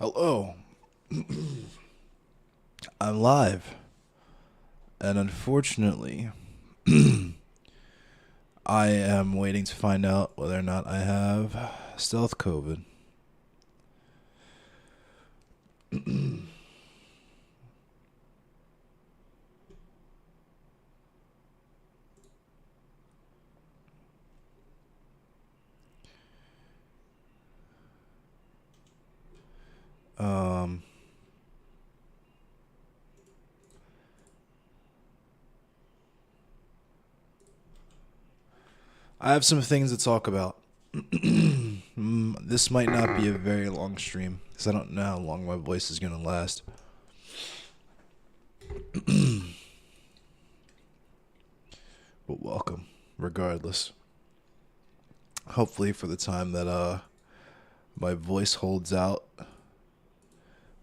Hello, I'm live, and unfortunately, I am waiting to find out whether or not I have stealth COVID. Um, I have some things to talk about. This might not be a very long stream because I don't know how long my voice is gonna last. But welcome, regardless. Hopefully, for the time that my voice holds out,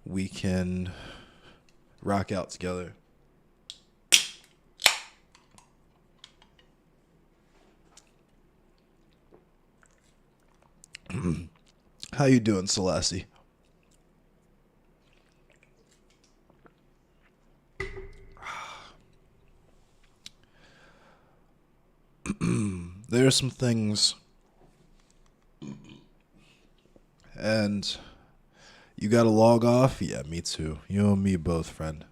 we can rock out together. How you doing, Selassie? There are some things, and you gotta log off? Yeah, me too. You and me both, friend.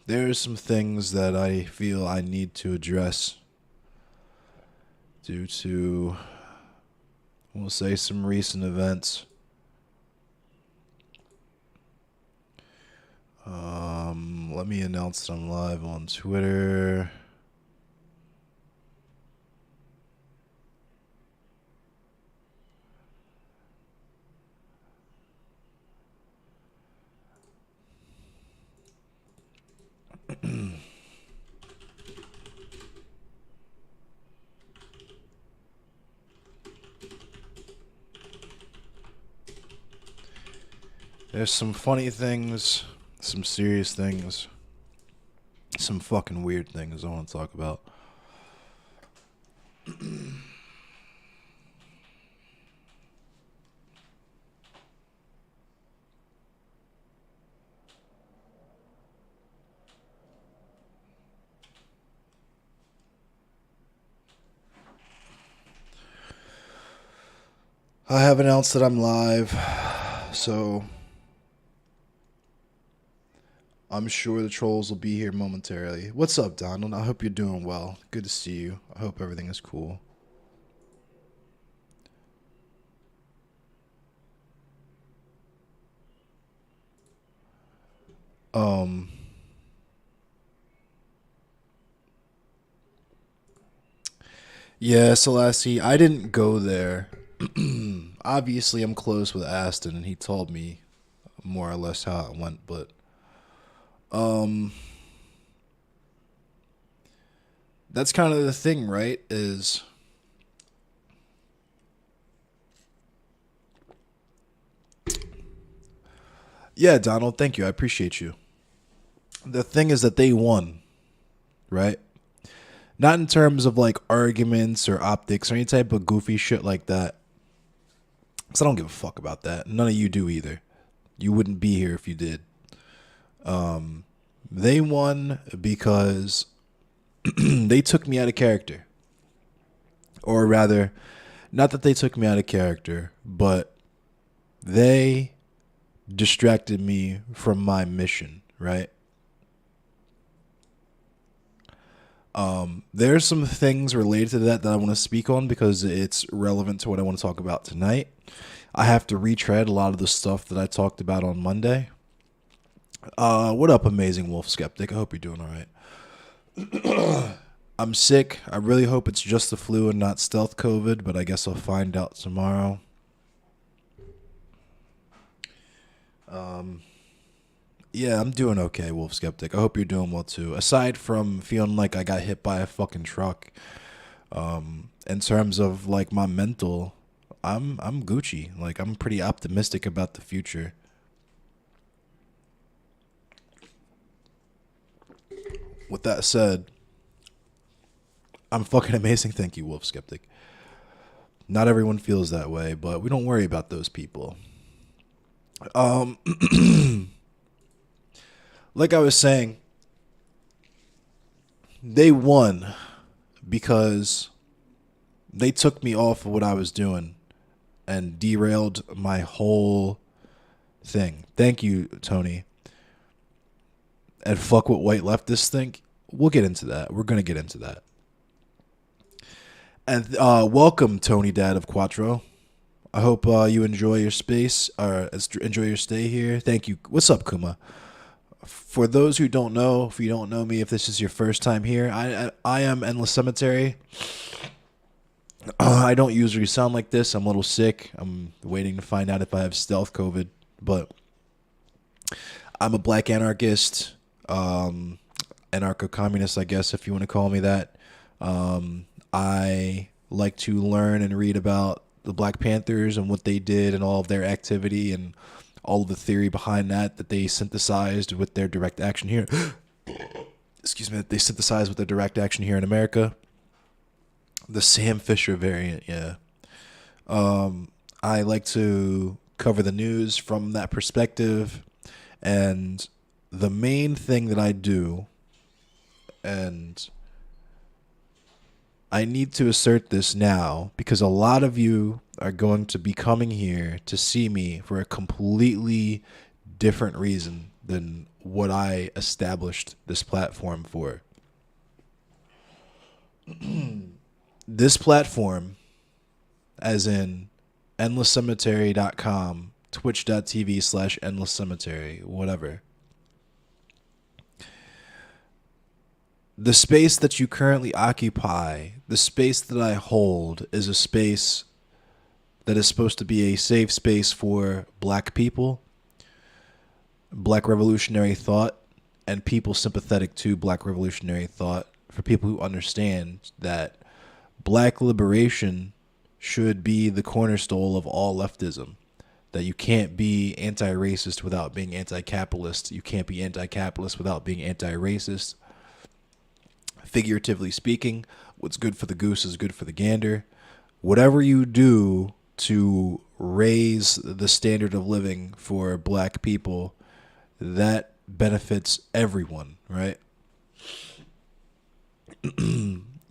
There are some things that I feel I need to address due to, we'll say, some recent events. Let me announce that I'm live on Twitter. There's some funny things, some serious things, some fucking weird things I want to talk about. I have announced that I'm live, so I'm sure the trolls will be here momentarily. What's up, Donald? I hope you're doing well. Good to see you. I hope everything is cool. Um, yeah, Selassie, I didn't go there. Obviously, I'm close with Aston, and he told me more or less how it went, but um, that's kind of the thing, right? Is yeah, Donald, thank you. I appreciate you. The thing is that they won, right? Not in terms of like arguments or optics or any type of goofy shit like that. Because I don't give a fuck about that. None of you do either. You wouldn't be here if you did. They won because they took me out of character. Or rather, not that they took me out of character, but they distracted me from my mission, right? There's some things related to that I want to speak on because it's relevant to what I want to talk about tonight. I have to retread a lot of the stuff that I talked about on Monday. What up, amazing wolf skeptic? I hope you're doing all right. I'm sick. I really hope it's just the flu and not stealth COVID, but I guess I'll find out tomorrow. Yeah, I'm doing okay, Wolf Skeptic. I hope you're doing well too. Aside from feeling like I got hit by a fucking truck, in terms of like my mental, I'm Gucci. Like I'm pretty optimistic about the future. With that said, I'm fucking amazing. Thank you, Wolf Skeptic. Not everyone feels that way, but we don't worry about those people. Like I was saying, they won because they took me off of what I was doing and derailed my whole thing. Thank you, Tony. And fuck what white leftists think. We'll get into that. We're going to get into that. And welcome, Tony Dad of Quattro. I hope you enjoy your space or enjoy your stay here. Thank you. What's up, Kuma? For those who don't know, if you don't know me, if this is your first time here, I am Endless Cemetery. I don't usually sound like this. I'm a little sick. I'm waiting to find out if I have stealth COVID. But I'm a black anarchist, anarcho-communist, I guess, if you want to call me that. I like to learn and read about the Black Panthers and what they did and all of their activity and all of the theory behind that they synthesized with their direct action here. Excuse me, that they synthesized with their direct action here in America. The Sam Fisher variant, yeah. I like to cover the news from that perspective, and the main thing that I do, and I need to assert this now because a lot of you are going to be coming here to see me for a completely different reason than what I established this platform for. This platform, as in endlesscemetery.com, twitch.tv/endlesscemetery, whatever. The space that you currently occupy, the space that I hold, is a space that is supposed to be a safe space for black people, black revolutionary thought, and people sympathetic to black revolutionary thought, for people who understand that black liberation should be the cornerstone of all leftism. That you can't be anti-racist without being anti-capitalist. You can't be anti-capitalist without being anti-racist. Figuratively speaking, what's good for the goose is good for the gander. Whatever you do to raise the standard of living for black people, that benefits everyone, right?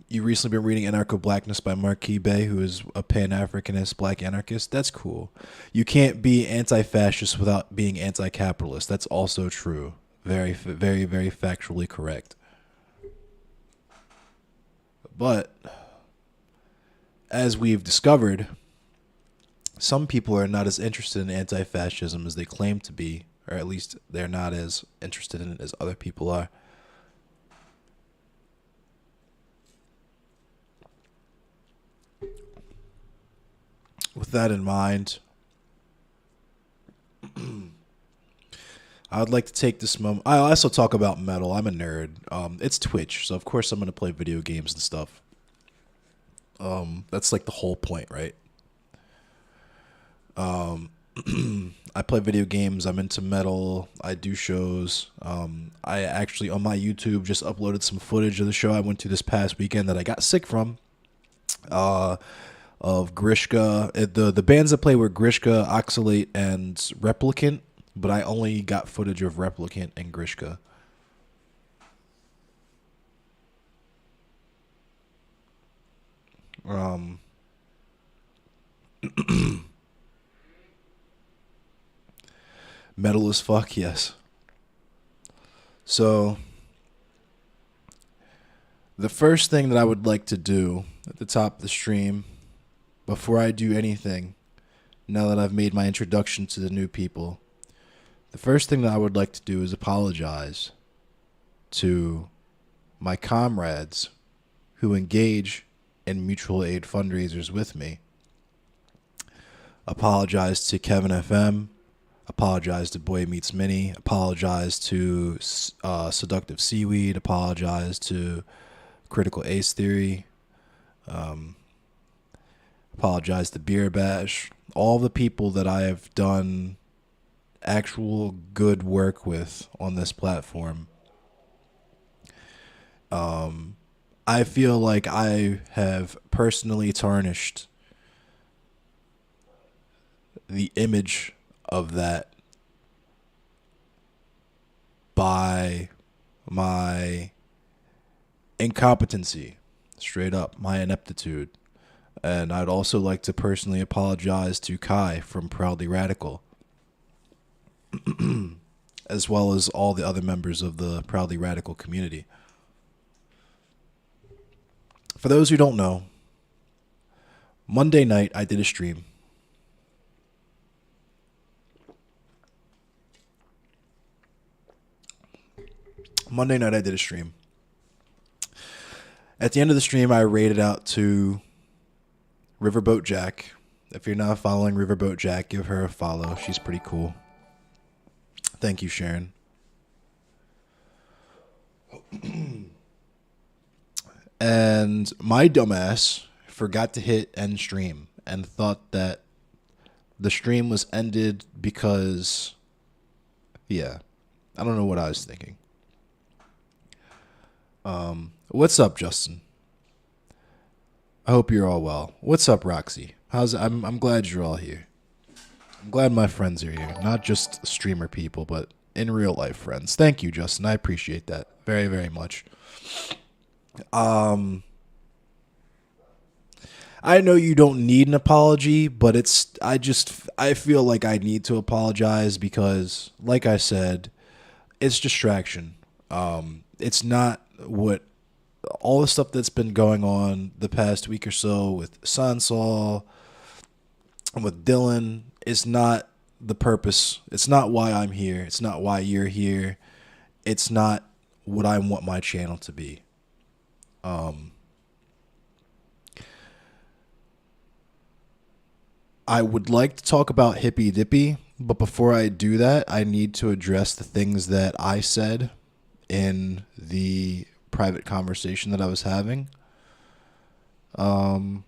You recently been reading Anarcho-Blackness by Marquis Bey, who is a Pan-Africanist black anarchist. That's cool. You can't be anti-fascist without being anti-capitalist. That's also true. Very, very, very factually correct. But as we've discovered, some people are not as interested in anti-fascism as they claim to be, or at least they're not as interested in it as other people are. With that in mind, I would like to take this moment. I also talk about metal. I'm a nerd. It's Twitch, so of course I'm going to play video games and stuff. That's like the whole point, right? I play video games. I'm into metal. I do shows. I actually, on my YouTube, just uploaded some footage of the show I went to this past weekend that I got sick from. Of Grishka. The bands that play were Grishka, Oxalate, and Replicant, but I only got footage of Replicant and Grishka. Metal as fuck, yes. So, the first thing that I would like to do at the top of the stream, before I do anything, now that I've made my introduction to the new people, the first thing that I would like to do is apologize to my comrades who engage in mutual aid fundraisers with me. Apologize to Kevin FM. Apologize to Boy Meets Mini. Apologize to Seductive Seaweed. Apologize to Critical Ace Theory. Apologize to Beer Bash. All the people that I have done actual good work with on this platform. I feel like I have personally tarnished the image of that by my incompetency, straight up, my ineptitude. And I'd also like to personally apologize to Kai from Proudly Radical, as well as all the other members of the Proudly Radical community. For those who don't know, Monday night I did a stream. Monday night I did a stream. At the end of the stream, I rated out to Riverboat Jack. If you're not following Riverboat Jack, give her a follow. She's pretty cool. Thank you, Sharon. And my dumbass forgot to hit end stream and thought that the stream was ended because, yeah, I don't know what I was thinking. What's up, Justin? I hope you're all well. What's up, Roxy? I'm glad you're all here. I'm glad my friends are here, not just streamer people, but in real life friends. Thank you, Justin. I appreciate that very, very much. I know you don't need an apology, but I feel like I need to apologize because, like I said, it's distraction. It's not what all the stuff that's been going on the past week or so with Sansol and with Dylan is not the purpose. It's not why I'm here. It's not why you're here. It's not what I want my channel to be. I would like to talk about Hippy Dippy, but before I do that, I need to address the things that I said in the private conversation that I was having. And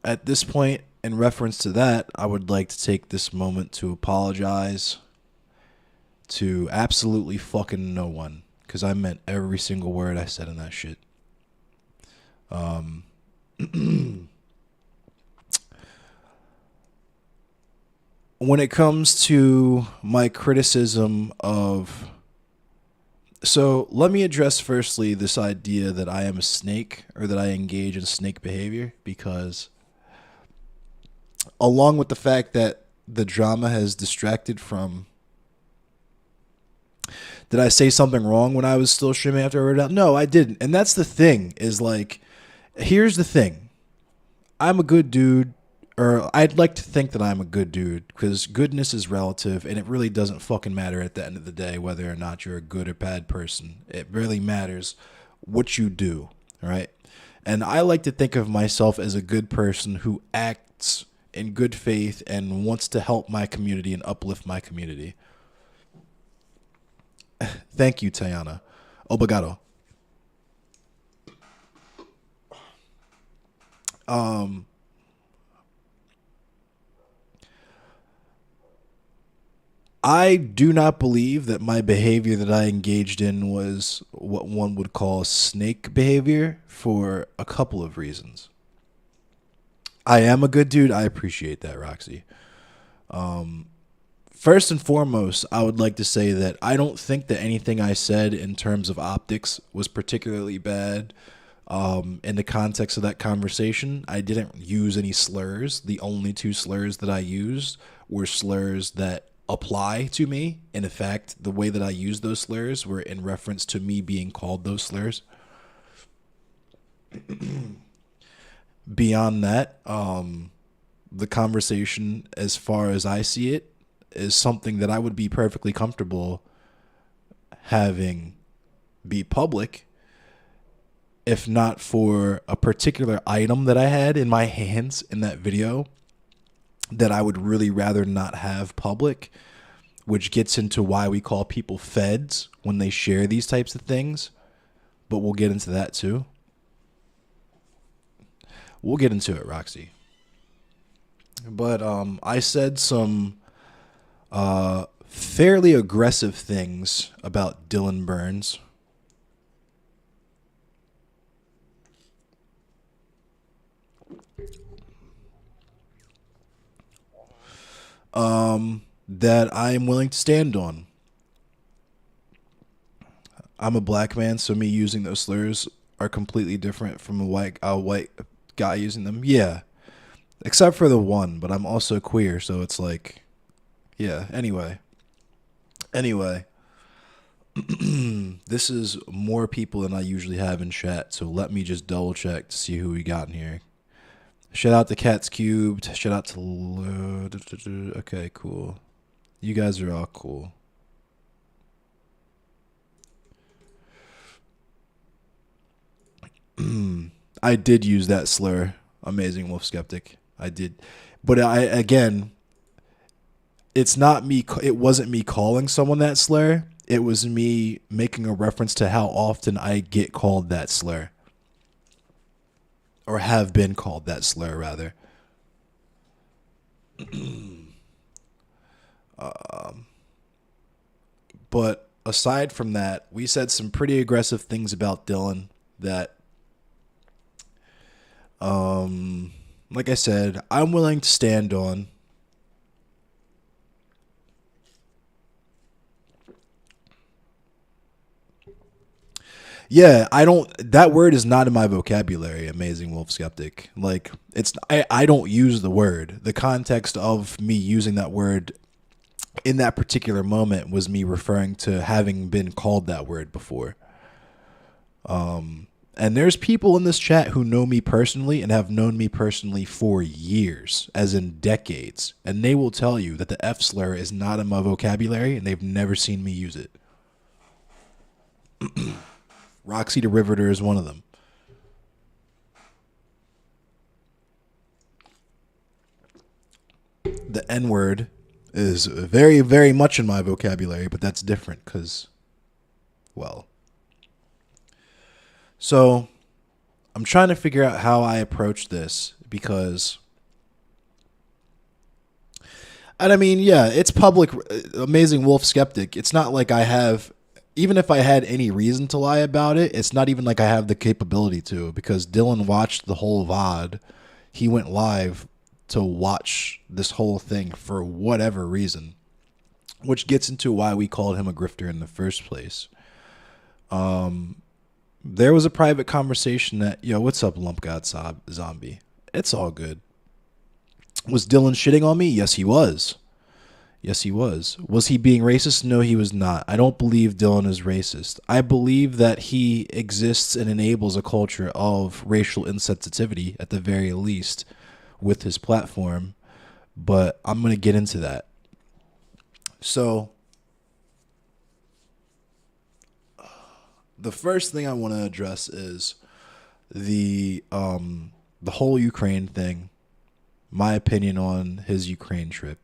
at this point, in reference to that, I would like to take this moment to apologize to absolutely fucking no one, because I meant every single word I said in that shit. When it comes to my criticism of... So let me address firstly this idea that I am a snake, or that I engage in snake behavior, because along with the fact that the drama has distracted from... Did I say something wrong when I was still streaming after I wrote it out? No, I didn't. And that's the thing, is like, here's the thing. I'm a good dude, or I'd like to think that I'm a good dude, because goodness is relative, and it really doesn't fucking matter at the end of the day whether or not you're a good or bad person. It really matters what you do, right? And I like to think of myself as a good person who acts in good faith and wants to help my community and uplift my community. Thank you, Tayana. Obrigado. I do not believe that my behavior that I engaged in was what one would call snake behavior for a couple of reasons. I am a good dude. I appreciate that, Roxy. First and foremost, I would like to say that I don't think that anything I said in terms of optics was particularly bad. In the context of that conversation, I didn't use any slurs. The only two slurs that I used were slurs that apply to me. And in fact, the way that I used those slurs were in reference to me being called those slurs. Beyond that, the conversation, as far as I see it, is something that I would be perfectly comfortable having be public, if not for a particular item that I had in my hands in that video that I would really rather not have public, which gets into why we call people feds when they share these types of things. But we'll get into that too. We'll get into it, Roxy. But I said some fairly aggressive things about Dylan Burns. that I am willing to stand on. I'm a black man, so me using those slurs are completely different from a white guy using them. Yeah, except for the one, but I'm also queer, so it's like, yeah. Anyway, this is more people than I usually have in chat, so let me just double check to see who we got in here. Shout out to Cats Cubed. Shout out to. Okay, cool. You guys are all cool. I did use that slur, Amazing Wolf Skeptic. I did, but I again, it's not me. It wasn't me calling someone that slur. It was me making a reference to how often I get called that slur, or have been called that slur, rather. But aside from that, we said some pretty aggressive things about Dylan that, like I said, I'm willing to stand on. Yeah, I don't. That word is not in my vocabulary. Amazing Wolf Skeptic. Like it's. I don't use the word. The context of me using that word in that particular moment was me referring to having been called that word before. And there's people in this chat who know me personally and have known me personally for years, as in decades, and they will tell you that the F slur is not in my vocabulary and they've never seen me use it. Roxy the Riveter is one of them. The N word is very, very much in my vocabulary, but that's different because, well. So I'm trying to figure out how I approach this because, and I mean, yeah, it's public. Amazing Wolf Skeptic. It's not like I have, even if I had any reason to lie about it, it's not even like I have the capability to, because Dylan watched the whole VOD. He went live to watch this whole thing for whatever reason, which gets into why we called him a grifter in the first place. There was a private conversation that, yo, what's up, Lump God Zombie? It's all good. Was Dylan shitting on me? Yes, he was. Yes, he was. Was he being racist? No, he was not. I don't believe Dylan is racist. I believe that he exists and enables a culture of racial insensitivity, at the very least, with his platform. But I'm going to get into that. So, the first thing I want to address is the whole Ukraine thing. My opinion on his Ukraine trip,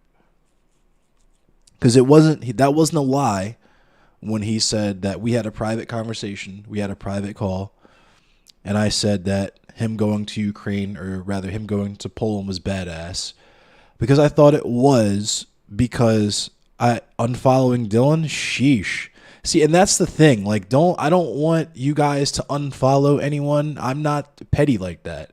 because that wasn't a lie when he said that we had a private conversation, we had a private call, and I said that him going to Ukraine, or rather him going to Poland, was badass, because I thought it was, because I unfollowing Dylan, sheesh. See, and that's the thing. Like, I don't want you guys to unfollow anyone. I'm not petty like that.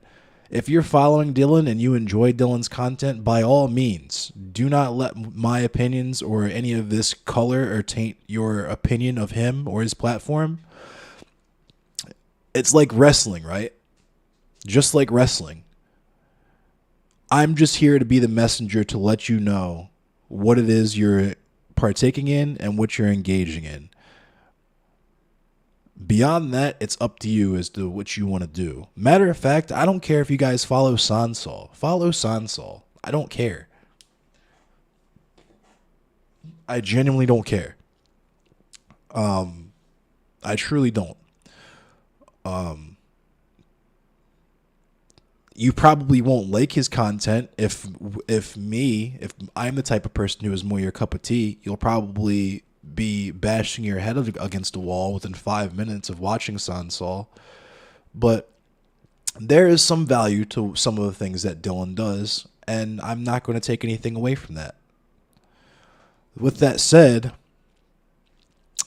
If you're following Dylan and you enjoy Dylan's content, by all means, do not let my opinions or any of this color or taint your opinion of him or his platform. It's like wrestling, right? Just like wrestling. I'm just here to be the messenger to let you know what it is you're partaking in and what you're engaging in. Beyond that, it's up to you as to what you want to do. Matter of fact, I don't care if you guys follow Sansol. Follow Sansol. I don't care. I genuinely don't care. I truly don't. You probably won't like his content if I'm the type of person who is more your cup of tea. You'll probably be bashing your head against a wall within 5 minutes of watching Sansol. But there is some value to some of the things that Dylan does, and I'm not going to take anything away from that. With that said,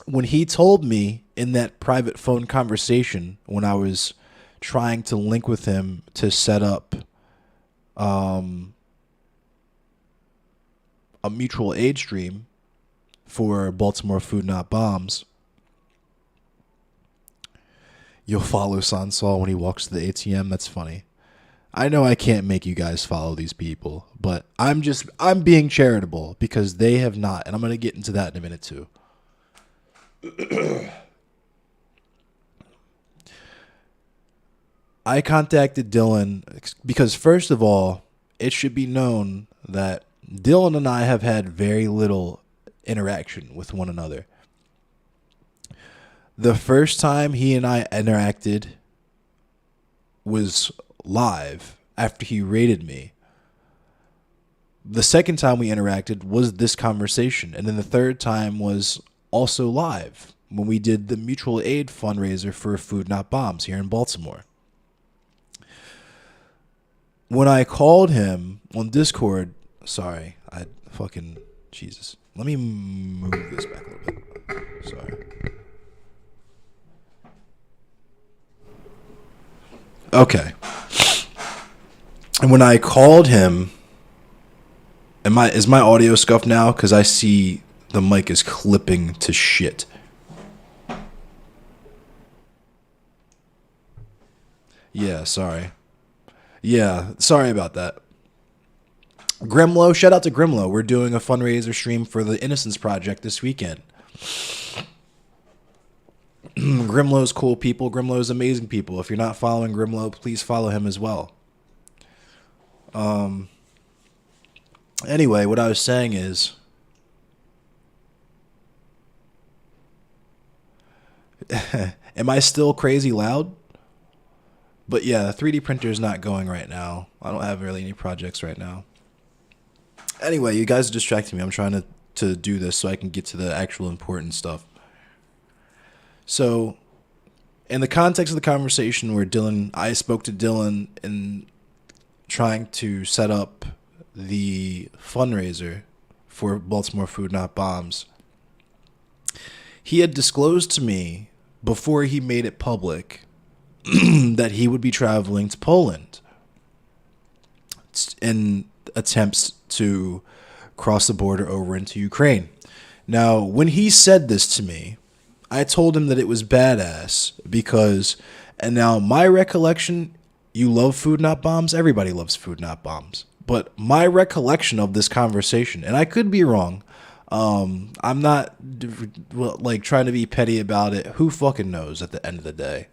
when he told me in that private phone conversation, when I was trying to link with him to set up a mutual aid stream for Baltimore Food Not Bombs, you'll follow Sansol when he walks to the ATM. That's funny. I know I can't make you guys follow these people, but I'm being charitable because they have not, and I'm going to get into that in a minute too. I contacted Dylan because, first of all, it should be known that Dylan and I have had very little interaction with one another. The first time he and I interacted was live after he rated me. The second time we interacted was this conversation. And then the third time was also live when we did the mutual aid fundraiser for Food Not Bombs here in Baltimore. When I called him on Discord, Jesus. Let me move this back a little bit. Sorry. Okay. And when I called him, is my audio scuffed now? Because I see the mic is clipping to shit. Yeah, sorry. Yeah, sorry about that. Grimlow, shout out to Grimlow. We're doing a fundraiser stream for the Innocence Project this weekend. Grimlow's cool people. Grimlow's amazing people. If you're not following Grimlow, please follow him as well. Anyway, what I was saying is, am I still crazy loud? But yeah, the 3D printer is not going right now. I don't have really any projects right now. Anyway, you guys are distracting me. I'm trying to do this so I can get to the actual important stuff. So, in the context of the conversation where I spoke to Dylan in trying to set up the fundraiser for Baltimore Food Not Bombs, he had disclosed to me before he made it public that he would be traveling to Poland in attempts to cross the border over into Ukraine. Now, when he said this to me, I told him that it was badass because, and now my recollection, you love Food Not Bombs? Everybody loves Food Not Bombs. But my recollection of this conversation, and I could be wrong, I'm not like trying to be petty about it. Who fucking knows at the end of the day?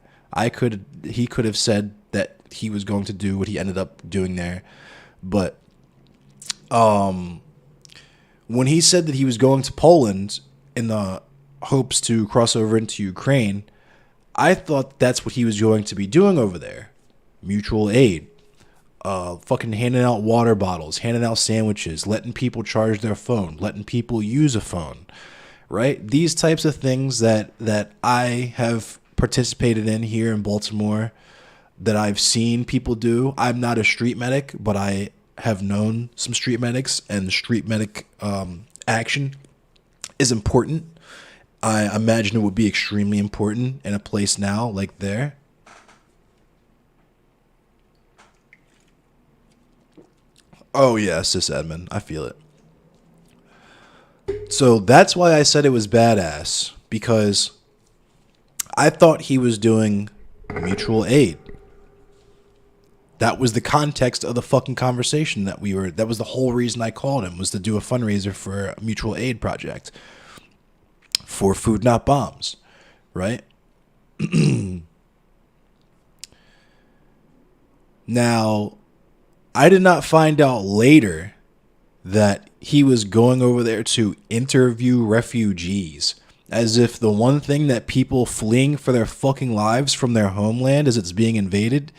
He could have said that he was going to do what he ended up doing there. But when he said that he was going to Poland in the hopes to cross over into Ukraine, I thought that's what he was going to be doing over there. Mutual aid. Fucking handing out water bottles, handing out sandwiches, letting people charge their phone, letting people use a phone, right? These types of things that I have participated in here in Baltimore, that I've seen people do. I'm not a street medic, but I have known some street medics, and street medic action is important. I imagine it would be extremely important in a place now like there. Oh yeah, sis admin, I feel it. So that's why I said it was badass, because I thought he was doing mutual aid. That was the context of the fucking conversation that was the whole reason I called him, was to do a fundraiser for a mutual aid project for Food Not Bombs, right? Now, I did not find out later that he was going over there to interview refugees, as if the one thing that people fleeing for their fucking lives from their homeland as it's being invaded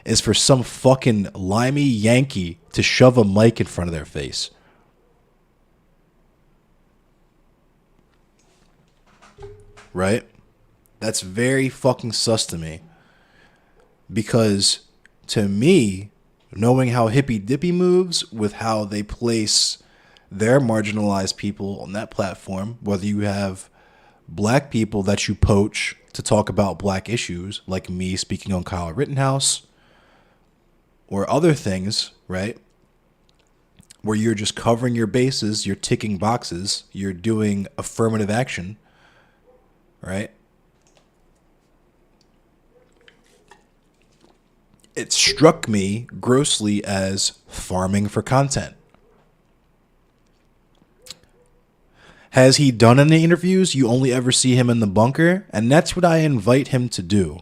is for some fucking limey Yankee to shove a mic in front of their face. Right? That's very fucking sus to me. Because to me, knowing how hippy dippy moves with how they place their marginalized people on that platform, whether you have black people that you poach to talk about black issues, like me speaking on Kyle Rittenhouse, or other things, right? where you're just covering your bases, you're ticking boxes, you're doing affirmative action, right? It struck me grossly as farming for content. Has he done any interviews? You only ever see him in the bunker, and that's what I invite him to do.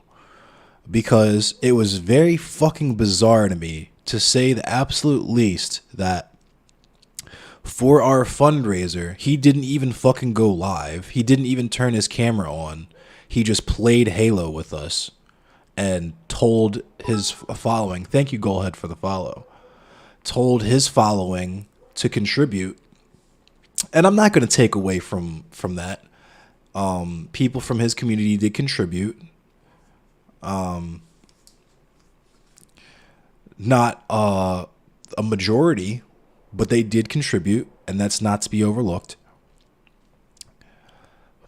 Because it was very fucking bizarre to me, to say the absolute least, that for our fundraiser, he didn't even fucking go live. He didn't even turn his camera on. He just played Halo with us and told his following, thank you, Goalhead, for the follow, told his following to contribute. And I'm not going to take away from that. People from his community did contribute. Not a majority, but they did contribute, and that's not to be overlooked.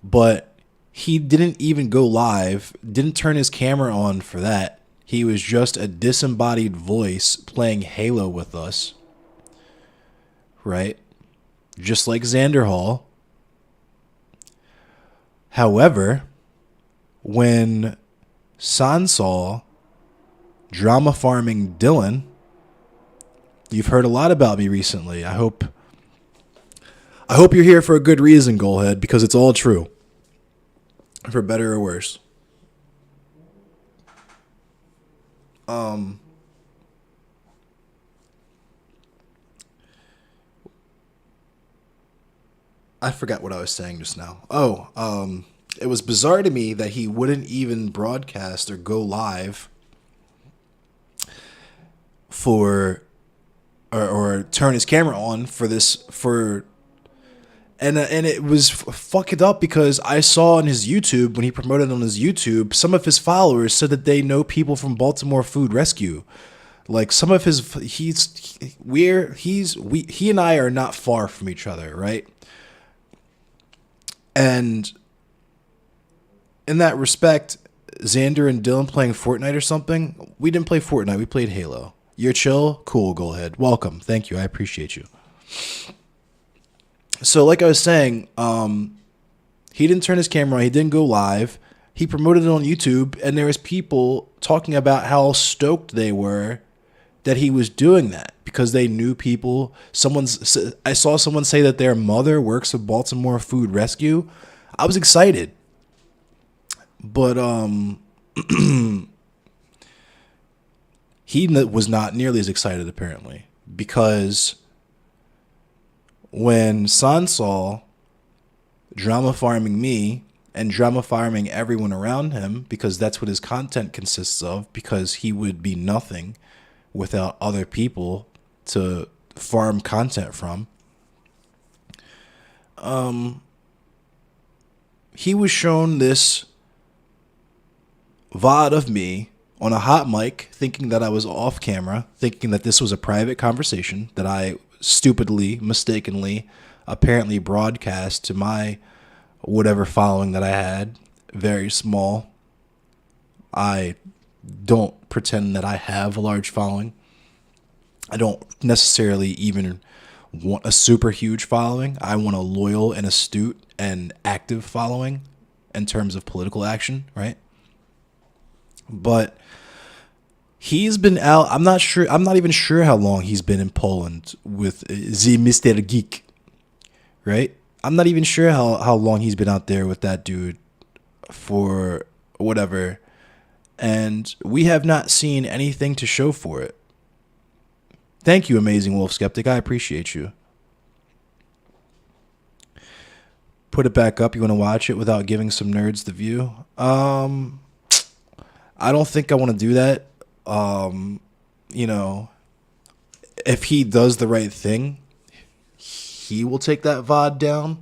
But he didn't even go live, didn't turn his camera on for that. He was just a disembodied voice playing Halo with us, right? Just like Xander Hall. However, when Sansol drama farming Dylan, you've heard a lot about me recently. I hope you're here for a good reason, Goalhead, because it's all true. For better or worse. I forgot what I was saying just now. It was bizarre to me that he wouldn't even broadcast or go live for or turn his camera on for this and it was fucked up because I saw on his YouTube, when he promoted on his YouTube, some of his followers said that they know people from Baltimore Food Rescue. Like some of his he and I are not far from each other, right? And in that respect, Xander and Dylan playing Fortnite or something, we didn't play Fortnite, we played Halo. You're chill? Cool, Goalhead. Welcome. Thank you. I appreciate you. So like I was saying, he didn't turn his camera on. He didn't go live. He promoted it on YouTube, and there was people talking about how stoked they were that he was doing that because they knew people. I saw someone say that their mother works at Baltimore Food Rescue. I was excited. But he was not nearly as excited, apparently, because when Sansol drama farming me and drama farming everyone around him, because that's what his content consists of, because he would be nothing without other people to farm content from, he was shown this VOD of me on a hot mic, thinking that I was off camera, thinking that this was a private conversation that I stupidly, mistakenly, apparently broadcast to my whatever following that I had. Very small. I don't pretend that I have a large following. I don't necessarily even want a super huge following. I want a loyal and astute and active following in terms of political action, right? But he's been out. I'm not even sure how long he's been in Poland with the Mr. Geek, right? I'm not even sure how long he's been out there with that dude for whatever. And we have not seen anything to show for it. Thank you, Amazing Wolf Skeptic. I appreciate you. Put it back up. You want to watch it without giving some nerds the view? I don't think I want to do that. If he does the right thing, he will take that VOD down.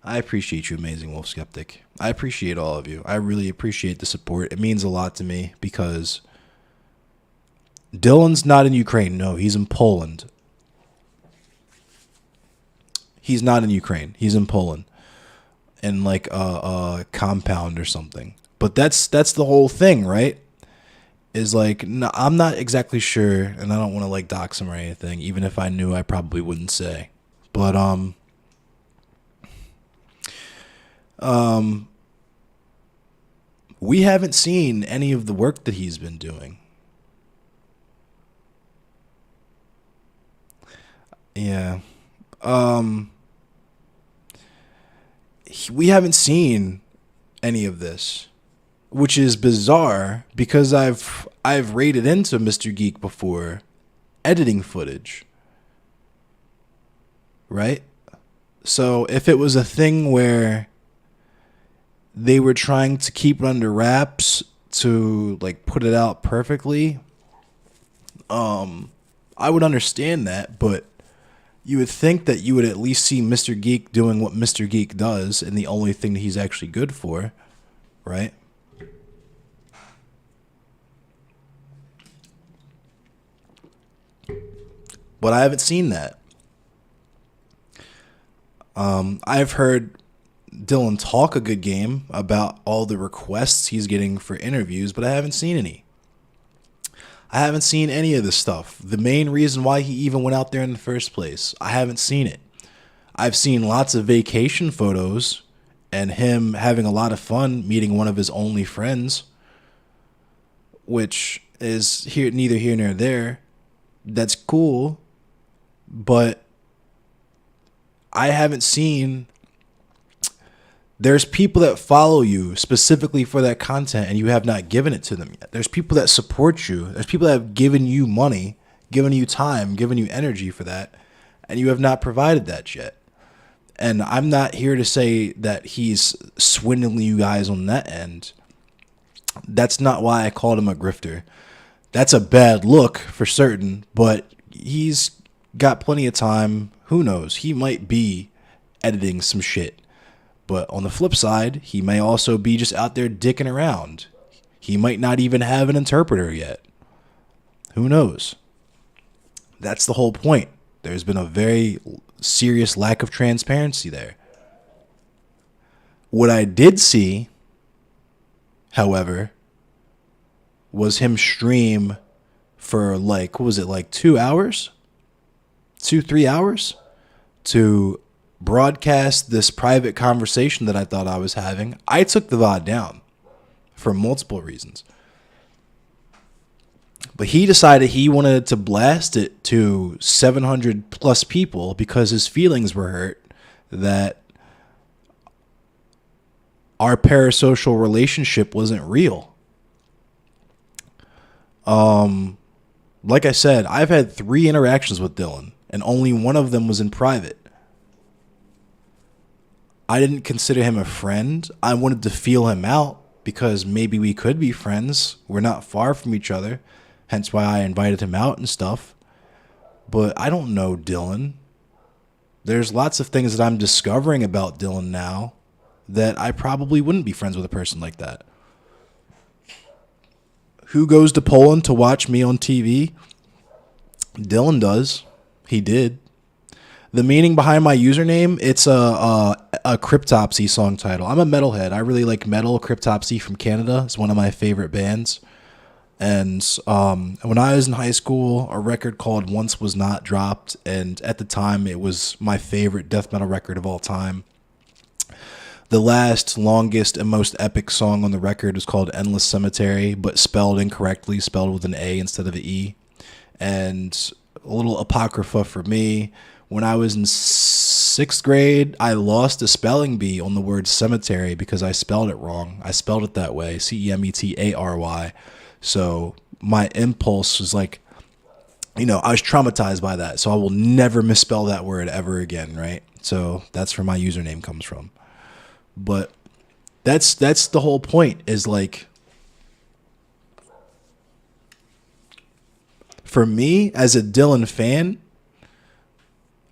I appreciate you, Amazing Wolf Skeptic. I appreciate all of you. I really appreciate the support. It means a lot to me because Dylan's not in Ukraine. No, he's in Poland. He's not in Ukraine. He's in Poland. In like a compound or something. But that's the whole thing, right? is like, no, I'm not exactly sure, and I don't want to like dox him or anything. Even if I knew, I probably wouldn't say. But we haven't seen any of the work that he's been doing. Yeah. Um, we haven't seen any of this, which is bizarre because I've raided into Mr. Geek before, editing footage, right? So if it was a thing where they were trying to keep it under wraps to like put it out perfectly, I would understand that, but you would think that you would at least see Mr. Geek doing what Mr. Geek does and the only thing that he's actually good for, right? But I haven't seen that. I've heard Dylan talk a good game about all the requests he's getting for interviews, but I haven't seen any. I haven't seen any of this stuff. The main reason why he even went out there in the first place, I haven't seen it. I've seen lots of vacation photos and him having a lot of fun meeting one of his only friends, which is here neither here nor there. That's cool, but I haven't seen. There's people that follow you specifically for that content and you have not given it to them yet. There's people that support you. There's people that have given you money, given you time, given you energy for that, and you have not provided that yet. And I'm not here to say that he's swindling you guys on that end. That's not why I called him a grifter. That's a bad look for certain, but he's got plenty of time. Who knows? He might be editing some shit. But on the flip side, he may also be just out there dicking around. He might not even have an interpreter yet. Who knows? That's the whole point. There's been a very serious lack of transparency there. What I did see, however, was him stream for like, what was it, like 2 hours? 3 hours? To broadcast this private conversation that I thought I was having. I took the VOD down for multiple reasons. But he decided he wanted to blast it to 700 plus people because his feelings were hurt that our parasocial relationship wasn't real. Like I said, I've had 3 interactions with Dylan, and only one of them was in private. I didn't consider him a friend. I wanted to feel him out because maybe we could be friends. We're not far from each other, hence why I invited him out and stuff. But I don't know Dylan. There's lots of things that I'm discovering about Dylan now that I probably wouldn't be friends with a person like that. Who goes to Poland to watch me on TV? Dylan does. He did. The meaning behind my username, it's a Cryptopsy song title. I'm a metalhead. I really like metal. Cryptopsy from Canada is one of my favorite bands. And when I was in high school, a record called Once Was Not dropped. And at the time, it was my favorite death metal record of all time. The last, longest, and most epic song on the record was called Endless Cemetery, but spelled incorrectly, spelled with an A instead of an E. And a little apocrypha for me, when I was in 6th grade, I lost a spelling bee on the word cemetery because I spelled it wrong. I spelled it that way, Cemetary. So my impulse was like, I was traumatized by that. So I will never misspell that word ever again, right? So that's where my username comes from. But that's the whole point, is like, for me as a Dylan fan,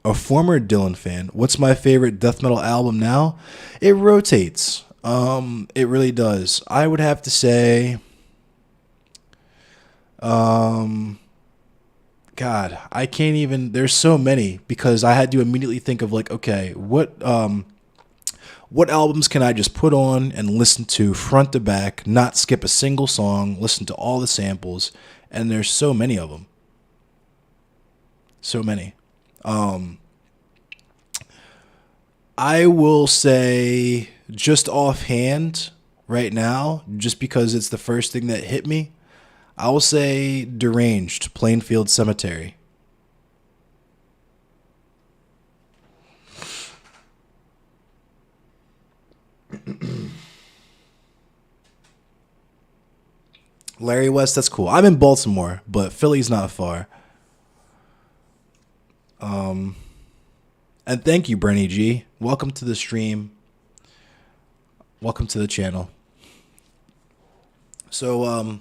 a former Dylan fan, what's my favorite death metal album now? It rotates. It really does. I would have to say, God, I can't even, there's so many because I had to immediately think of like, okay, What albums can I just put on and listen to front to back, not skip a single song, listen to all the samples, and there's so many of them. So many. I will say just offhand right now, just because it's the first thing that hit me, I will say Deranged, Plainfield Cemetery. Larry West, that's cool. I'm in Baltimore, but Philly's not far. And thank you, Brenny G. Welcome to the stream. Welcome to the channel. So,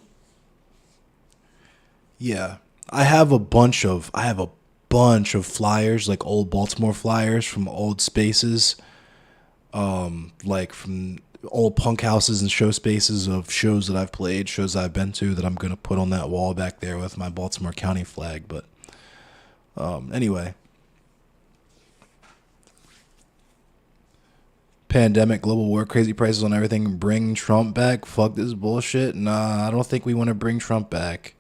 yeah, I have a bunch of flyers, like old Baltimore flyers from old spaces, like from old punk houses and show spaces of shows that I've played, shows I've been to, that I'm gonna put on that wall back there with my Baltimore County flag. But anyway, pandemic, global war, crazy prices on everything. Bring Trump back? Fuck this bullshit. Nah, I don't think we want to bring Trump back.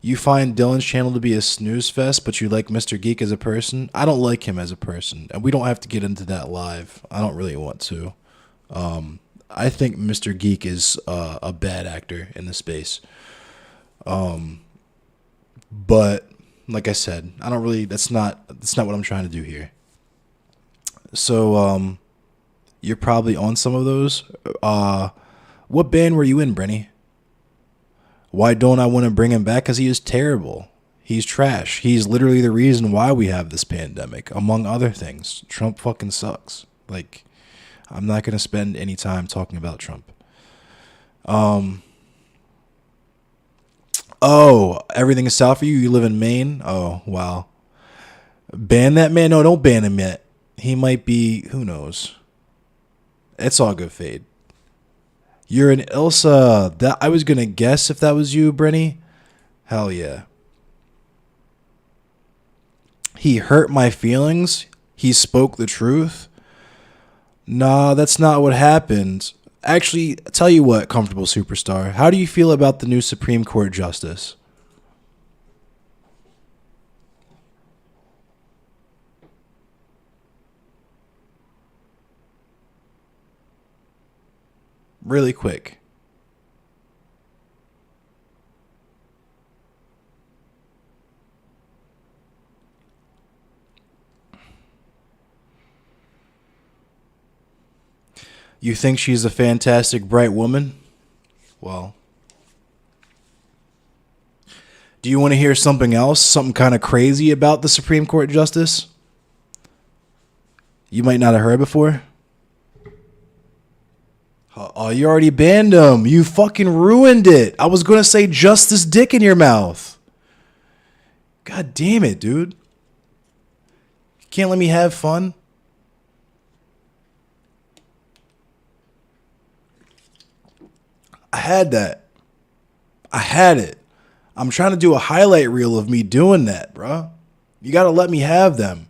You find Dylan's channel to be a snooze fest, but you like Mr. Geek as a person? I don't like him as a person, and we don't have to get into that live. I don't really want to. I think Mr. Geek is a bad actor in the space. But like I said, I don't really. That's not what I'm trying to do here. So you're probably on some of those. What band were you in, Brenny? Why don't I want to bring him back? Because he is terrible. He's trash. He's literally the reason why we have this pandemic, among other things. Trump fucking sucks. Like, I'm not going to spend any time talking about Trump. Oh, everything is south for you? You live in Maine? Oh, wow. Ban that man? No, don't ban him yet. He might be, who knows? It's all good, Fade. You're an Ilsa. That I was gonna guess if that was you, Brenny. Hell yeah. He hurt my feelings. He spoke the truth. Nah, that's not what happened. Actually, tell you what, comfortable superstar. How do you feel about the new Supreme Court justice? Really quick. You think she's a fantastic, bright woman? Well, do you want to hear something else? Something kind of crazy about the Supreme Court justice? You might not have heard before? Oh, you already banned him. You fucking ruined it. I was going to say Justice Dick in your mouth. God damn it, dude. You can't let me have fun? I had that. I had it. I'm trying to do a highlight reel of me doing that, bro. You got to let me have them.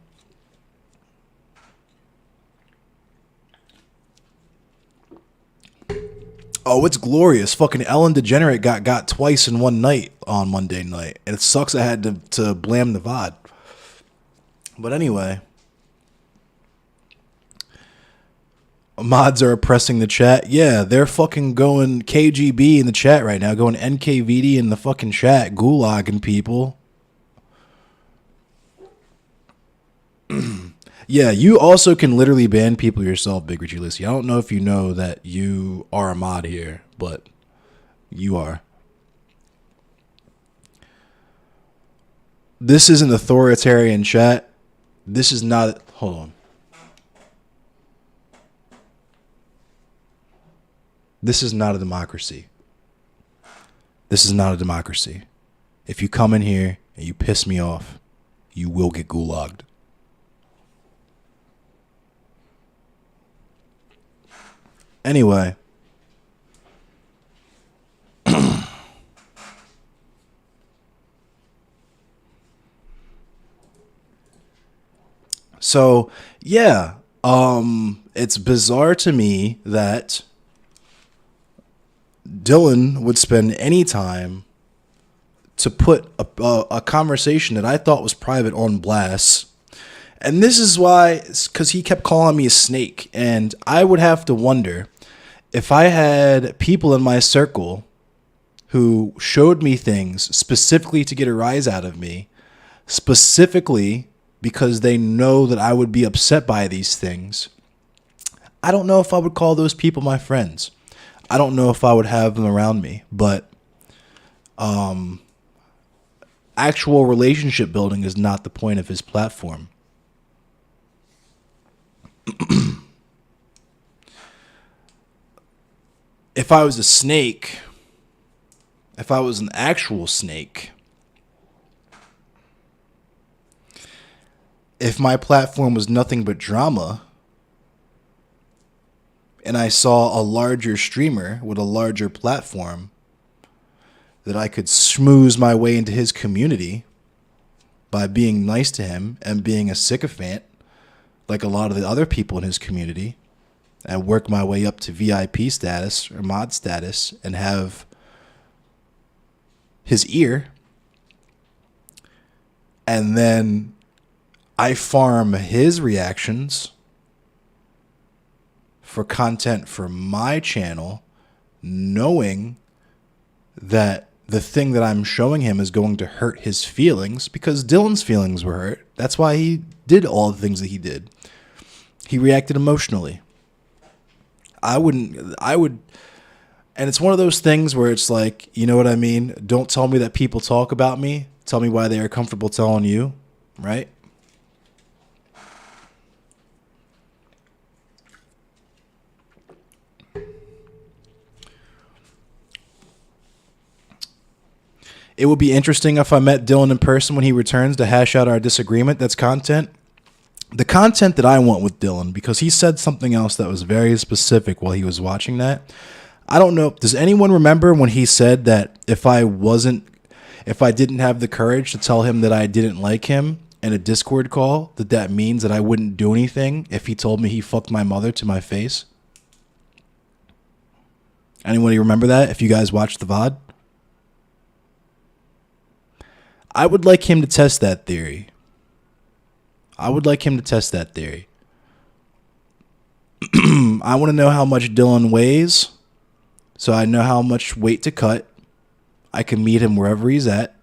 Oh, it's glorious. Fucking Ellen DeGenerate got twice in one night on Monday night. And it sucks I had to blame the VOD. But anyway. Mods are oppressing the chat. Yeah, they're fucking going KGB in the chat right now. Going NKVD in the fucking chat. Gulagging people. Yeah, you also can literally ban people yourself, Big Richie Lissy. I don't know if you know that you are a mod here, but you are. This is an authoritarian chat. This is not... Hold on. This is not a democracy. This is not a democracy. If you come in here and you piss me off, you will get gulagged. Anyway. So, yeah. It's bizarre to me that Dylan would spend any time to put a conversation that I thought was private on blast. And this is why, because he kept calling me a snake. And I would have to wonder if I had people in my circle who showed me things specifically to get a rise out of me, specifically because they know that I would be upset by these things. I don't know if I would call those people my friends. I don't know if I would have them around me, but actual relationship building is not the point of his platform. If I was a snake, if I was an actual snake, if my platform was nothing but drama, and I saw a larger streamer with a larger platform that I could schmooze my way into his community by being nice to him and being a sycophant like a lot of the other people in his community, and work my way up to VIP status or mod status and have his ear, and then I farm his reactions for content for my channel, knowing that the thing that I'm showing him is going to hurt his feelings, because Dylan's feelings were hurt. That's why he did all the things that he did. He reacted emotionally. I would, and it's one of those things where it's like, you know what I mean? Don't tell me that people talk about me. Tell me why they are comfortable telling you, right? It would be interesting if I met Dylan in person when he returns to hash out our disagreement. That's content. The content that I want with Dylan, because he said something else that was very specific while he was watching that. I don't know. Does anyone remember when he said that if I didn't have the courage to tell him that I didn't like him in a Discord call, that means that I wouldn't do anything if he told me he fucked my mother to my face? Anybody remember that if you guys watched the VOD? I would like him to test that theory. I want to know how much Dylan weighs, so I know how much weight to cut. I can meet him wherever he's at,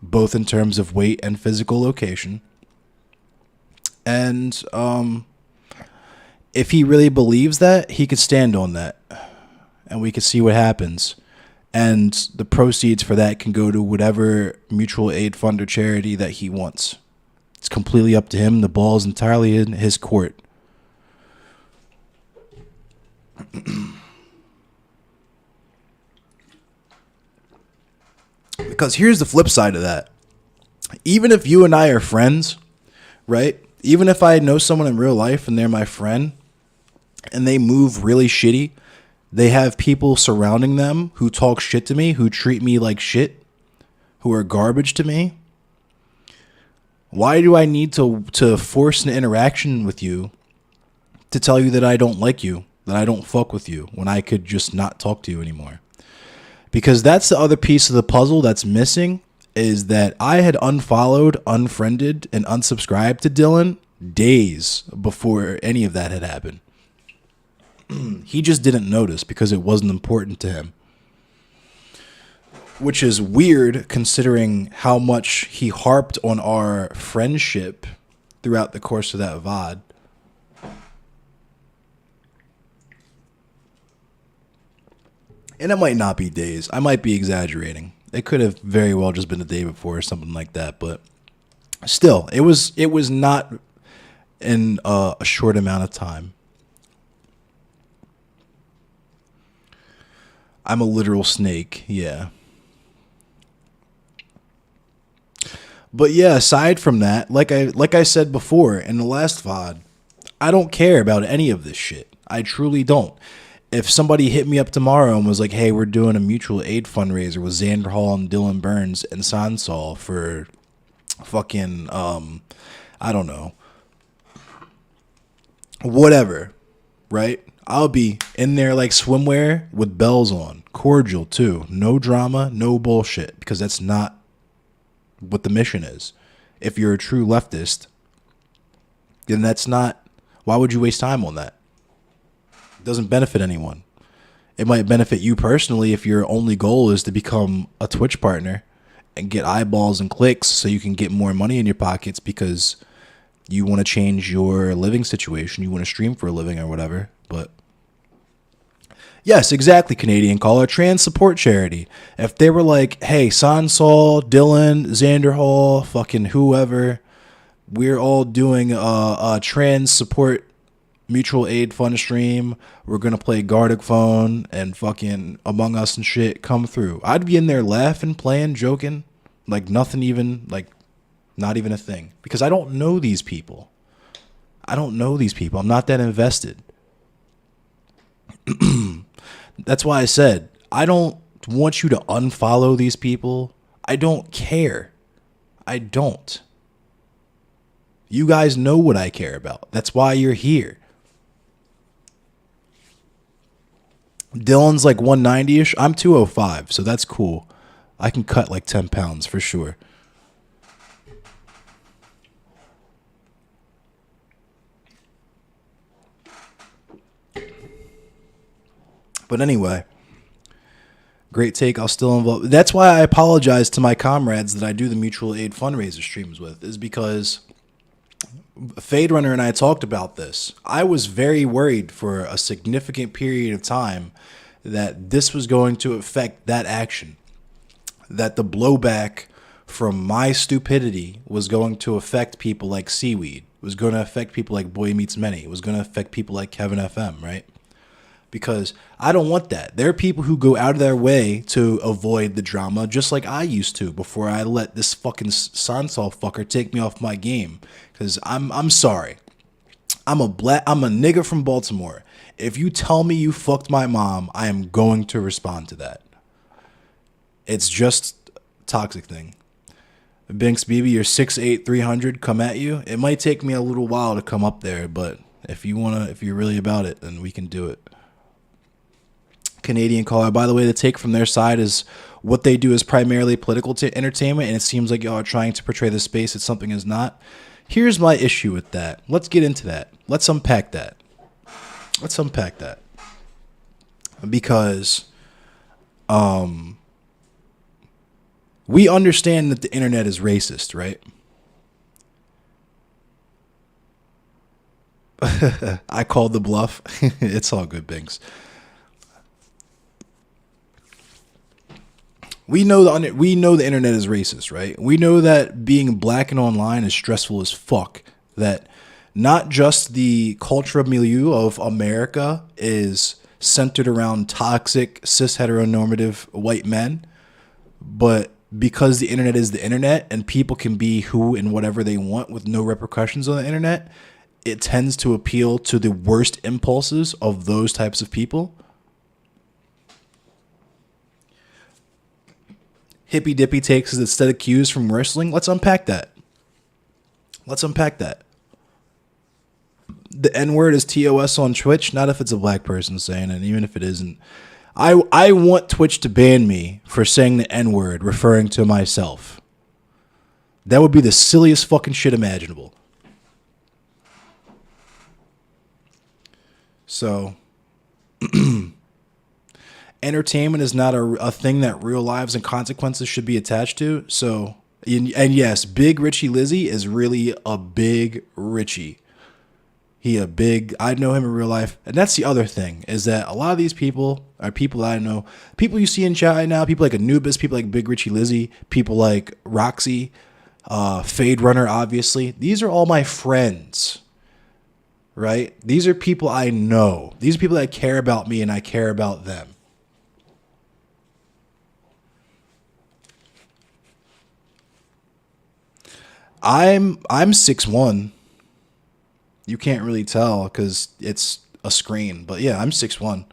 both in terms of weight and physical location. And if he really believes that, he could stand on that, and we could see what happens. And the proceeds for that can go to whatever mutual aid fund or charity that he wants. It's completely up to him. The ball is entirely in his court. Because here's the flip side of that. Even if you and I are friends, right? Even if I know someone in real life and they're my friend and they move really shitty, they have people surrounding them who talk shit to me, who treat me like shit, who are garbage to me. Why do I need to force an interaction with you to tell you that I don't like you, that I don't fuck with you, when I could just not talk to you anymore? Because that's the other piece of the puzzle that's missing, is that I had unfollowed, unfriended, and unsubscribed to Dylan days before any of that had happened. He just didn't notice because it wasn't important to him. Which is weird considering how much he harped on our friendship throughout the course of that VOD. And it might not be days. I might be exaggerating. It could have very well just been the day before or something like that. But still, it was not in a short amount of time. I'm a literal snake, yeah. But yeah, aside from that, like I said before in the last VOD, I don't care about any of this shit. I truly don't. If somebody hit me up tomorrow and was like, hey, we're doing a mutual aid fundraiser with Xander Hall and Dylan Burns and Sansol for fucking, I don't know, whatever. right? I'll be in there like swimwear with bells on, cordial too, no drama, no bullshit, because that's not what the mission is. If you're a true leftist, then that's not, why would you waste time on that? It doesn't benefit anyone. It might benefit you personally if your only goal is to become a Twitch partner and get eyeballs and clicks so you can get more money in your pockets because you want to change your living situation. You want to stream for a living or whatever. But yes, exactly, Canadian caller. Trans support charity. If they were like, hey, Sansol, Dylan, Xander Hall, fucking whoever, we're all doing a trans support mutual aid fund stream. We're going to play Gardic Phone and fucking Among Us and shit. Come through. I'd be in there laughing, playing, joking. Like nothing even, like not even a thing. Because I don't know these people. I don't know these people. I'm not that invested. That's why I said, I don't want you to unfollow these people. I don't care. I don't. You guys know what I care about. That's why you're here. Dylan's like 190-ish. I'm 205, so that's cool. I can cut like 10 pounds for sure. But anyway, great take. I'll still involve. That's why I apologize to my comrades that I do the mutual aid fundraiser streams with, is because Fade Runner and I talked about this. I was very worried for a significant period of time that this was going to affect that action, that the blowback from my stupidity was going to affect people like Seaweed, was going to affect people like Boy Meets Many, was going to affect people like Kevin FM, right? Because I don't want that. There are people who go out of their way to avoid the drama, just like I used to before I let this fucking Sansol fucker take me off my game. Because I'm sorry. I'm a nigga from Baltimore. If you tell me you fucked my mom, I am going to respond to that. It's just a toxic thing. Binks BB, you're 6'8", 300, come at you. It might take me a little while to come up there, but if you're really about it, then we can do it. Canadian caller, by the way, the take from their side is what they do is primarily political entertainment, and it seems like y'all are trying to portray the space that something is not. Here's my issue with that. Let's get into that. Let's unpack that. Because we understand that the internet is racist, right? I called the bluff. It's all good, Binks. We know the internet is racist, right? We know that being black and online is stressful as fuck. That not just the cultural milieu of America is centered around toxic, cis heteronormative white men, but because the internet is the internet and people can be who and whatever they want with no repercussions on the internet, it tends to appeal to the worst impulses of those types of people. Hippy dippy takes as instead of cues from wrestling. Let's unpack that. The N-word is TOS on Twitch, not if it's a black person saying it, even if it isn't. I want Twitch to ban me for saying the N-word, referring to myself. That would be the silliest fucking shit imaginable. So, entertainment is not a thing that real lives and consequences should be attached to. So, and yes, Big Richie Lizzie is really a big Richie. I know him in real life. And that's the other thing, is that a lot of these people are people that I know. People you see in chat right now, people like Anubis, people like Big Richie Lizzie, people like Roxy, Fade Runner, obviously. These are all my friends, right? These are people I know. These are people that care about me and I care about them. I'm 6'1". You can't really tell because it's a screen. But yeah, I'm 6'1".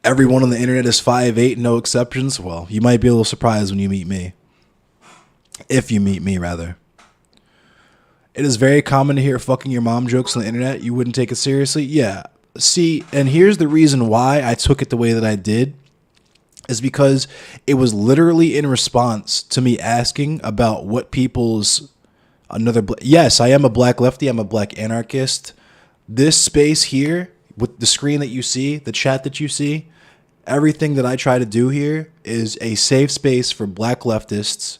Everyone on the internet is 5'8", no exceptions. Well, you might be a little surprised when you meet me. If you meet me, rather. It is very common to hear fucking your mom jokes on the internet. You wouldn't take it seriously. Yeah. See, and here's the reason why I took it the way that I did is because it was literally in response to me asking about what people's yes, I am a black lefty. I'm a black anarchist. This space here with the screen that you see, the chat that you see, everything that I try to do here is a safe space for black leftists,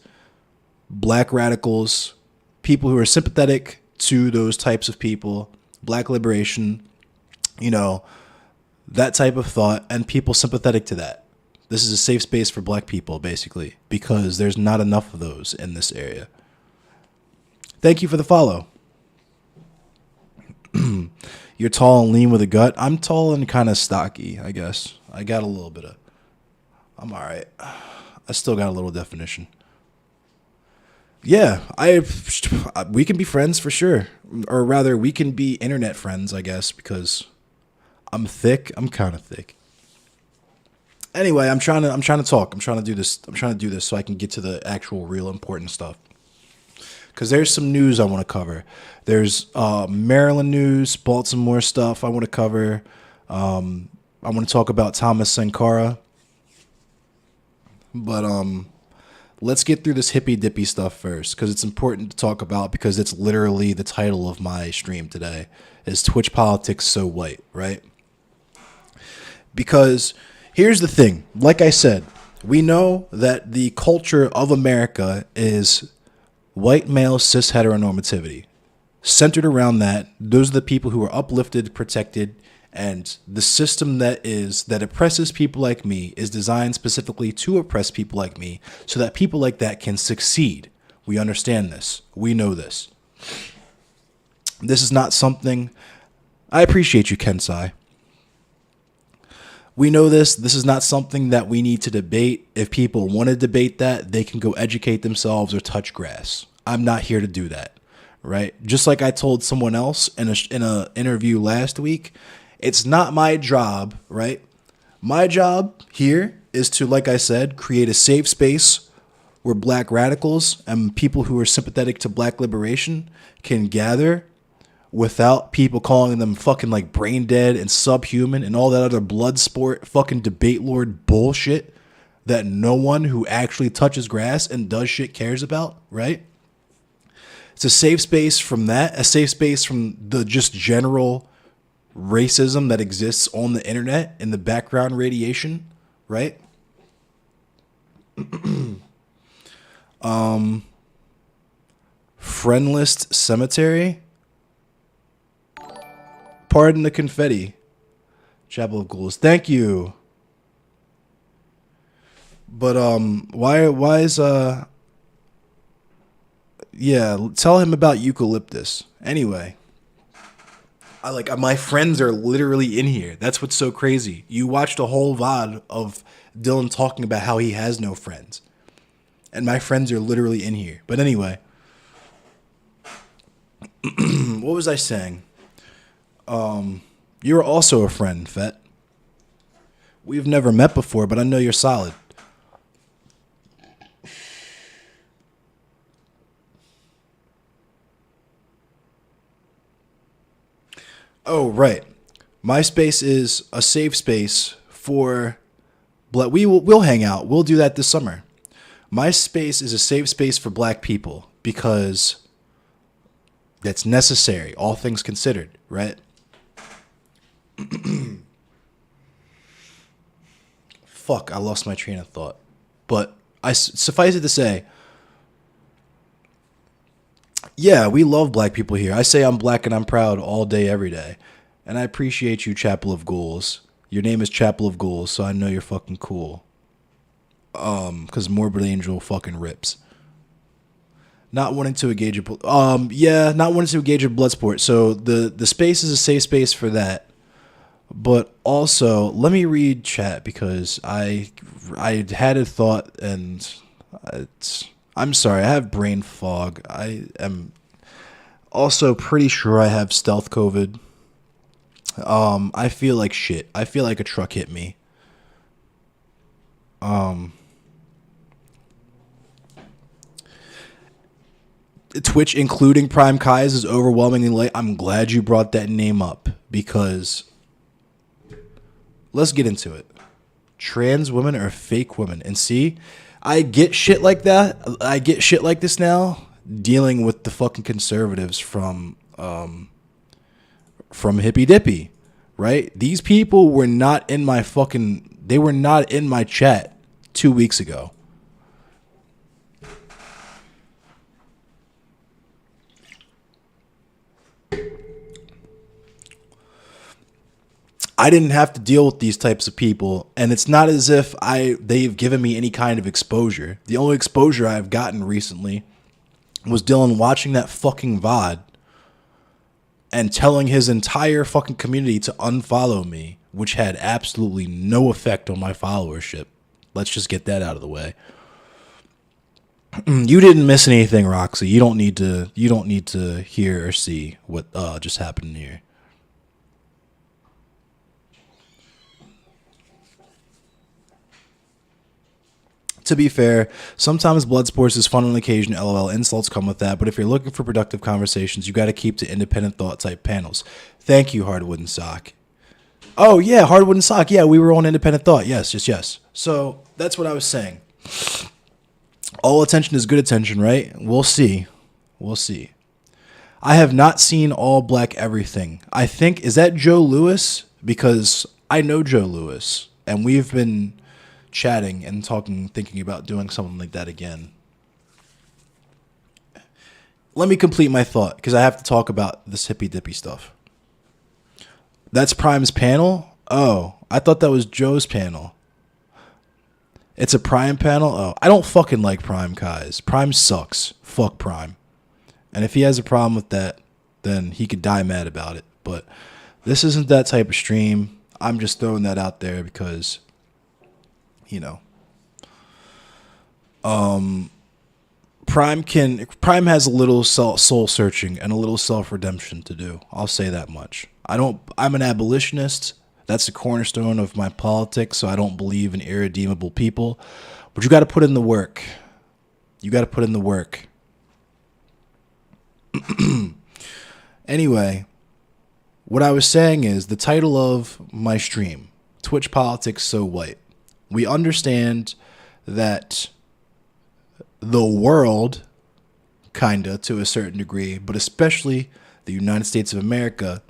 black radicals, people who are sympathetic to those types of people, black liberation, you know, that type of thought, and people sympathetic to that. This is a safe space for black people, basically, because there's not enough of those in this area. Thank you for the follow. You're tall and lean with a gut. I'm tall and kind of stocky, I guess. I got a little bit of... I'm all right. I still got a little definition. Yeah, we can be friends for sure. Or rather, we can be internet friends, I guess, because I'm thick. I'm kind of thick. Anyway, I'm trying to talk. I'm trying to do this so I can get to the actual real important stuff. Because there's some news I want to cover. There's Maryland news, Baltimore stuff I want to cover. I want to talk about Thomas Sankara. But let's get through this hippy dippy stuff first, because it's important to talk about, because it's literally the title of my stream today. Is Twitch politics so white, right? Because here's the thing. Like I said, we know that the culture of America is white male cis heteronormativity. Centered around that, those are the people who are uplifted, protected, and the system that oppresses people like me is designed specifically to oppress people like me so that people like that can succeed. We understand this. We know this. This is not something... I appreciate you, Kensai. We know this. This is not something that we need to debate. If people want to debate that, they can go educate themselves or touch grass. I'm not here to do that, right? Just like I told someone else in a interview last week, it's not my job, right? My job here is to, like I said, create a safe space where black radicals and people who are sympathetic to black liberation can gather without people calling them fucking like brain dead and subhuman and all that other blood sport fucking debate lord bullshit that no one who actually touches grass and does shit cares about, right? It's a safe space from that, a safe space from the just general racism that exists on the internet and the background radiation, right? Friendless Cemetery. Pardon the confetti. Chapel of Ghouls. Thank you. But why is yeah, tell him about eucalyptus. Anyway, my friends are literally in here. That's what's so crazy. You watched a whole VOD of Dylan talking about how he has no friends. And my friends are literally in here. But anyway, what was I saying? You're also a friend, Fett. We've never met before, but I know you're solid. Oh, right. MySpace is a safe space for black. We'll hang out. We'll do that this summer. MySpace is a safe space for black people because that's necessary, all things considered, right? Fuck, I lost my train of thought. But suffice it to say, yeah, we love black people here. I say I'm black and I'm proud all day, every day. And I appreciate you, Chapel of Ghouls. Your name is Chapel of Ghouls, so I know you're fucking cool. Because Morbid Angel fucking rips. Not wanting to engage not wanting to engage in blood sport. So the space is a safe space for that. But also, let me read chat because I had a thought and I'm sorry, I have brain fog. I am also pretty sure I have stealth COVID. I feel like shit. I feel like a truck hit me. Twitch, including Prime Kai's, is overwhelmingly late. I'm glad you brought that name up because let's get into it. Trans women are fake women. And see, I get shit like that. I get shit like this now dealing with the fucking conservatives from Hippy Dippy, right? These people were not in my they were not in my chat 2 weeks ago. I didn't have to deal with these types of people, and it's not as if they've given me any kind of exposure. The only exposure I've gotten recently was Dylan watching that fucking VOD and telling his entire fucking community to unfollow me, which had absolutely no effect on my followership. Let's just get that out of the way. You didn't miss anything, Roxy. You don't need to hear or see what just happened here. To be fair, sometimes blood sports is fun on occasion. LOL, insults come with that. But if you're looking for productive conversations, you got to keep to independent thought type panels. Thank you, Hardwood and Sock. Oh yeah, Hardwood and Sock. Yeah, we were on independent thought. Yes. So that's what I was saying. All attention is good attention, right? We'll see. I have not seen All Black Everything. I think, is that Joe Lewis? Because I know Joe Lewis, and we've been chatting and talking, thinking about doing something like that again. Let me complete my thought because I have to talk about this hippy dippy stuff. That's Prime's panel? Oh, I thought that was Joe's panel. It's a Prime panel? Oh, I don't fucking like Prime Kai's. Prime sucks. Fuck Prime. And if he has a problem with that, then he could die mad about it. But this isn't that type of stream. I'm just throwing that out there because, you know, Prime has a little soul searching and a little self-redemption to do. I'll say that much. I'm an abolitionist. That's the cornerstone of my politics, so I don't believe in irredeemable people. But you got to put in the work. Anyway, what I was saying is the title of my stream, Twitch Politics So White. We understand that the world, kinda, to a certain degree, but especially the United States of America,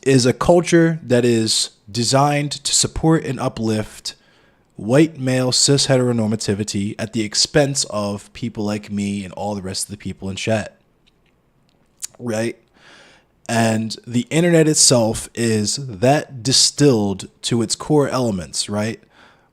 is a culture that is designed to support and uplift white male cis heteronormativity at the expense of people like me and all the rest of the people in chat. Right? And the internet itself is that distilled to its core elements, right?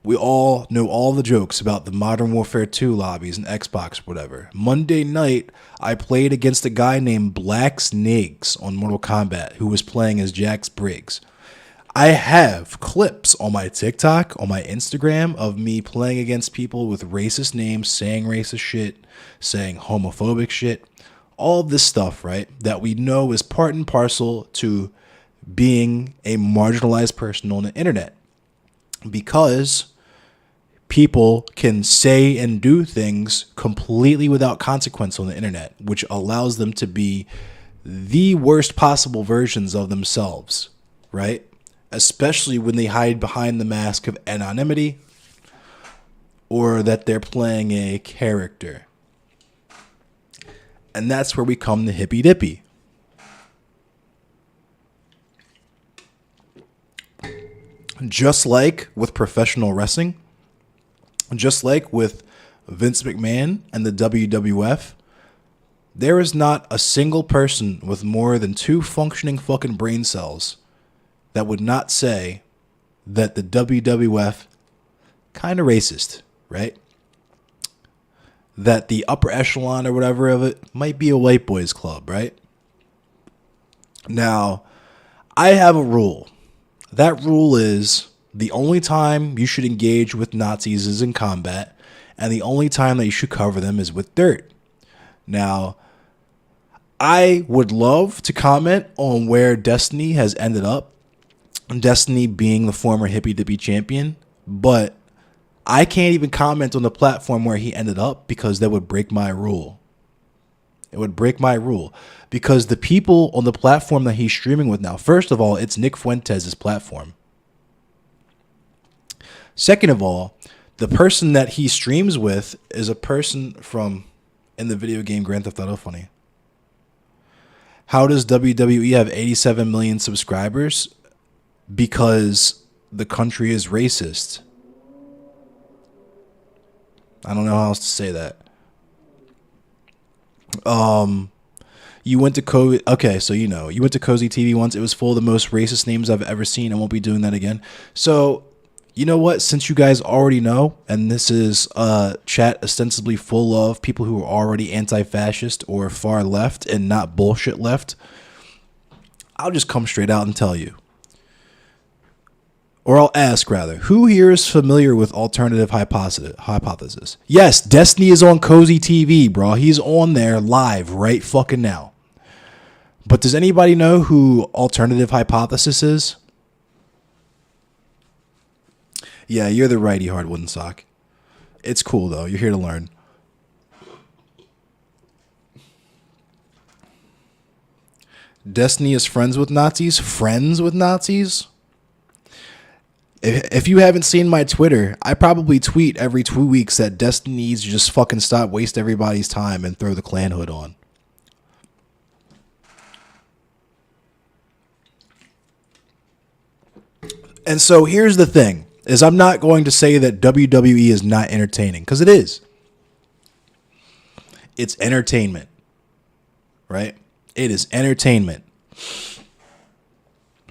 We all know all the jokes about the Modern Warfare 2 lobbies and Xbox, whatever. Monday night, I played against a guy named Black Snakes on Mortal Kombat who was playing as Jax Briggs. I have clips on my TikTok, on my Instagram, of me playing against people with racist names, saying racist shit, saying homophobic shit. All this stuff, right, that we know is part and parcel to being a marginalized person on the internet. Because people can say and do things completely without consequence on the internet, which allows them to be the worst possible versions of themselves, right? Especially when they hide behind the mask of anonymity or that they're playing a character. And that's where we come to hippy dippy. Just like with professional wrestling, just like with Vince McMahon and the WWF, there is not a single person with more than 2 functioning fucking brain cells that would not say that the WWF kind of racist, right? That the upper echelon or whatever of it might be a white boys club, right? Now, I have a rule. That rule is the only time you should engage with Nazis is in combat, and the only time that you should cover them is with dirt. Now, I would love to comment on where Destiny has ended up, Destiny being the former Hippy Dippy champion, but I can't even comment on the platform where he ended up because that would break my rule. It would break my rule because the people on the platform that he's streaming with now, first of all, it's Nick Fuentes' platform. Second of all, the person that he streams with is a person from in the video game Grand Theft Auto Funny. How does WWE have 87 million subscribers? Because the country is racist. I don't know how else to say that. You went to okay, so you went to Cozy TV once. It was full of the most racist names I've ever seen. I won't be doing that again. So, you know what? Since you guys already know, and this is a chat ostensibly full of people who are already anti-fascist or far left and not bullshit left, I'll just come straight out and tell you. Or I'll ask, rather, who here is familiar with alternative hypothesis? Yes, Destiny is on Cozy TV, bro. He's on there live right fucking now. But does anybody know who alternative hypothesis is? Yeah, you're the righty hard wooden sock. It's cool, though. You're here to learn. Destiny is friends with Nazis? Friends with Nazis? If you haven't seen my Twitter, I probably tweet every 2 weeks that Destiny needs to just fucking stop, waste everybody's time, and throw the clan hood on. And so here's the thing, is I'm not going to say that WWE is not entertaining, because it is. It's entertainment, right? It is entertainment.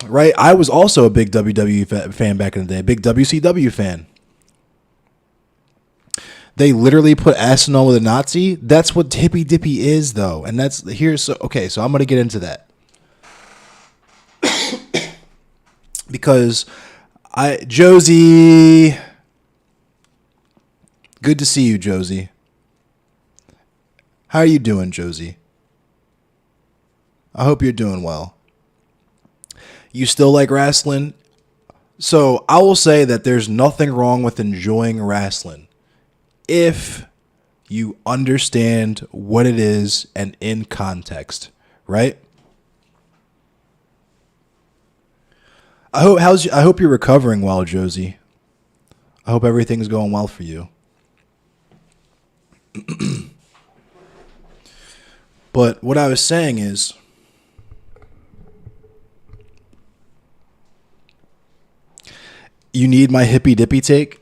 Right? I was also a big WWE fan back in the day, a big WCW fan. They literally put Asinine with a Nazi. That's what Hippy Dippy is, though. And that's here. So, okay, so I'm going to get into that. Because Josie, good to see you, Josie. How are you doing, Josie? I hope you're doing well. You still like wrestling? So I will say that there's nothing wrong with enjoying wrestling if you understand what it is and in context, right? I hope you're recovering well, Josie. I hope everything's going well for you. But what I was saying is, you need my hippy dippy take?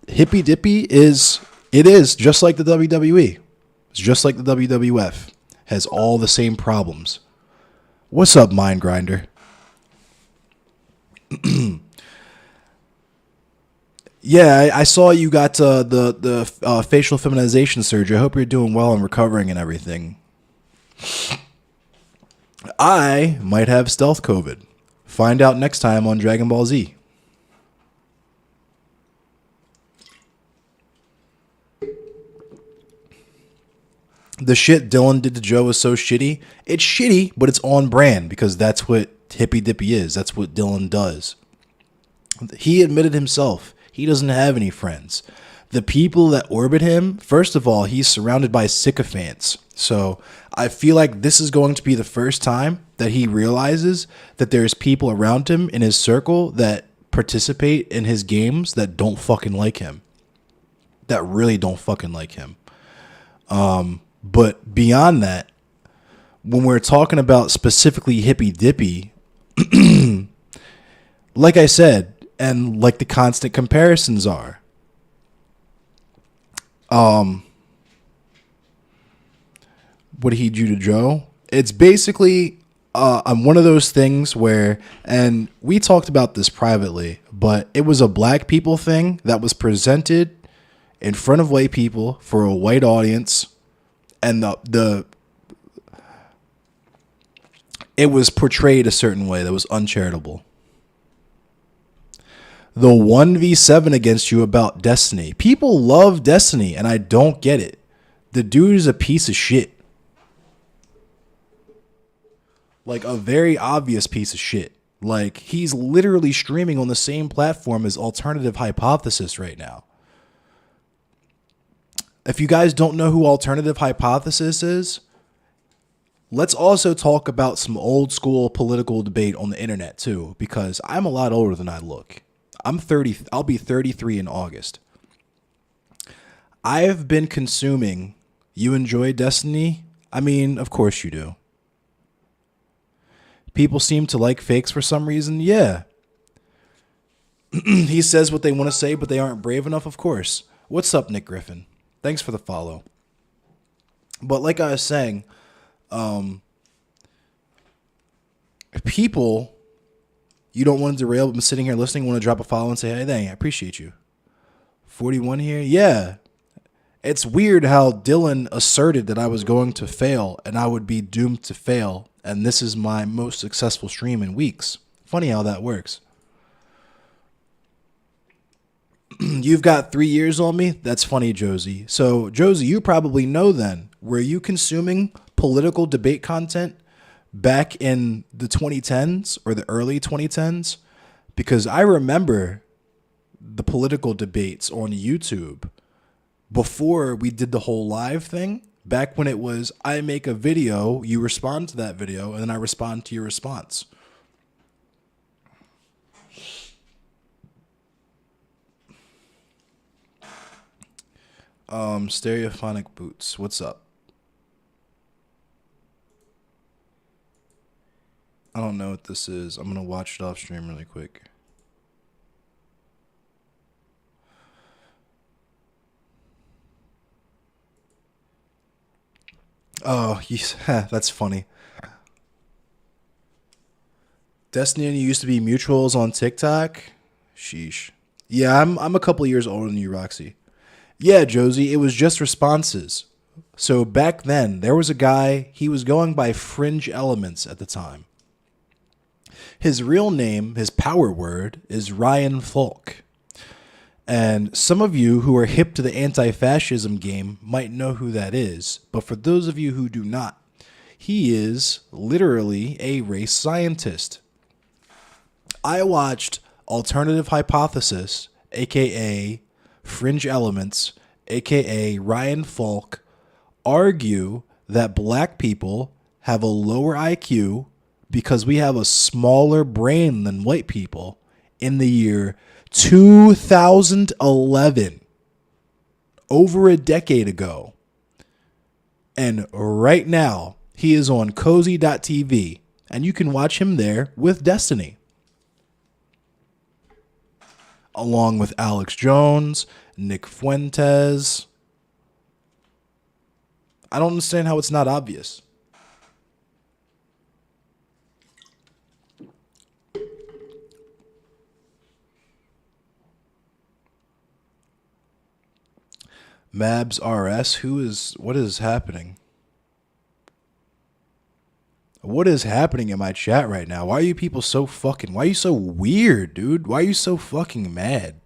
Hippy dippy is just like the WWE. It's just like the WWF. Has all the same problems. What's up, Mind Grinder? Yeah, I saw you got the facial feminization surgery. I hope you're doing well and recovering and everything. I might have stealth COVID. Find out next time on Dragon Ball Z. The shit Dylan did to Joe was so shitty. It's shitty, but it's on brand because that's what Hippy Dippy is. That's what Dylan does. He admitted himself he doesn't have any friends. The people that orbit him, first of all, he's surrounded by sycophants. So I feel like this is going to be the first time that he realizes that there's people around him in his circle that participate in his games that don't fucking like him. That really don't fucking like him. But beyond that, when we're talking about specifically Hippy Dippy, like I said, and like the constant comparisons are, what did he do to Joe? It's basically, I'm one of those things where, and we talked about this privately, but it was a black people thing that was presented in front of white people for a white audience. And it was portrayed a certain way that was uncharitable. The 1v7 against you about Destiny. People love Destiny, and I don't get it. The dude is a piece of shit. Like a very obvious piece of shit. Like he's literally streaming on the same platform as Alternative Hypothesis right now. If you guys don't know who Alternative Hypothesis is, Let's also talk about some old school political debate on the internet too, because I'm a lot older than I look. I'm 30. I'll be 33 in August. I've been consuming. You enjoy Destiny? I mean, of course you do. People seem to like fakes for some reason. Yeah. He says what they want to say, but they aren't brave enough, of course. What's up, Nick Griffin? Thanks for the follow. But like I was saying, people, you don't want to derail, but I'm sitting here listening, want to drop a follow and say, hey, dang, I appreciate you. 41 here? Yeah. It's weird how Dylan asserted that I was going to fail and I would be doomed to fail, and this is my most successful stream in weeks. Funny how that works. You've got 3 years on me? That's funny, Josie. So, Josie, you probably know then. Were you consuming political debate content back in the 2010s or the early 2010s? Because I remember the political debates on YouTube before we did the whole live thing. Back when it was, I make a video, you respond to that video, and then I respond to your response. Stereophonic Boots, what's up? I don't know what this is. I'm gonna watch it off stream really quick. Oh, that's funny. Destiny and you used to be mutuals on TikTok? Sheesh. Yeah, I'm a couple years older than you, Roxy. Yeah, Josie, it was just responses. So back then, there was a guy, he was going by Fringe Elements at the time. His real name, his power word, is Ryan Falk. And some of you who are hip to the anti-fascism game might know who that is. But for those of you who do not, he is literally a race scientist. I watched Alternative Hypothesis, aka Fringe Elements, aka Ryan Falk, argue that black people have a lower IQ because we have a smaller brain than white people in the year 2011, over a decade ago. And right now, he is on cozy.tv, and you can watch him there with Destiny, along with Alex Jones, Nick Fuentes. I don't understand how it's not obvious. Mabs RS, what is happening? What is happening in my chat right now? Why are you people so fucking, why are you so weird, dude? Why are you so fucking mad?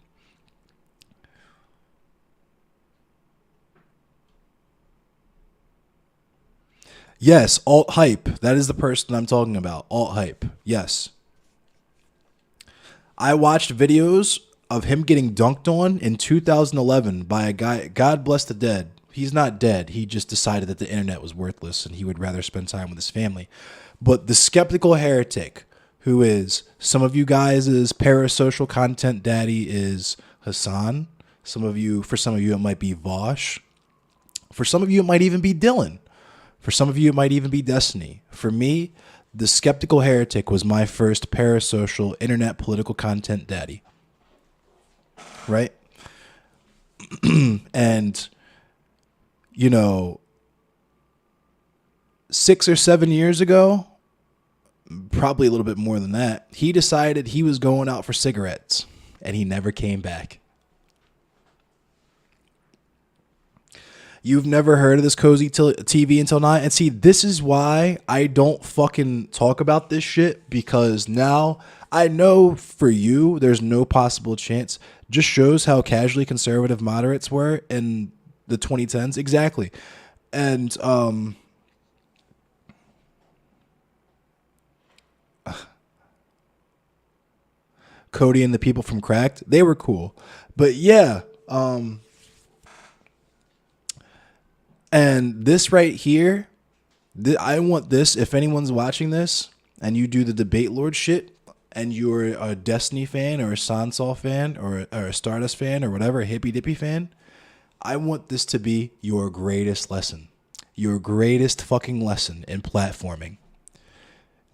Yes, alt hype. That is the person I'm talking about. Alt hype. Yes. I watched videos of him getting dunked on in 2011 by a guy, God bless the dead. He's not dead. He just decided that the internet was worthless and he would rather spend time with his family. But the skeptical heretic, who is some of you guys' parasocial content daddy, is Hassan. For some of you, it might be Vosh. For some of you, it might even be Dylan. For some of you, it might even be Destiny. For me, the skeptical heretic was my first parasocial internet political content daddy. Right? And, 6 or 7 years ago, probably a little bit more than that, he decided he was going out for cigarettes, and he never came back. You've never heard of this Cozy TV until now? And see, this is why I don't fucking talk about this shit, because now I know for you, there's no possible chance. Just shows how casually conservative moderates were in the 2010s. Exactly. And, Cody and the people from Cracked, they were cool. But yeah, and this right here I want this, if anyone's watching this and you do the debate lord shit and you're a Destiny fan or a Sansa fan or a Stardust fan or whatever, a Hippy Dippy fan, I want this to be your greatest lesson. Your greatest fucking lesson in platforming.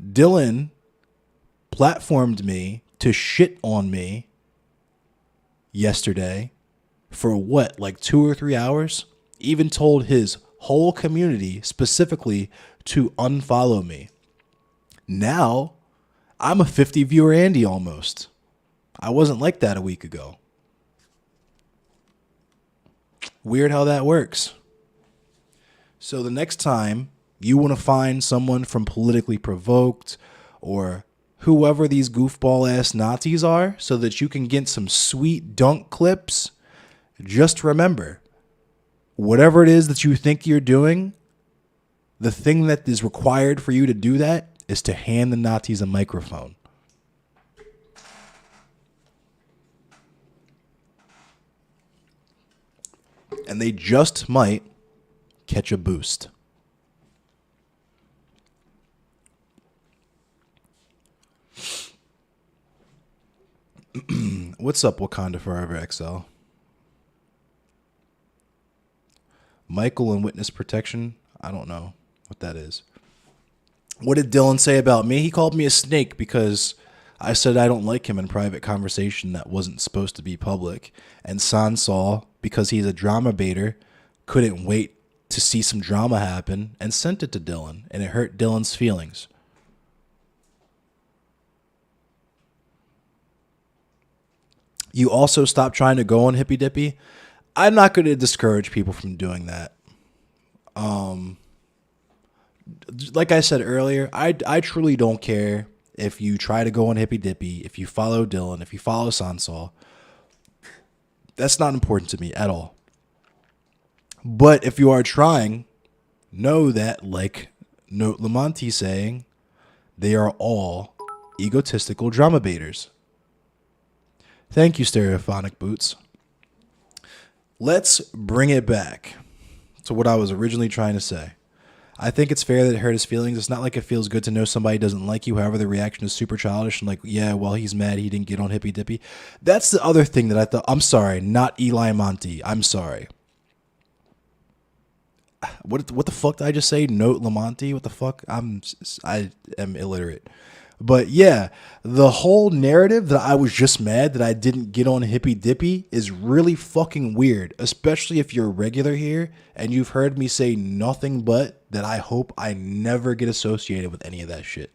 Dylan platformed me to shit on me yesterday for what, like 2 or 3 hours? Even told his whole community specifically to unfollow me. Now, I'm a 50 viewer Andy almost. I wasn't like that a week ago. Weird how that works. So the next time you want to find someone from Politically Provoked or whoever these goofball ass Nazis are so that you can get some sweet dunk clips, just remember, whatever it is that you think you're doing, the thing that is required for you to do that is to hand the Nazis a microphone. And they just might catch a boost. What's up, Wakanda Forever XL? Michael and Witness Protection? I don't know what that is. What did Dylan say about me? He called me a snake because I said I don't like him in private conversation that wasn't supposed to be public. And Sansa, because he's a drama baiter, couldn't wait to see some drama happen and sent it to Dylan. And it hurt Dylan's feelings. You also stop trying to go on Hippy Dippy. I'm not going to discourage people from doing that. Like I said earlier, I truly don't care if you try to go on Hippy Dippy, if you follow Dylan, if you follow Sansa. That's not important to me at all. But if you are trying, know that, like Note Lamonti saying, they are all egotistical drama baiters. Thank you, Stereophonic Boots. Let's bring it back to what I was originally trying to say. I think it's fair that it hurt his feelings. It's not like it feels good to know somebody doesn't like you. However, the reaction is super childish and like, yeah, well, he's mad he didn't get on Hippy Dippy. That's the other thing that I thought. I'm sorry, not Eli Monty. I'm sorry. What the fuck did I just say? Note Lamonti? What the fuck? I am illiterate. But yeah, the whole narrative that I was just mad that I didn't get on Hippy Dippy is really fucking weird, especially if you're a regular here and you've heard me say nothing but that I hope I never get associated with any of that shit.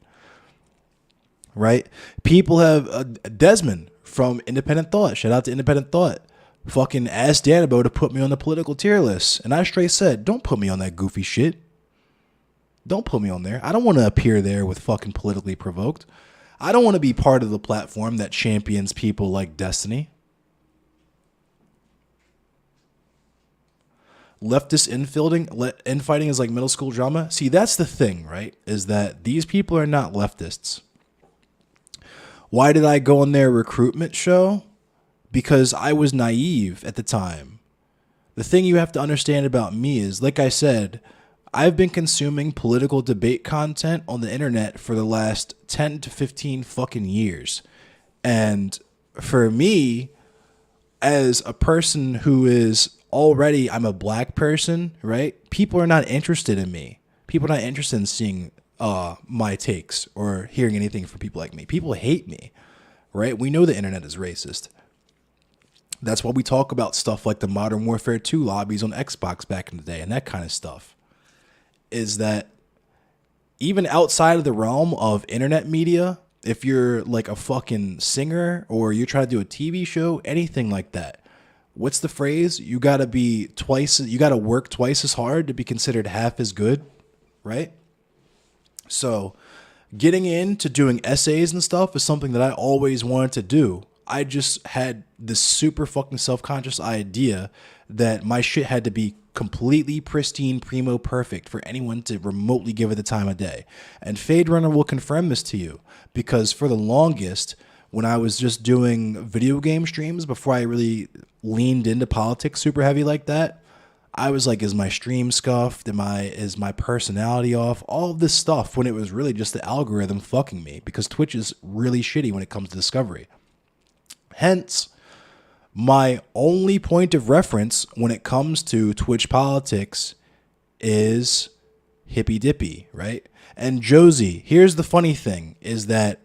Right? People have Desmond from Independent Thought. Shout out to Independent Thought. Fucking asked Danabo to put me on the political tier list. And I straight said, don't put me on that goofy shit. Don't put me on there. I don't want to appear there with fucking Politically Provoked. I don't want to be part of the platform that champions people like Destiny. Leftist infighting is like middle school drama. See, that's the thing, right? Is that these people are not leftists. Why did I go on their recruitment show? Because I was naive at the time. The thing you have to understand about me is, like I said, I've been consuming political debate content on the internet for the last 10 to 15 fucking years. And for me, as a person who is already, I'm a black person, right? People are not interested in me. People are not interested in seeing my takes or hearing anything from people like me. People hate me, right? We know the internet is racist. That's why we talk about stuff like the Modern Warfare 2 lobbies on Xbox back in the day and that kind of stuff. Is that even outside of the realm of internet media, if you're like a fucking singer or you're trying to do a TV show, anything like that, what's the phrase? You got to work twice as hard to be considered half as good, right? So getting into doing essays and stuff is something that I always wanted to do. I just had this super fucking self-conscious idea that my shit had to be completely pristine, primo perfect for anyone to remotely give it the time of day. And Fade Runner will confirm this to you, because for the longest, when I was just doing video game streams before I really leaned into politics super heavy like that, I was like, is my stream scuffed? Is my personality off? All of this stuff when it was really just the algorithm fucking me, because Twitch is really shitty when it comes to discovery. Hence, my only point of reference when it comes to Twitch politics is Hippy Dippy, right? And Josie, here's the funny thing, is that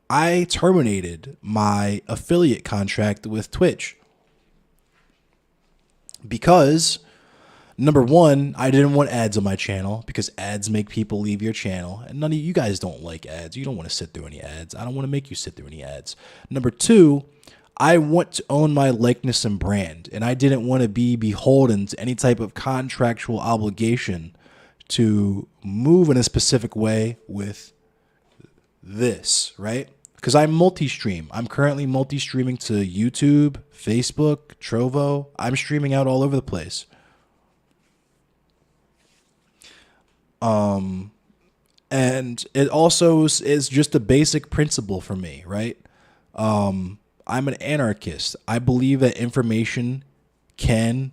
I terminated my affiliate contract with Twitch because, number one, I didn't want ads on my channel, because ads make people leave your channel. And none of you guys don't like ads. You don't want to sit through any ads. I don't want to make you sit through any ads. Number two, I want to own my likeness and brand, and I didn't want to be beholden to any type of contractual obligation to move in a specific way with this, right? Because I'm multi-stream. I'm currently multi-streaming to YouTube, Facebook, Trovo. I'm streaming out all over the place. And it also is just a basic principle for me, right? I'm an anarchist. I believe that information can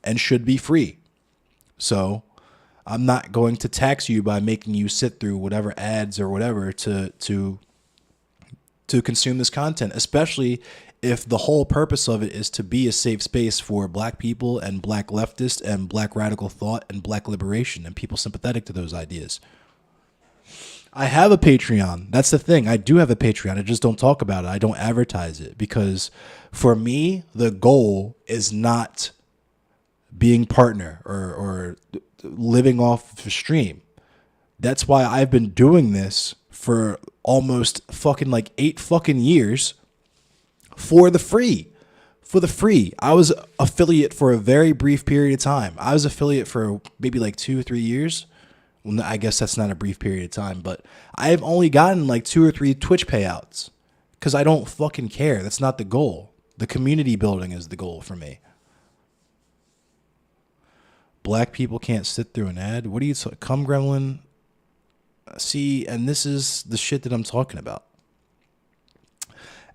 and should be free. So I'm not going to tax you by making you sit through whatever ads or whatever to consume this content, especially if the whole purpose of it is to be a safe space for black people and black leftists and black radical thought and black liberation and people sympathetic to those ideas. I have a Patreon. That's the thing. I do have a Patreon. I just don't talk about it. I don't advertise it, because for me, the goal is not being partner or living off of stream. That's why I've been doing this for almost fucking like 8 fucking years for the free. For the free. I was affiliate for a very brief period of time. I was affiliate for maybe like 2 or 3 years. Well, I guess that's not a brief period of time, but I've only gotten like 2 or 3 Twitch payouts because I don't fucking care. That's not the goal. The community building is the goal for me. Black people can't sit through an ad. What do you come, Gremlin? See, and this is the shit that I'm talking about.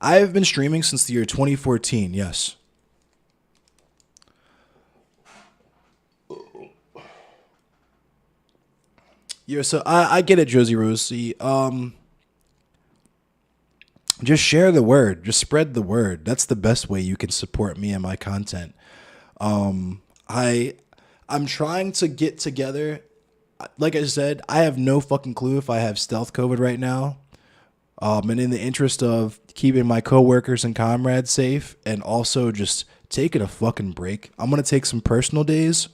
I have been streaming since the year 2014. Yes. Yeah, so I get it, Josie Rose. See, just share the word. Just spread the word. That's the best way you can support me and my content. I'm trying to get together. Like I said, I have no fucking clue if I have stealth COVID right now. And in the interest of keeping my coworkers and comrades safe and also just taking a fucking break, I'm going to take some personal days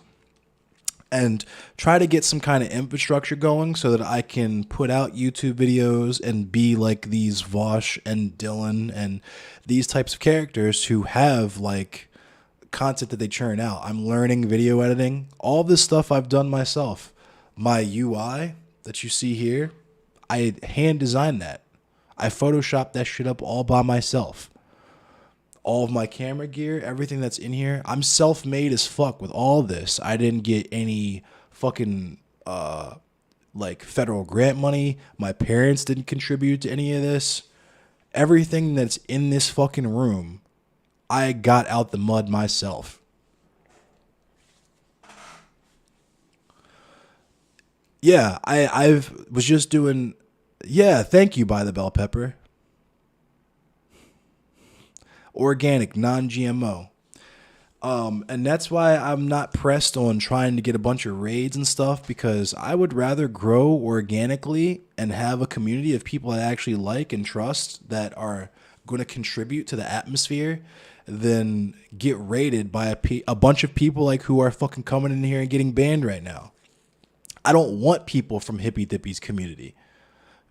and try to get some kind of infrastructure going so that I can put out YouTube videos and be like these Vosh and Dylan and these types of characters who have like content that they churn out. I'm learning video editing. All this stuff I've done myself. My UI that you see here, I hand designed that. I photoshopped that shit up all by myself. All of my camera gear, everything that's in here, I'm self-made as fuck with all this. I didn't get any fucking like federal grant money. My parents didn't contribute to any of this. Everything that's in this fucking room, I got out the mud myself. Yeah, I was just doing. Yeah, thank you, By the Bell Pepper. Organic, non-GMO. And that's why I'm not pressed on trying to get a bunch of raids and stuff, because I would rather grow organically and have a community of people I actually like and trust that are going to contribute to the atmosphere than get raided by a bunch of people like who are fucking coming in here and getting banned right now. I don't want people from Hippy Dippy's community,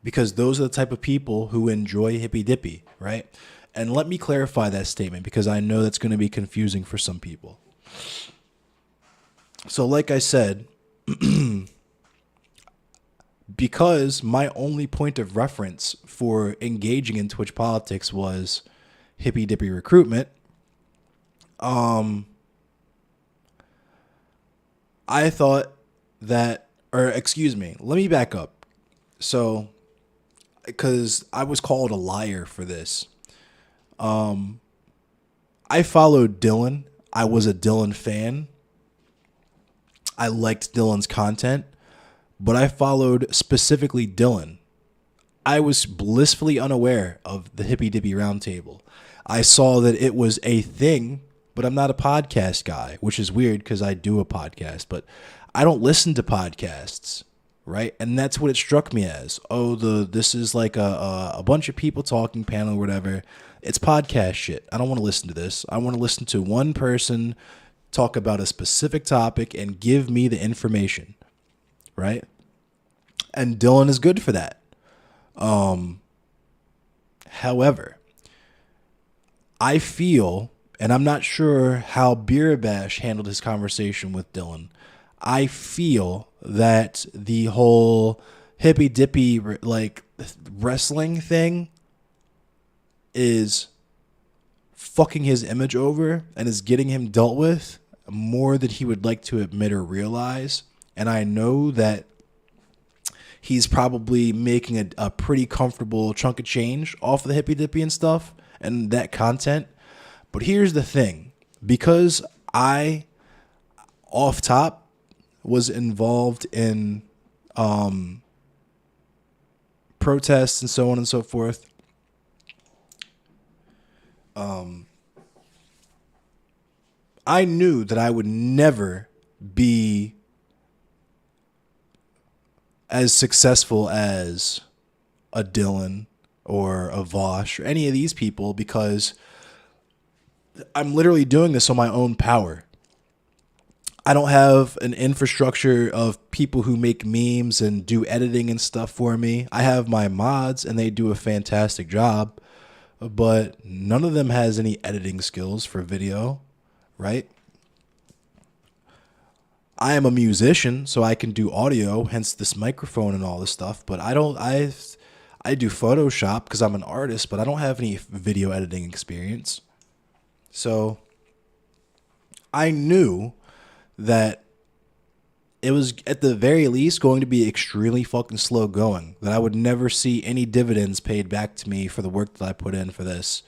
because those are the type of people who enjoy Hippy Dippy, right? And let me clarify that statement, because I know that's going to be confusing for some people. So like I said, because my only point of reference for engaging in Twitch politics was Hippy Dippy recruitment, I thought that, or excuse me, let me back up. So, because I was called a liar for this. I followed Dylan. I was a Dylan fan. I liked Dylan's content, but I followed specifically Dylan. I was blissfully unaware of the Hippy Dippy Roundtable. I saw that it was a thing, but I'm not a podcast guy, which is weird because I do a podcast, but I don't listen to podcasts, right? And that's what it struck me as. Oh, this is like a bunch of people talking panel or whatever. It's podcast shit. I don't want to listen to this. I want to listen to one person talk about a specific topic and give me the information, right? And Dylan is good for that. However, I feel, and I'm not sure how Beer Bash handled his conversation with Dylan. I feel that the whole hippy dippy like wrestling thing is fucking his image over and is getting him dealt with more than he would like to admit or realize. And I know that he's probably making a pretty comfortable chunk of change off of the hippy dippy and stuff and that content. But here's the thing, because I, off top, was involved in protests and so on and so forth, I knew that I would never be as successful as a Dylan or a Vosh or any of these people because I'm literally doing this on my own power. I don't have an infrastructure of people who make memes and do editing and stuff for me. I have my mods and they do a fantastic job, but none of them has any editing skills for video, right? I am a musician, so I can do audio, hence this microphone and all this stuff, but I do Photoshop because I'm an artist, but I don't have any video editing experience. So I knew that it was at the very least going to be extremely fucking slow going, that I would never see any dividends paid back to me for the work that I put in for this,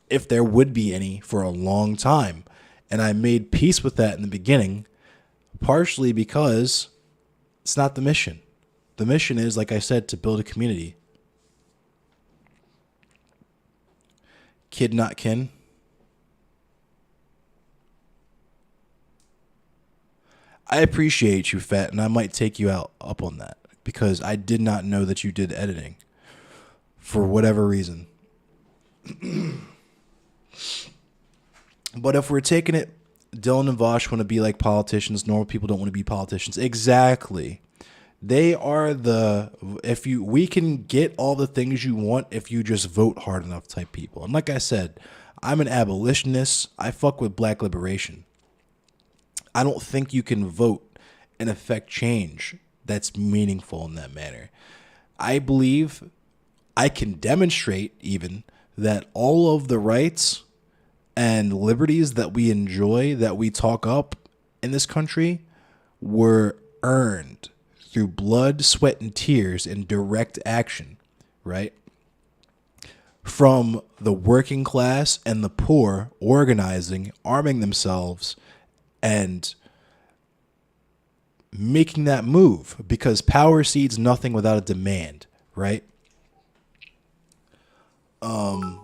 if there would be any, for a long time. And I made peace with that in the beginning, partially because it's not the mission. The mission is, like I said, to build a community. Kid not kin. I appreciate you, Fat, and I might take you out up on that because I did not know that you did editing for whatever reason. But if we're taking it, Dylan and Vosh want to be like politicians. Normal people don't want to be politicians. Exactly. They are we can get all the things you want if you just vote hard enough type people. And like I said, I'm an abolitionist. I fuck with black liberation. I don't think you can vote and affect change that's meaningful in that manner. I believe I can demonstrate even that all of the rights and liberties that we enjoy, that we talk up in this country, were earned through blood, sweat, and tears and direct action, right? From the working class and the poor organizing, arming themselves, and making that move, because power cedes nothing without a demand, right? Another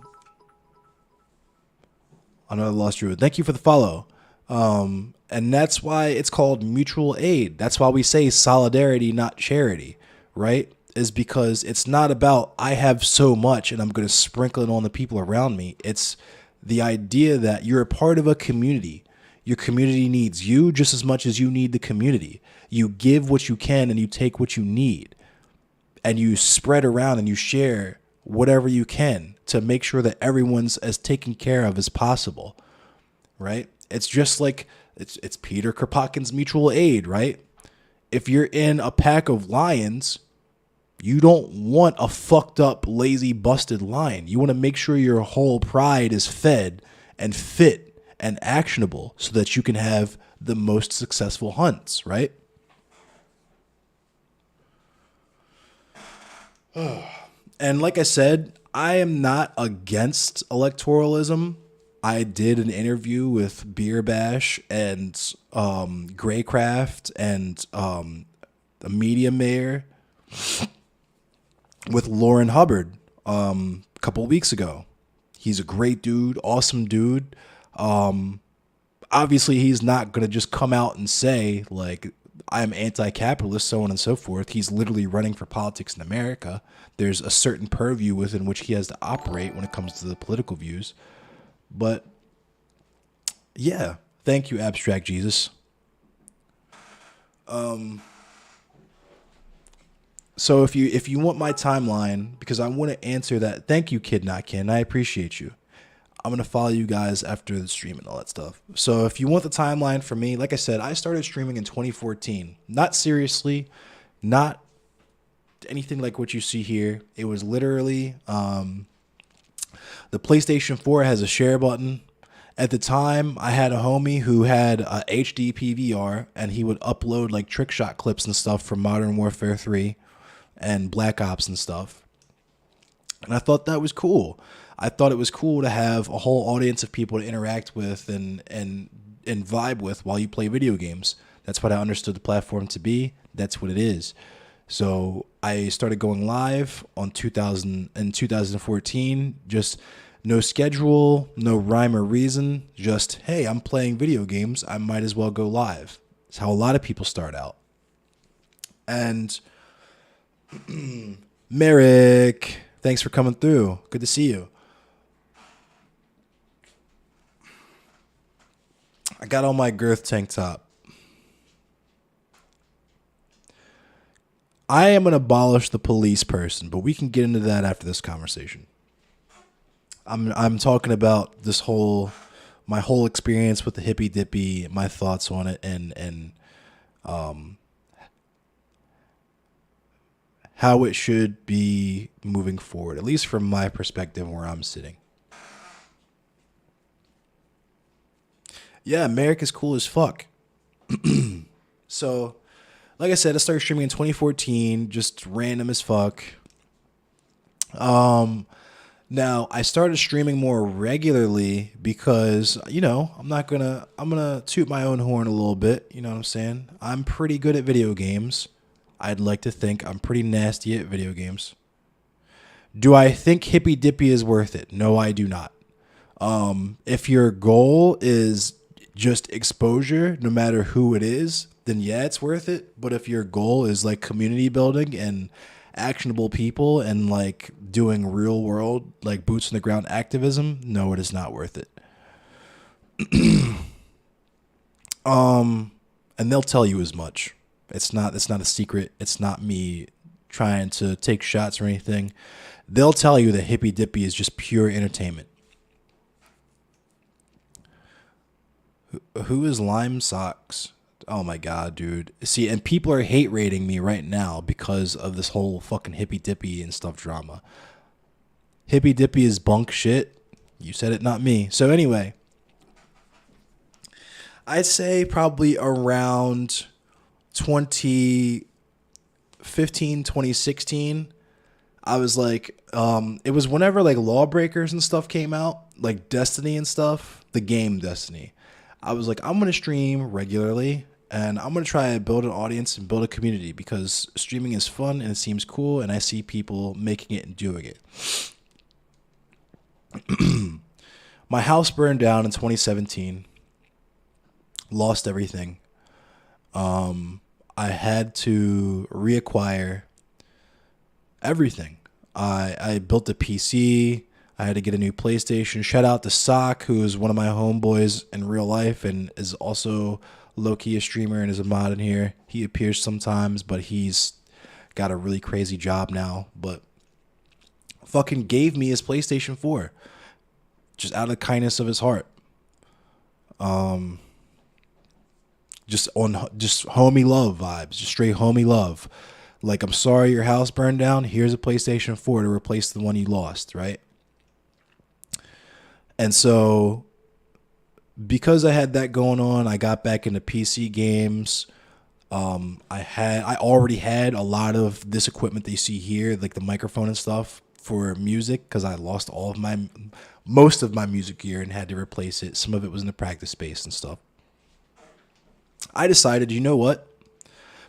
lost druid. Thank you for the follow. And that's why it's called mutual aid. That's why we say solidarity, not charity, right? Is because it's not about I have so much and I'm going to sprinkle it on the people around me. It's the idea that you're a part of a community. Your community needs you just as much as you need the community. You give what you can and you take what you need. And you spread around and you share whatever you can to make sure that everyone's as taken care of as possible, right? It's just like, it's Peter Kropotkin's mutual aid, right? If you're in a pack of lions, you don't want a fucked up, lazy, busted lion. You want to make sure your whole pride is fed and fit and actionable so that you can have the most successful hunts, right? And like I said, I am not against electoralism. I did an interview with Beer Bash and Graycraft and the Media Mayor with Lauren Hubbard a couple weeks ago. He's a great dude, awesome dude. Obviously, he's not going to just come out and say, like, I'm anti-capitalist, so on and so forth. He's literally running for politics in America. There's a certain purview within which he has to operate when it comes to the political views. But, yeah, thank you, Abstract Jesus. So if you want my timeline, because I want to answer that, thank you, Kid Not Kin. I appreciate you. I'm going to follow you guys after the stream and all that stuff. So if you want the timeline for me, like I said, I started streaming in 2014. Not seriously, not anything like what you see here. It was literally the PlayStation 4 has a share button. At the time, I had a homie who had a HD PVR, and he would upload like trick shot clips and stuff from Modern Warfare 3 and Black Ops and stuff. And I thought that was cool. I thought it was cool to have a whole audience of people to interact with and vibe with while you play video games. That's what I understood the platform to be. That's what it is. So I started going live in 2014. Just no schedule, no rhyme or reason. Just, hey, I'm playing video games. I might as well go live. It's how a lot of people start out. And Merrick, thanks for coming through. Good to see you. I got on my girth tank top. I am an abolish the police person, but we can get into that after this conversation. I'm talking about my whole experience with the hippy dippy, my thoughts on it, and how it should be moving forward, at least from my perspective where I'm sitting. Yeah, America's cool as fuck. So, like I said, I started streaming in 2014, just random as fuck. Now I started streaming more regularly because, I'm gonna toot my own horn a little bit. You know what I'm saying? I'm pretty good at video games. I'd like to think I'm pretty nasty at video games. Do I think Hippy Dippy is worth it? No, I do not. If your goal is just exposure, no matter who it is, then yeah, it's worth it. But if your goal is like community building and actionable people and like doing real world, like boots on the ground activism, no, it is not worth it. And they'll tell you as much. It's not a secret. It's not me trying to take shots or anything. They'll tell you that Hippy Dippy is just pure entertainment. Who is Lime Socks? Oh my god, dude. See, and people are hate rating me right now because of this whole fucking Hippy Dippy and stuff drama. Hippy Dippy is bunk shit. You said it, not me. So anyway, I'd say probably around 2015, 2016, I was like, it was whenever like Lawbreakers and stuff came out, like Destiny and stuff, the game Destiny. I was like, I'm going to stream regularly and I'm going to try to build an audience and build a community because streaming is fun and it seems cool and I see people making it and doing it. My house burned down in 2017. Lost everything. I had to reacquire everything. I built a PC. I had to get a new PlayStation. Shout out to Sock, who is one of my homeboys in real life and is also low-key a streamer and is a mod in here. He appears sometimes, but he's got a really crazy job now. But fucking gave me his PlayStation 4 just out of the kindness of his heart. Just homie love vibes, just straight homie love. Like, I'm sorry your house burned down. Here's a PlayStation 4 to replace the one you lost, right? And so, because I had that going on, I got back into PC games. I already had a lot of this equipment that you see here, like the microphone and stuff, for music because I lost most of my music gear and had to replace it. Some of it was in the practice space and stuff. I decided, you know what?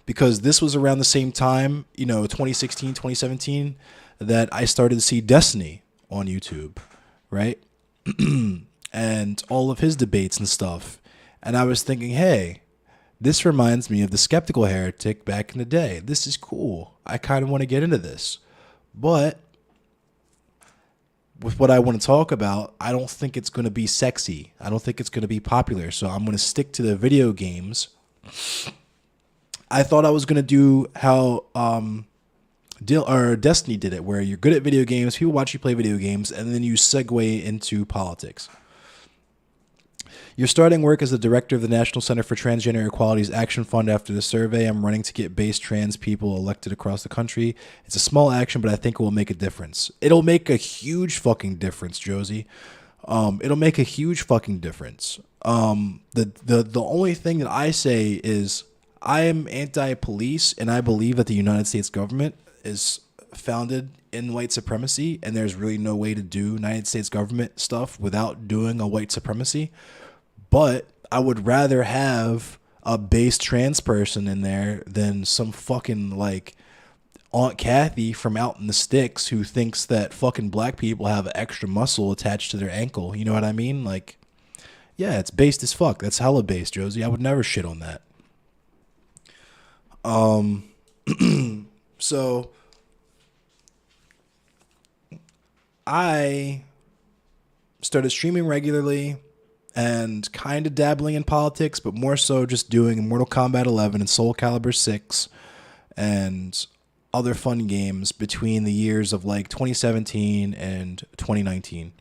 Because this was around the same time, 2016, 2017, that I started to see Destiny on YouTube, right? And all of his debates and stuff. And I was thinking, hey, this reminds me of the Skeptical Heretic back in the day. This is cool. I kind of want to get into this. But with what I want to talk about, I don't think it's going to be sexy. I don't think it's going to be popular. So I'm going to stick to the video games. I thought I was going to do how Destiny did it, where you're good at video games, people watch you play video games, and then you segue into politics. You're starting work as the director of the National Center for Transgender Equality's Action Fund after the survey I'm running to get base trans people elected across the country. It's a small action, but I think it will make a difference. It'll make a huge fucking difference, Josie. It'll make a huge fucking difference. The only thing that I say is I am anti-police, and I believe that the United States government is founded in white supremacy, and there's really no way to do United States government stuff without doing a white supremacy. But I would rather have a base trans person in there than some fucking like Aunt Kathy from out in the sticks who thinks that fucking black people have extra muscle attached to their ankle. You know what I mean? Like, yeah, it's based as fuck. That's hella based, Josie. I would never shit on that. So I started streaming regularly and kind of dabbling in politics, but more so just doing Mortal Kombat 11 and Soul Calibur 6 and other fun games between the years of like 2017 and 2019.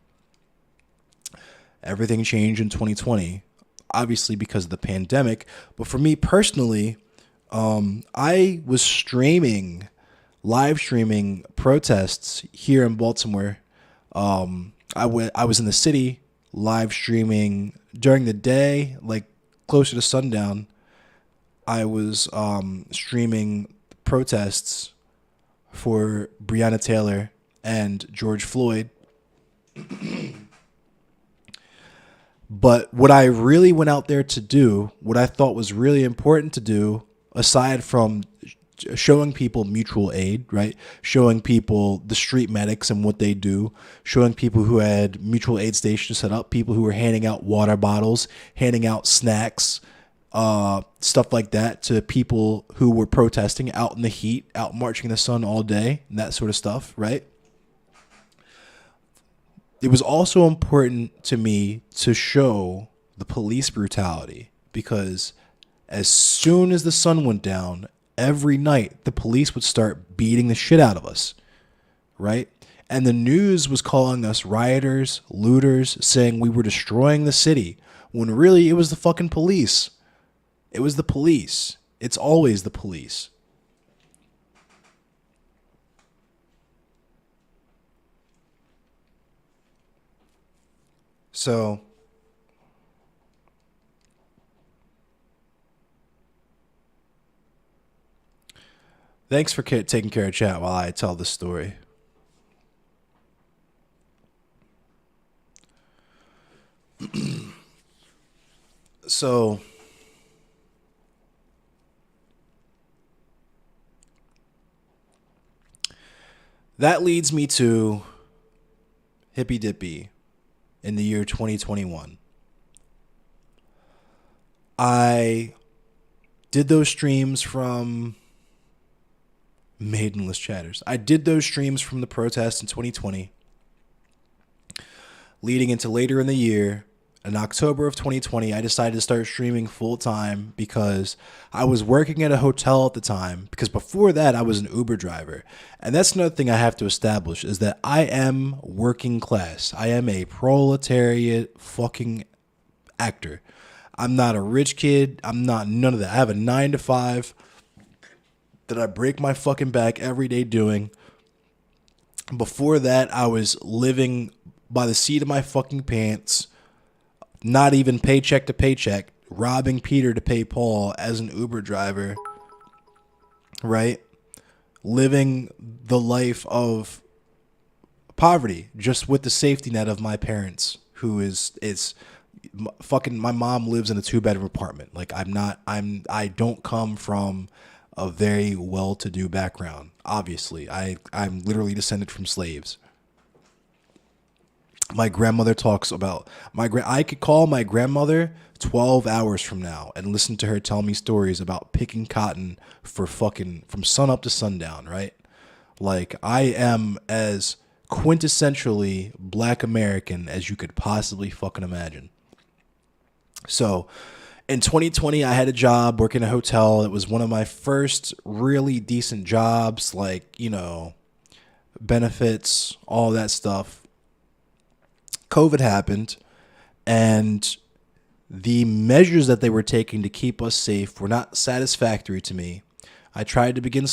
Everything changed in 2020, obviously because of the pandemic. But for me personally, I was live streaming protests here in Baltimore. I was in the city live streaming during the day, like closer to sundown. I was streaming protests for Breonna Taylor and George Floyd. But what I really went out there to do, what I thought was really important to do, aside from showing people mutual aid, right? Showing people the street medics and what they do, showing people who had mutual aid stations set up, people who were handing out water bottles, handing out snacks, stuff like that to people who were protesting out in the heat, out marching in the sun all day, and that sort of stuff, right? It was also important to me to show the police brutality because as soon as the sun went down, every night the police would start beating the shit out of us, right? And the news was calling us rioters, looters, saying we were destroying the city, when really it was the fucking police. It was the police. It's always the police. So thanks for taking care of chat while I tell this story. So that leads me to Hippy Dippy in the year 2021. I did those streams from Maidenless Chatters. I did those streams from the protest in 2020, leading into later in the year. In October of 2020, I decided to start streaming full time because I was working at a hotel at the time, because before that I was an Uber driver. And that's another thing I have to establish, is that I am working class. I am a proletariat fucking actor. I'm not a rich kid. I'm not none of that. I have a 9 to 5 that I break my fucking back every day doing. Before that, I was living by the seat of my fucking pants, not even paycheck to paycheck, robbing Peter to pay Paul as an Uber driver, right? Living the life of Poverty, just with the safety net of my parents, who is fucking. My mom lives in a 2 bedroom apartment. Like I don't come from a very well-to-do background. Obviously, I'm literally descended from slaves. My grandmother talks about I could call my grandmother 12 hours from now and listen to her tell me stories about picking cotton for fucking from sun up to sundown, right? Like, I am as quintessentially black American as you could possibly fucking imagine. So, in 2020, I had a job working in a hotel. It was one of my first really decent jobs, like, benefits, all that stuff. COVID happened, and the measures that they were taking to keep us safe were not satisfactory to me. I tried to begin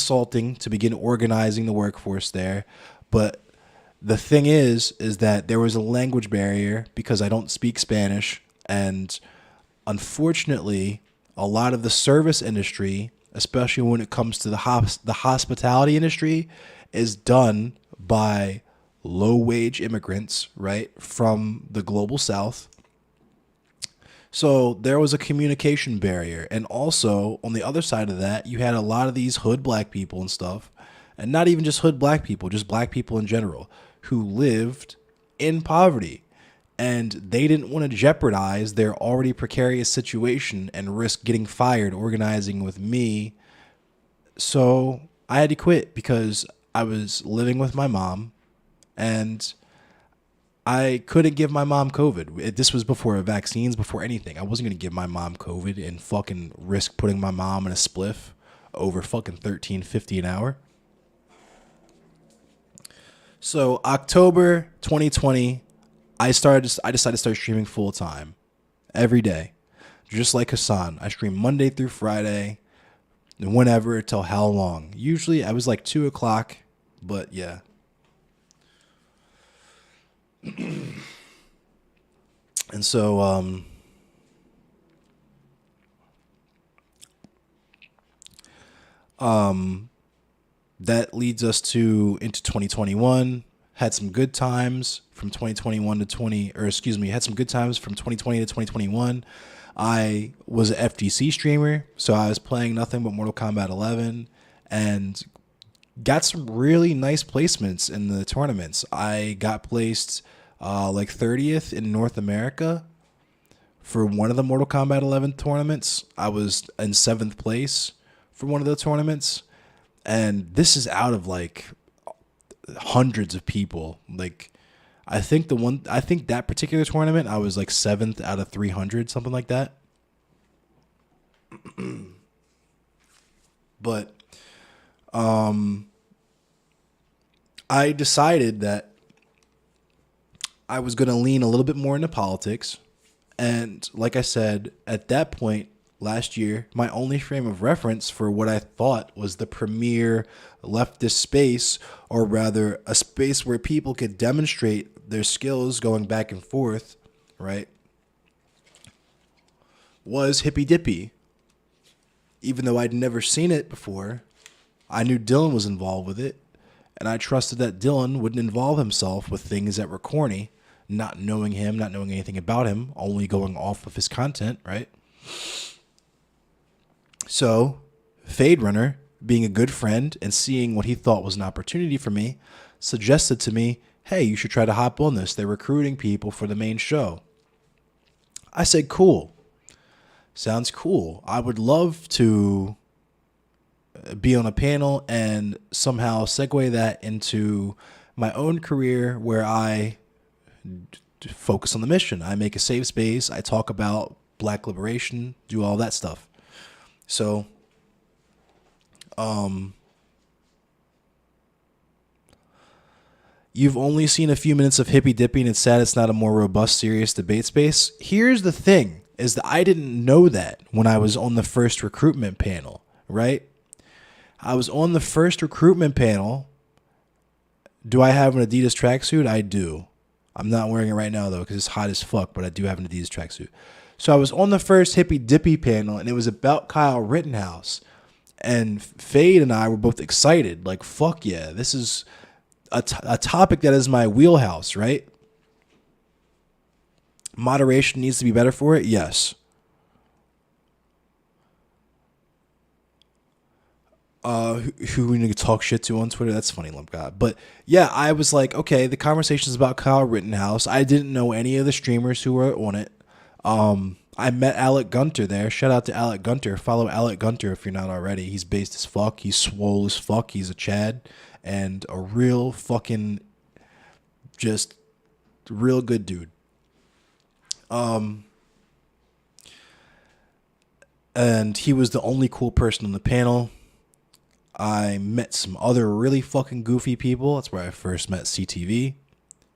organizing the workforce there, but the thing is that there was a language barrier because I don't speak Spanish, and unfortunately, a lot of the service industry, especially when it comes to the hospitality industry, is done by low wage immigrants, right, from the global south. So there was a communication barrier. And also, on the other side of that, you had a lot of these hood black people and stuff, and not even just hood black people, just black people in general, who lived in poverty. And they didn't want to jeopardize their already precarious situation and risk getting fired organizing with me. So I had to quit because I was living with my mom, and I couldn't give my mom COVID. This was before vaccines, before anything. I wasn't going to give my mom COVID and fucking risk putting my mom in a spliff over fucking $13.50 an hour. So October 2020, I decided to start streaming full time every day. Just like Hassan, I stream Monday through Friday, whenever, till how long. Usually I was like 2 o'clock, but yeah. And so that leads us into 2021. Had some good times from 2021 to 20, or excuse me, had some good times from 2020 to 2021. I was an FTC streamer, so I was playing nothing but Mortal Kombat 11 and got some really nice placements in the tournaments. I got placed like 30th in North America for one of the Mortal Kombat 11 tournaments. I was in 7th place for one of the tournaments. And this is out of like hundreds of people. Like, I think that particular tournament, I was like 7th out of 300, something like that. But I decided that I was going to lean a little bit more into politics. And like I said, at that point last year, my only frame of reference for what I thought was the premier leftist space, or rather a space where people could demonstrate their skills going back and forth, right, was Hippy Dippy. Even though I'd never seen it before, I knew Dylan was involved with it, and I trusted that Dylan wouldn't involve himself with things that were corny, not knowing him, not knowing anything about him, only going off of his content, right? So, Fade Runner, being a good friend and seeing what he thought was an opportunity for me, suggested to me, hey, you should try to hop on this. They're recruiting people for the main show. I said, cool. Sounds cool. I would love to be on a panel and somehow segue that into my own career where I focus on the mission. I make a safe space. I talk about black liberation, do all that stuff. So, you've only seen a few minutes of Hippy Dippy, and it's sad it's not a more robust, serious debate space. Here's the thing, is that I didn't know that when I was on the first recruitment panel, right? I was on the first recruitment panel. Do I have an Adidas tracksuit? I do. I'm not wearing it right now, though, because it's hot as fuck, but I do have an Adidas tracksuit. So I was on the first Hippy Dippy panel, and it was about Kyle Rittenhouse. And Fade and I were both excited. Like, fuck yeah, this is... a topic that is my wheelhouse, right? Moderation needs to be better for it. Yes. Who we need to talk shit to on Twitter? That's funny, lump god. But yeah, I was like, okay, the conversation's about Kyle Rittenhouse. I didn't know any of the streamers who were on it. I met Alec Gunter there. Shout out to Alec Gunter. Follow Alec Gunter if you're not already. He's based as fuck. He's swole as fuck. He's a Chad and a real fucking just real good dude. And he was the only cool person on the panel. I met some other really fucking goofy people. That's where I first met CTV.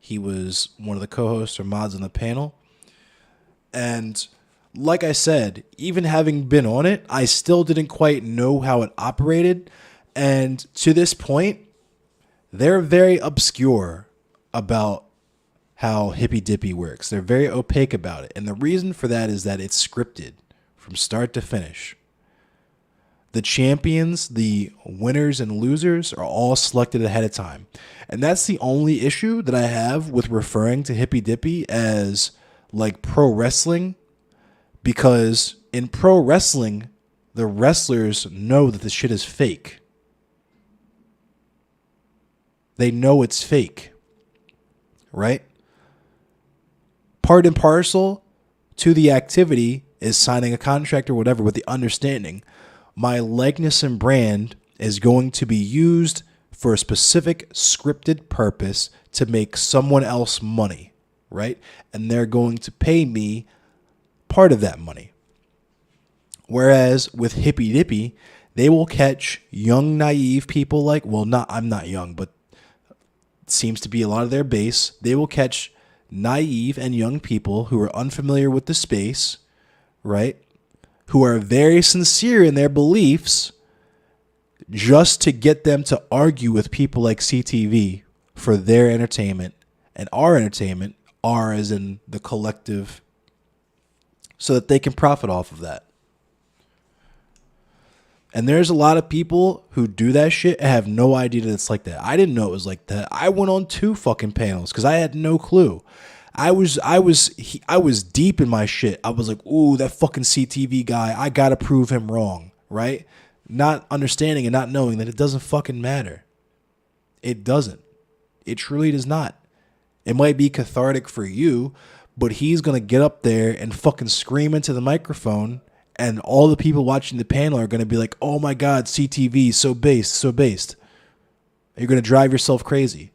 He was one of the co-hosts or mods on the panel. And like I said, even having been on it, I still didn't quite know how it operated. And to this point, they're very obscure about how Hippy Dippy works. They're very opaque about it. And the reason for that is that it's scripted from start to finish. The champions, the winners and losers are all selected ahead of time. And that's the only issue that I have with referring to Hippy Dippy as like pro wrestling, because in pro wrestling, the wrestlers know that the shit is fake. They know it's fake, right? Part and parcel to the activity is signing a contract or whatever with the understanding my likeness and brand is going to be used for a specific scripted purpose to make someone else money, right? And they're going to pay me part of that money. Whereas with Hippy Dippy, they will catch young, naive people like, well, I'm not young, but it seems to be a lot of their base. They will catch naive and young people who are unfamiliar with the space, right? Who are very sincere in their beliefs, just to get them to argue with people like CTV for their entertainment and our entertainment, our as in the collective, so that they can profit off of that. And there's a lot of people who do that shit and have no idea that it's like that. I didn't know it was like that. I went on 2 fucking panels because I had no clue. I was deep in my shit. I was like, ooh, that fucking CTV guy, I gotta prove him wrong, right? Not understanding and not knowing that it doesn't fucking matter. It doesn't. It truly does not. It might be cathartic for you, but he's gonna get up there and fucking scream into the microphone, and all the people watching the panel are gonna be like, oh my God, CTV, so based, so based. You're gonna drive yourself crazy.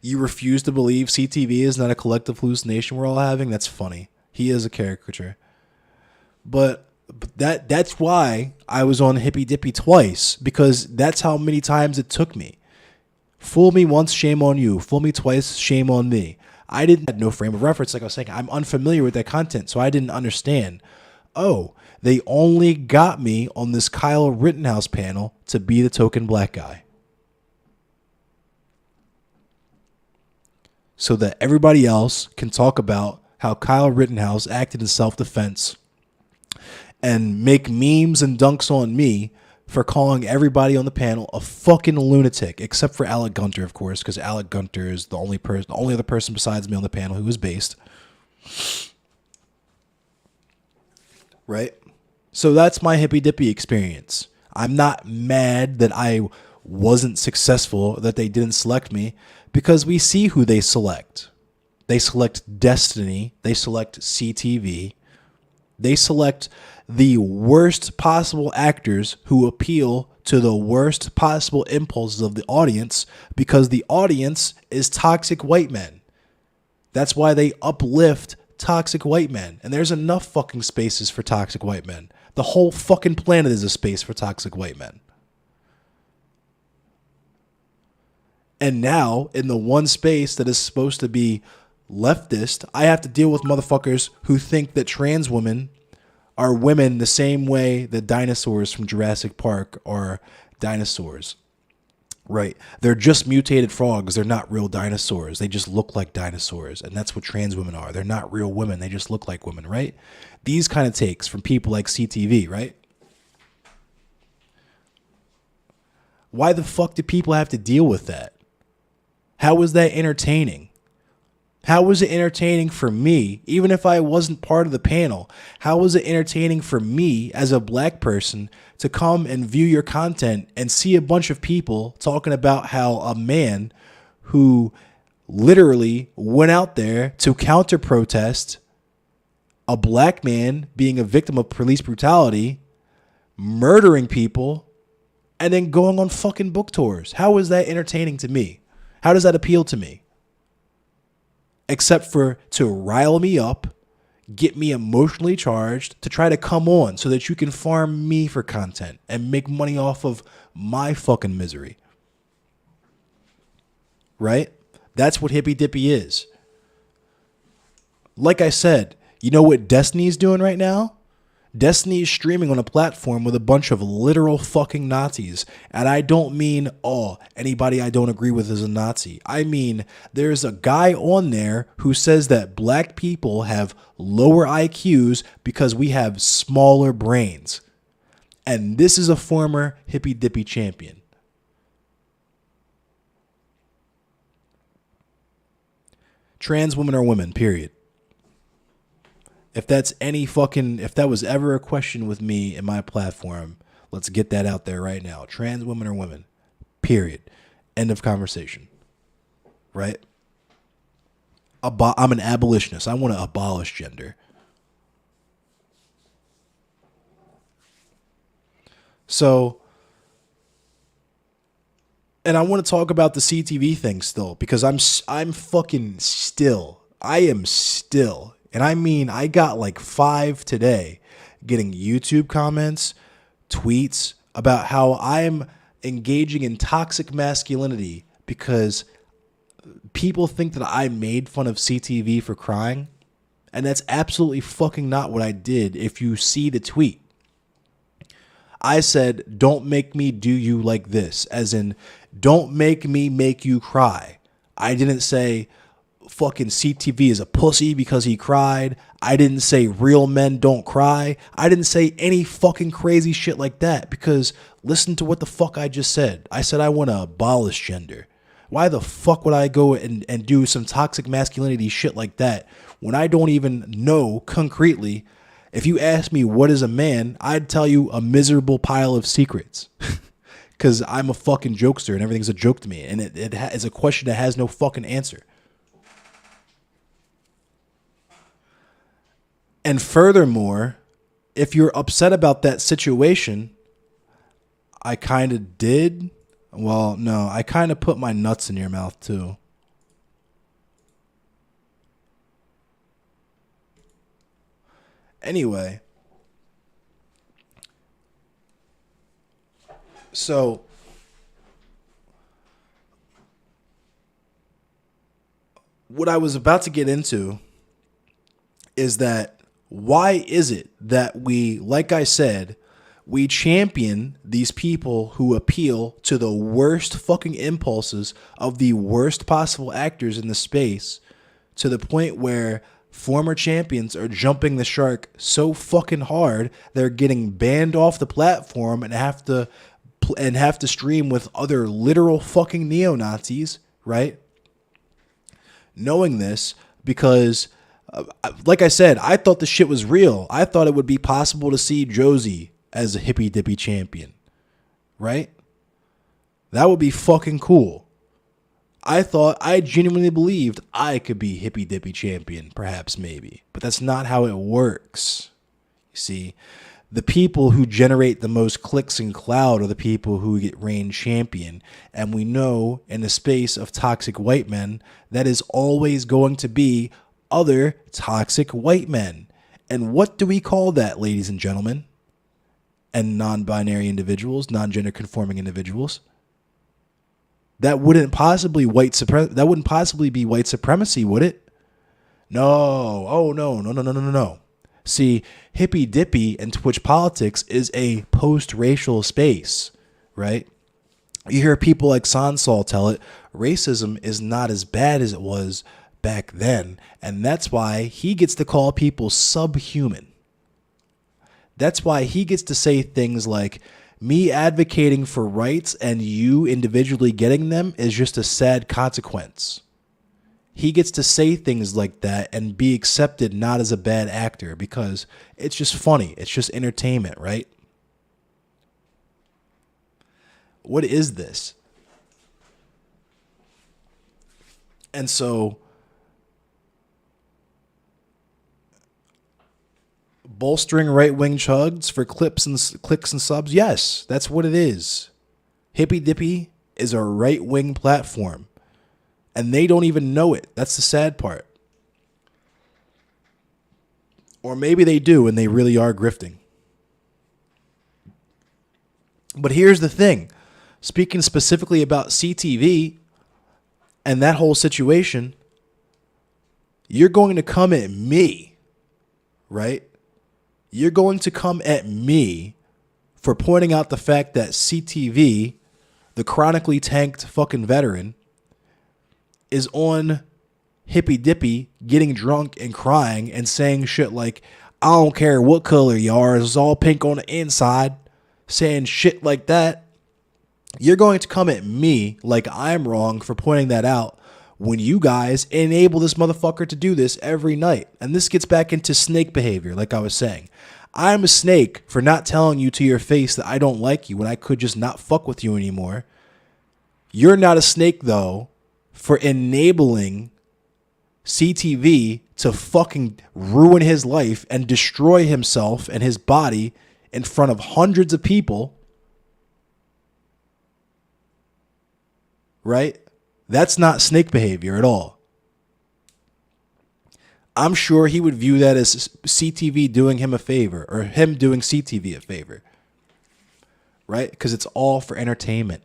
You refuse to believe CTV is not a collective hallucination we're all having? That's funny. He is a caricature. But that's why I was on Hippy Dippy twice, because that's how many times it took me. Fool me once, shame on you. Fool me twice, shame on me. I didn't have no frame of reference, like I was saying. I'm unfamiliar with that content, so I didn't understand. Oh, they only got me on this Kyle Rittenhouse panel to be the token black guy, so that everybody else can talk about how Kyle Rittenhouse acted in self-defense and make memes and dunks on me for calling everybody on the panel a fucking lunatic, except for Alec Gunter, of course, because Alec Gunter is the only other person besides me on the panel who was based. Right? So that's my Hippy Dippy experience. I'm not mad that I wasn't successful, that they didn't select me, because we see who they select. They select Destiny. They select CTV. They select the worst possible actors who appeal to the worst possible impulses of the audience, because the audience is toxic white men. That's why they uplift toxic white men. And there's enough fucking spaces for toxic white men. The whole fucking planet is a space for toxic white men. And now, in the one space that is supposed to be leftist, I have to deal with motherfuckers who think that trans women are women the same way that dinosaurs from Jurassic Park are dinosaurs. Right? They're just mutated frogs. They're not real dinosaurs. They just look like dinosaurs. And that's what trans women are. They're not real women. They just look like women, right? These kind of takes from people like CTV, right? Why the fuck do people have to deal with that? How was that entertaining? How was it entertaining for me, even if I wasn't part of the panel? How was it entertaining for me as a black person to come and view your content and see a bunch of people talking about how a man who literally went out there to counter protest a black man being a victim of police brutality, murdering people, and then going on fucking book tours? How is that entertaining to me? How does that appeal to me? Except for to rile me up, get me emotionally charged, to try to come on so that you can farm me for content and make money off of my fucking misery. Right? That's what Hippy Dippy is. Like I said, you know what Destiny's doing right now? Destiny is streaming on a platform with a bunch of literal fucking Nazis. And I don't mean, anybody I don't agree with is a Nazi. I mean, there's a guy on there who says that black people have lower IQs because we have smaller brains. And this is a former Hippy Dippy champion. Trans women are women, period. If that was ever a question with me in my platform, let's get that out there right now. Trans women are women, period. End of conversation. Right? I'm an abolitionist. I want to abolish gender. So, and I want to talk about the CTV thing still, because I am still, and I mean, I got like 5 today getting YouTube comments, tweets about how I'm engaging in toxic masculinity because people think that I made fun of CTV for crying. And that's absolutely fucking not what I did. If you see the tweet, I said, don't make me do you like this, as in, don't make me make you cry. I didn't say fucking CTV is a pussy because he cried. I didn't say real men don't cry. I didn't say any fucking crazy shit like that, because listen to what the fuck I just said. I said I want to abolish gender. Why the fuck would I go and do some toxic masculinity shit like that when I don't even know concretely? If you ask me what is a man, I'd tell you a miserable pile of secrets. Because I'm a fucking jokester and everything's a joke to me. And it is a question that has no fucking answer. And furthermore, if you're upset about that situation, I kind of did. Well, no, I kind of put my nuts in your mouth too. Anyway, so what I was about to get into is that why is it that we, like I said, we champion these people who appeal to the worst fucking impulses of the worst possible actors in the space, to the point where former champions are jumping the shark so fucking hard they're getting banned off the platform and have to stream with other literal fucking neo-Nazis, right? Knowing this, because like I said, I thought the shit was real. I thought it would be possible to see Josie as a Hippy Dippy champion, right? That would be fucking cool. I genuinely believed I could be Hippy Dippy champion, perhaps, maybe. But that's not how it works. You see, the people who generate the most clicks and clout are the people who get reigned champion. And we know in the space of toxic white men, that is always going to be other toxic white men. And what do we call that, ladies and gentlemen? And non-binary individuals, non-gender conforming individuals? That wouldn't possibly be white supremacy, would it? No. Oh, no. See, Hippy Dippy and Twitch politics is a post-racial space, right? You hear people like Sansol tell it, racism is not as bad as it was back then, and that's why he gets to call people subhuman. That's why he gets to say things like, Me advocating for rights and you individually getting them is just a sad consequence. He gets to say things like that and be accepted not as a bad actor because it's just funny. It's just entertainment, right? What is this? And so bolstering right-wing chugs for clicks and subs, yes, that's what it is. Hippy Dippy is a right-wing platform, and they don't even know it. That's the sad part. Or maybe they do, and they really are grifting. But here's the thing. Speaking specifically about CTV and that whole situation, you're going to come at me, right? You're going to come at me for pointing out the fact that CTV, the chronically tanked fucking veteran, is on Hippy Dippy getting drunk and crying and saying shit like, I don't care what color you are, it's all pink on the inside, saying shit like that. You're going to come at me like I'm wrong for pointing that out when you guys enable this motherfucker to do this every night. And this gets back into snake behavior, like I was saying. I'm a snake for not telling you to your face that I don't like you when I could just not fuck with you anymore. You're not a snake, though, for enabling CTV to fucking ruin his life and destroy himself and his body in front of hundreds of people. Right? That's not snake behavior at all. I'm sure he would view that as CTV doing him a favor or him doing CTV a favor. Right? Because it's all for entertainment.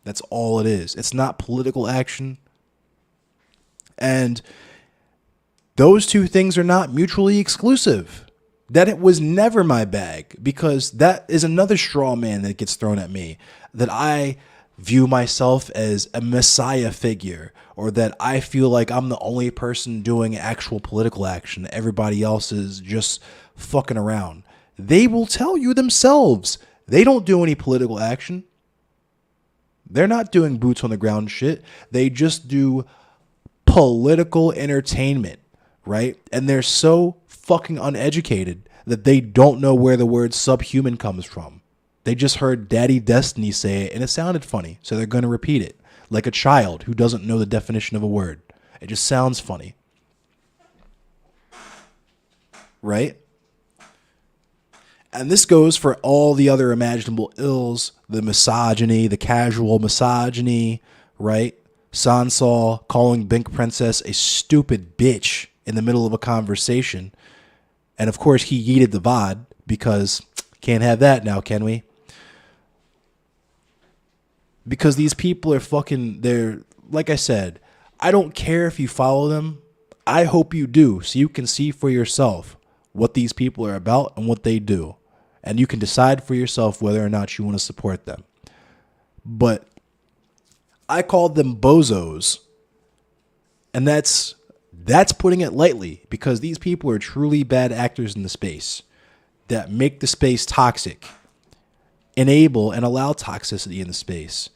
That's all it is. It's not political action. And those two things are not mutually exclusive. That it was never my bag, because that is another straw man that gets thrown at me, that I view myself as a messiah figure, or that I feel like I'm the only person doing actual political action. Everybody else is just fucking around. They will tell you themselves they don't do any political action. They're not doing boots on the ground shit. They just do political entertainment, right? And they're so fucking uneducated that they don't know where the word subhuman comes from. They just heard Daddy Destiny say it and it sounded funny, so they're going to repeat it like a child who doesn't know the definition of a word. It just sounds funny. Right? And this goes for all the other imaginable ills, the misogyny, the casual misogyny, right? Sansol calling Bink Princess a stupid bitch in the middle of a conversation. And of course he yeeted the VOD because can't have that now, can we? Because these people are they're, like I said, I don't care if you follow them. I hope you do, so you can see for yourself what these people are about and what they do. And you can decide for yourself whether or not you want to support them. But I called them bozos. And that's putting it lightly, because these people are truly bad actors in the space that make the space toxic, enable and allow toxicity in the space.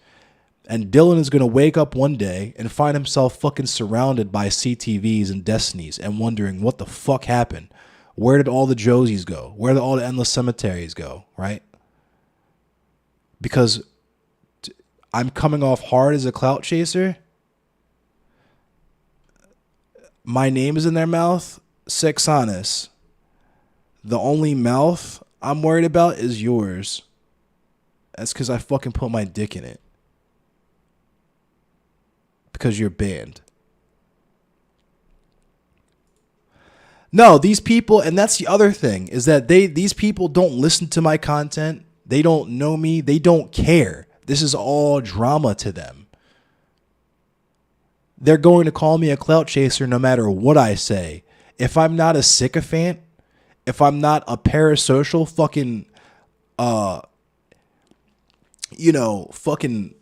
And Dylan is going to wake up one day and find himself fucking surrounded by CTVs and Destinies and wondering what the fuck happened. Where did all the Josies go? Where did all the endless cemeteries go? Right? Because I'm coming off hard as a clout chaser. My name is in their mouth. Sexanus. The only mouth I'm worried about is yours. That's because I fucking put my dick in it. Because you're banned. No, these people, and that's the other thing, is that these people don't listen to my content. They don't know me. They don't care. This is all drama to them. They're going to call me a clout chaser no matter what I say. If I'm not a sycophant, if I'm not a parasocial fucking, fucking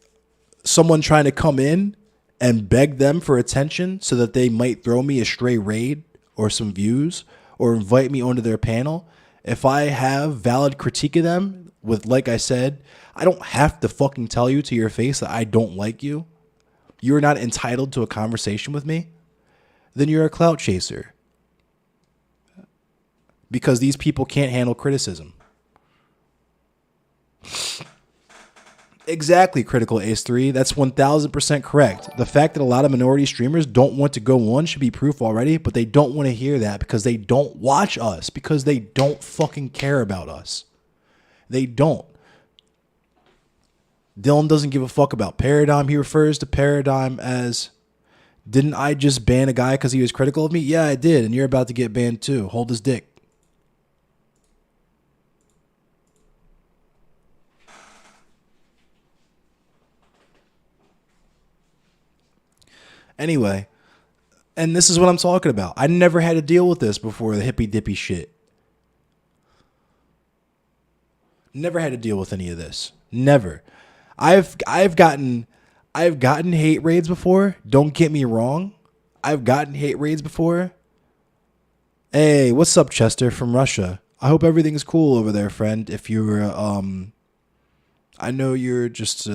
someone trying to come in and beg them for attention so that they might throw me a stray raid or some views or invite me onto their panel, If I have valid critique of them with, like I said, I don't have to fucking tell you to your face that I don't like you. You're not entitled to a conversation with me. Then you're a clout chaser. Because these people can't handle criticism. Exactly, Critical Ace 3. That's 1000% correct. The fact that a lot of minority streamers don't want to go on should be proof already, but they don't want to hear that because they don't watch us, because they don't fucking care about us. They don't. Dylan doesn't give a fuck about Paradigm. He refers to Paradigm as, didn't I just ban a guy because he was critical of me? Yeah, I did, and you're about to get banned too. Hold his dick. Anyway, and this is what I'm talking about. I never had to deal with this before, the hippy dippy shit. Never had to deal with any of this. Never. I've gotten hate raids before. Don't get me wrong. I've gotten hate raids before. Hey, what's up, Chester from Russia? I hope everything's cool over there, friend. If you're I know you're just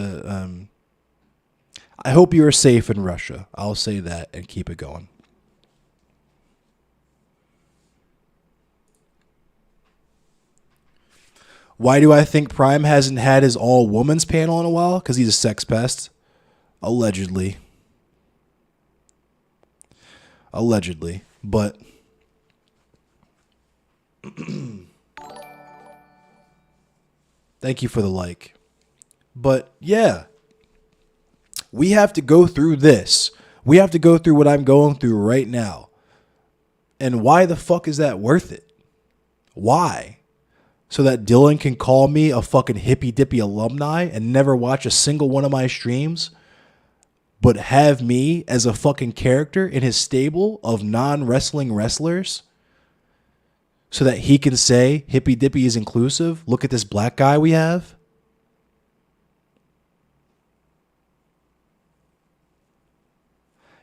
I hope you are safe in Russia. I'll say that and keep it going. Why do I think Prime hasn't had his all-women's panel in a while? Because he's a sex pest. Allegedly. Allegedly. But thank you for the like. But yeah. We have to go through this. We have to go through what I'm going through right now. And why the fuck is that worth it? Why? So that Dylan can call me a fucking hippy dippy alumni and never watch a single one of my streams, but have me as a fucking character in his stable of non-wrestling wrestlers so that he can say hippy dippy is inclusive? Look at this black guy we have.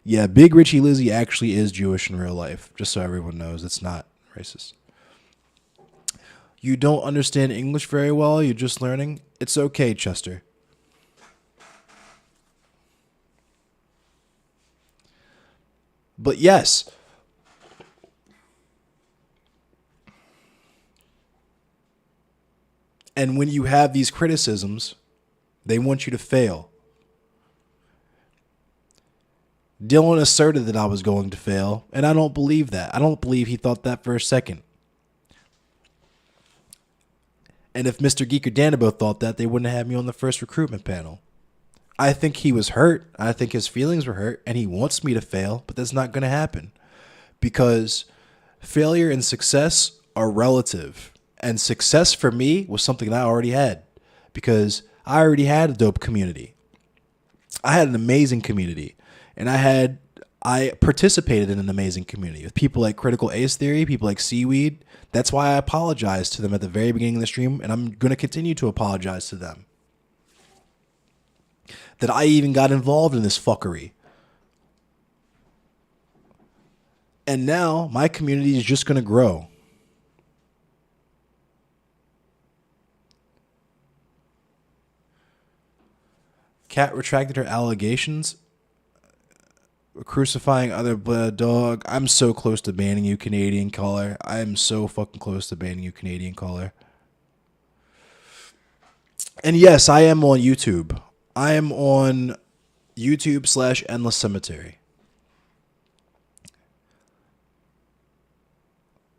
Yeah, Big Richie Lizzie actually is Jewish in real life, just so everyone knows. It's not racist. You don't understand English very well, you're just learning. It's okay, Chester. But yes. And when you have these criticisms, they want you to fail. Dylan asserted that I was going to fail, and I don't believe that. I don't believe he thought that for a second. And if Mr. Geek or Danabo thought that, they wouldn't have me on the first recruitment panel. I think he was hurt. I think his feelings were hurt, and he wants me to fail, but that's not going to happen. Because failure and success are relative. And success for me was something that I already had. Because I already had a dope community. I had an amazing community. And I participated in an amazing community with people like Critical Ace Theory, people like Seaweed. That's why I apologized to them at the very beginning of the stream, and I'm going to continue to apologize to them. That I even got involved in this fuckery. And now my community is just going to grow. Kat retracted her allegations. Crucifying other dog. I'm so close to banning you, Canadian caller. I am so fucking close to banning you, Canadian caller. And yes, I am on YouTube. I am on YouTube / Endless Cemetery.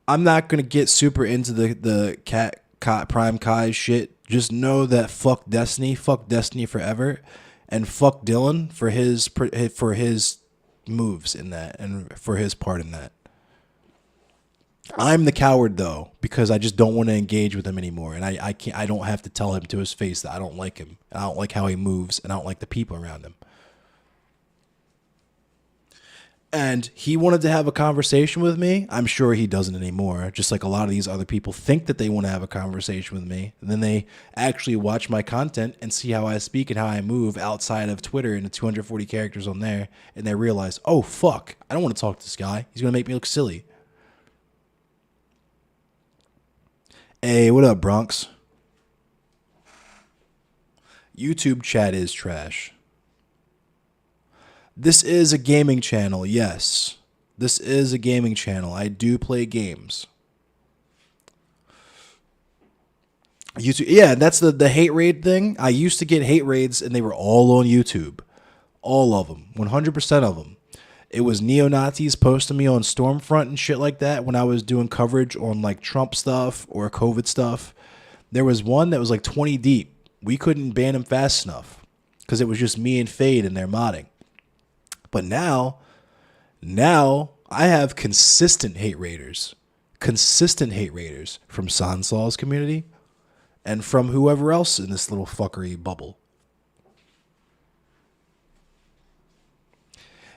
I'm not going to get super into the Cat Prime Kai shit. Just know that fuck Destiny forever, and fuck Dylan for his moves in that and for his part in that. I'm the coward though, because I just don't want to engage with him anymore, and I can't. I don't have to tell him to his face that I don't like him. I don't like how he moves, and I don't like the people around him. And he wanted to have a conversation with me. I'm sure he doesn't anymore. Just like a lot of these other people think that they want to have a conversation with me. And then they actually watch my content and see how I speak and how I move outside of Twitter and the 240 characters on there. And they realize, oh, fuck, I don't want to talk to this guy. He's going to make me look silly. Hey, what up, Bronx? YouTube chat is trash. This is a gaming channel, yes. This is a gaming channel. I do play games. YouTube, yeah, that's the hate raid thing. I used to get hate raids, and they were all on YouTube. All of them. 100% of them. It was neo-Nazis posting me on Stormfront and shit like that when I was doing coverage on like Trump stuff or COVID stuff. There was one that was like 20 deep. We couldn't ban him fast enough because it was just me and Fade and their modding. But now I have consistent hate raiders. Consistent hate raiders from Sansaw's community and from whoever else in this little fuckery bubble.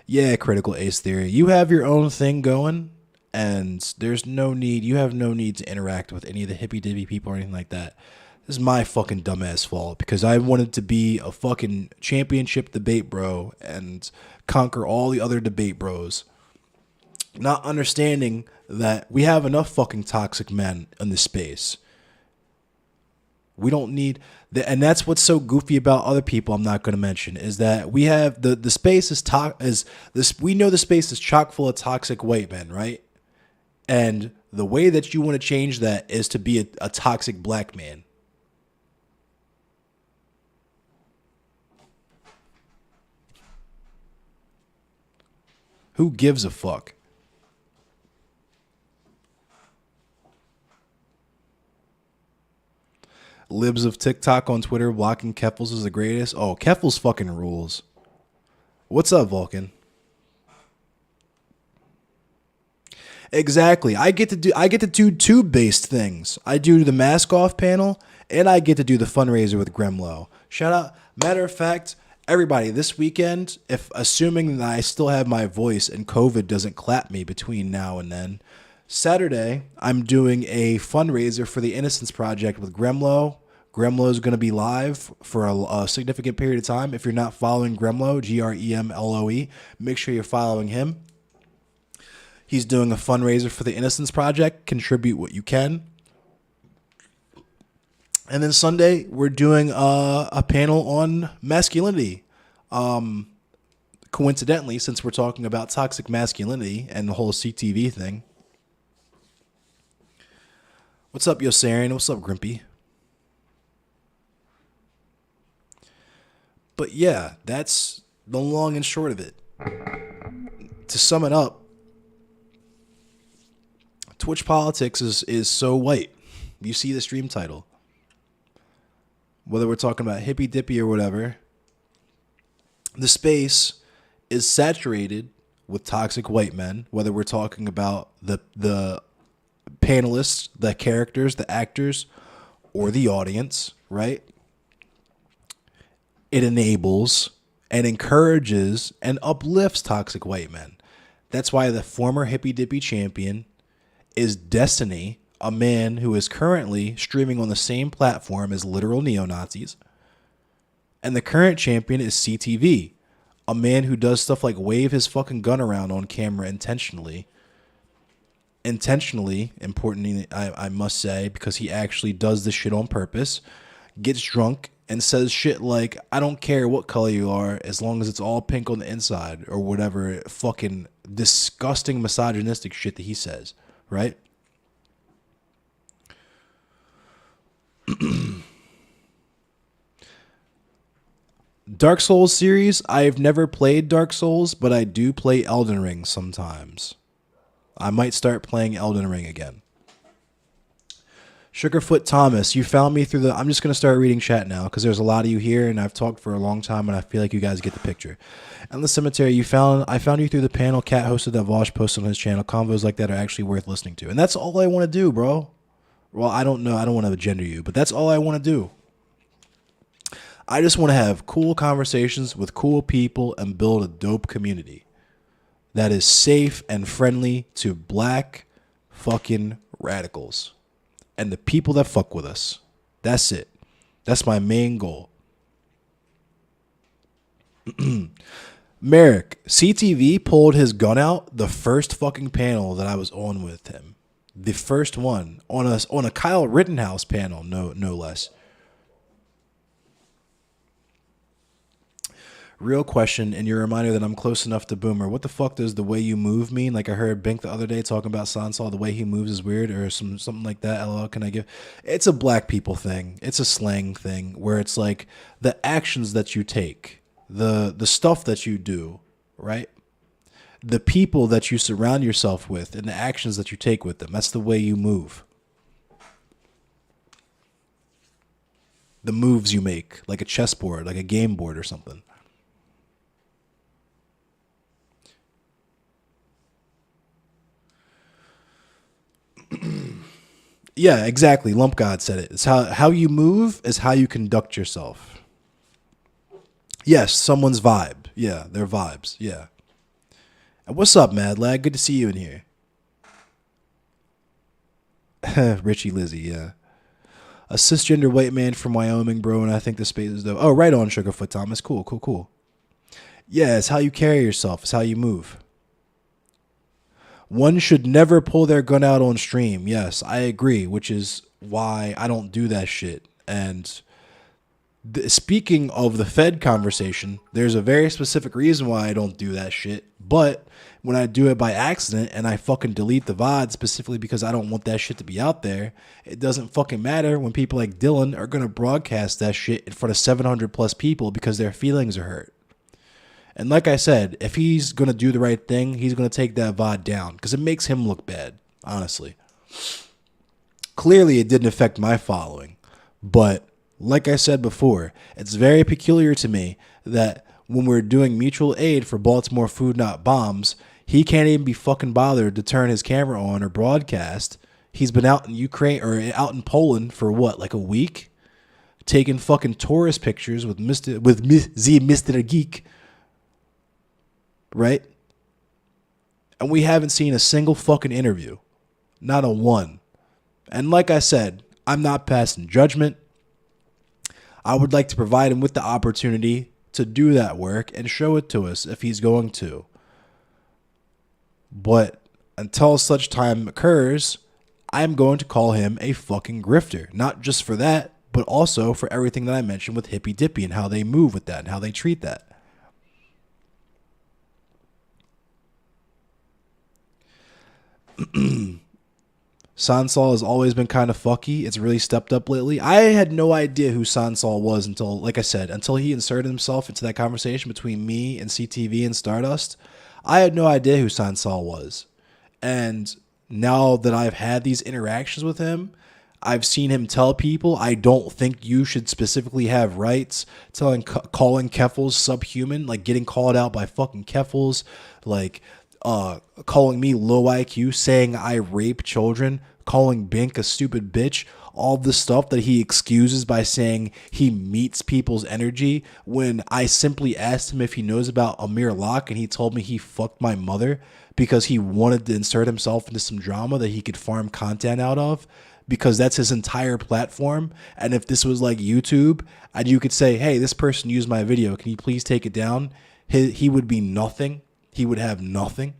Yeah, critical ace theory. You have your own thing going, and there's no need. You have no need to interact with any of the hippy dippy people or anything like that. This is my fucking dumbass fault because I wanted to be a fucking championship debate bro and conquer all the other debate bros. Not understanding that we have enough fucking toxic men in this space. We don't need and that's what's so goofy about other people I'm not going to mention is that we have the space is this, we know the space is chock full of toxic white men, right? And the way that you want to change that is to be a toxic black man. Who gives a fuck? Libs of TikTok on Twitter blocking Keffels is the greatest. Oh, Keffels fucking rules. What's up, Vulcan? Exactly. I get to do tube-based things. I do the mask off panel and I get to do the fundraiser with Gremlo. Shout out. Matter of fact, everybody, this weekend, if assuming that I still have my voice and COVID doesn't clap me between now and then, Saturday, I'm doing a fundraiser for the Innocence Project with Gremlo. Gremlo is going to be live for a significant period of time. If you're not following Gremlo, Gremloe, make sure you're following him. He's doing a fundraiser for the Innocence Project. Contribute what you can. And then Sunday, we're doing a panel on masculinity. Coincidentally, since we're talking about toxic masculinity and the whole CTV thing. What's up, Yosarian? What's up, Grimpy? But yeah, that's the long and short of it. To sum it up, Twitch politics is so white. You see the stream title. Whether we're talking about hippy dippy or whatever, the space is saturated with toxic white men. Whether we're talking about the panelists, the characters, the actors, or the audience, right? It enables and encourages and uplifts toxic white men. That's why the former hippy dippy champion is Destiny, a man who is currently streaming on the same platform as literal neo-Nazis. And the current champion is CTV, a man who does stuff like wave his fucking gun around on camera intentionally. Importantly, I must say, because he actually does this shit on purpose, gets drunk and says shit like, I don't care what color you are as long as it's all pink on the inside, or whatever fucking disgusting misogynistic shit that he says, right? Dark Souls series, I've never played Dark Souls, but I do play Elden Ring sometimes. I might start playing Elden Ring again. Sugarfoot Thomas, you found me through the... I'm just going to start reading chat now because there's a lot of you here and I've talked for a long time and I feel like you guys get the picture. And the cemetery, I found you through the panel Cat hosted that Vosh posted on his channel. Convos like that are actually worth listening to. And that's all I want to do, bro. Well, I don't know. I don't want to gender you, but that's all I want to do. I just want to have cool conversations with cool people and build a dope community that is safe and friendly to black fucking radicals and the people that fuck with us. That's it. That's my main goal. Merrick, CTV pulled his gun out the first fucking panel that I was on with him. The first one on a Kyle Rittenhouse panel, no less. Real question, and your reminder that I'm close enough to Boomer. What the fuck does the way you move mean? Like I heard Bink the other day talking about Sansal, the way he moves is weird, or something like that. LOL, can I give? It's a black people thing. It's a slang thing where it's like the actions that you take, the stuff that you do, right? The people that you surround yourself with, and the actions that you take with them. That's the way you move. The moves you make, like a chessboard, like a game board or something. Yeah, exactly. Lump God said it. It's how you move is how you conduct yourself. Yes, someone's vibe. Yeah, their vibes. Yeah. And what's up, Mad Lad? Good to see you in here. Richie Lizzie, yeah. A cisgender white man from Wyoming, bro, and I think the space is dope. Oh, right on, Sugarfoot Thomas. Cool. Yeah, it's how you carry yourself. It's how you move. One should never pull their gun out on stream. Yes, I agree, which is why I don't do that shit. And speaking of the Fed conversation, there's a very specific reason why I don't do that shit. But when I do it by accident and I fucking delete the VOD specifically because I don't want that shit to be out there, it doesn't fucking matter when people like Dylan are going to broadcast that shit in front of 700 plus people because their feelings are hurt. And like I said, if he's going to do the right thing, he's going to take that VOD down because it makes him look bad, honestly. Clearly, it didn't affect my following. But like I said before, it's very peculiar to me that when we're doing mutual aid for Baltimore Food Not Bombs, he can't even be fucking bothered to turn his camera on or broadcast. He's been out in Ukraine or out in Poland for what, like a week? Taking fucking tourist pictures with Mr. Geek. Right? And we haven't seen a single fucking interview. Not a one. And like I said, I'm not passing judgment. I would like to provide him with the opportunity to do that work and show it to us if he's going to. But until such time occurs, I'm going to call him a fucking grifter. Not just for that, but also for everything that I mentioned with Hippy Dippy and how they move with that and how they treat that. Sansal has always been kind of fucky. It's really stepped up lately. I had no idea who Sansal was until, like I said, until he inserted himself into that conversation between me and CTV and Stardust. I had no idea who Sansal was. And now that I've had these interactions with him, I've seen him tell people, I don't think you should specifically have rights, calling Keffels subhuman, like getting called out by fucking Keffels, like calling me low IQ, saying I rape children, calling Bink a stupid bitch, all the stuff that he excuses by saying he meets people's energy, when I simply asked him if he knows about Amir Locke and he told me he fucked my mother because he wanted to insert himself into some drama that he could farm content out of, because that's his entire platform. And if this was like YouTube and you could say, hey, this person used my video, can you please take it down? He would be nothing. He would have nothing.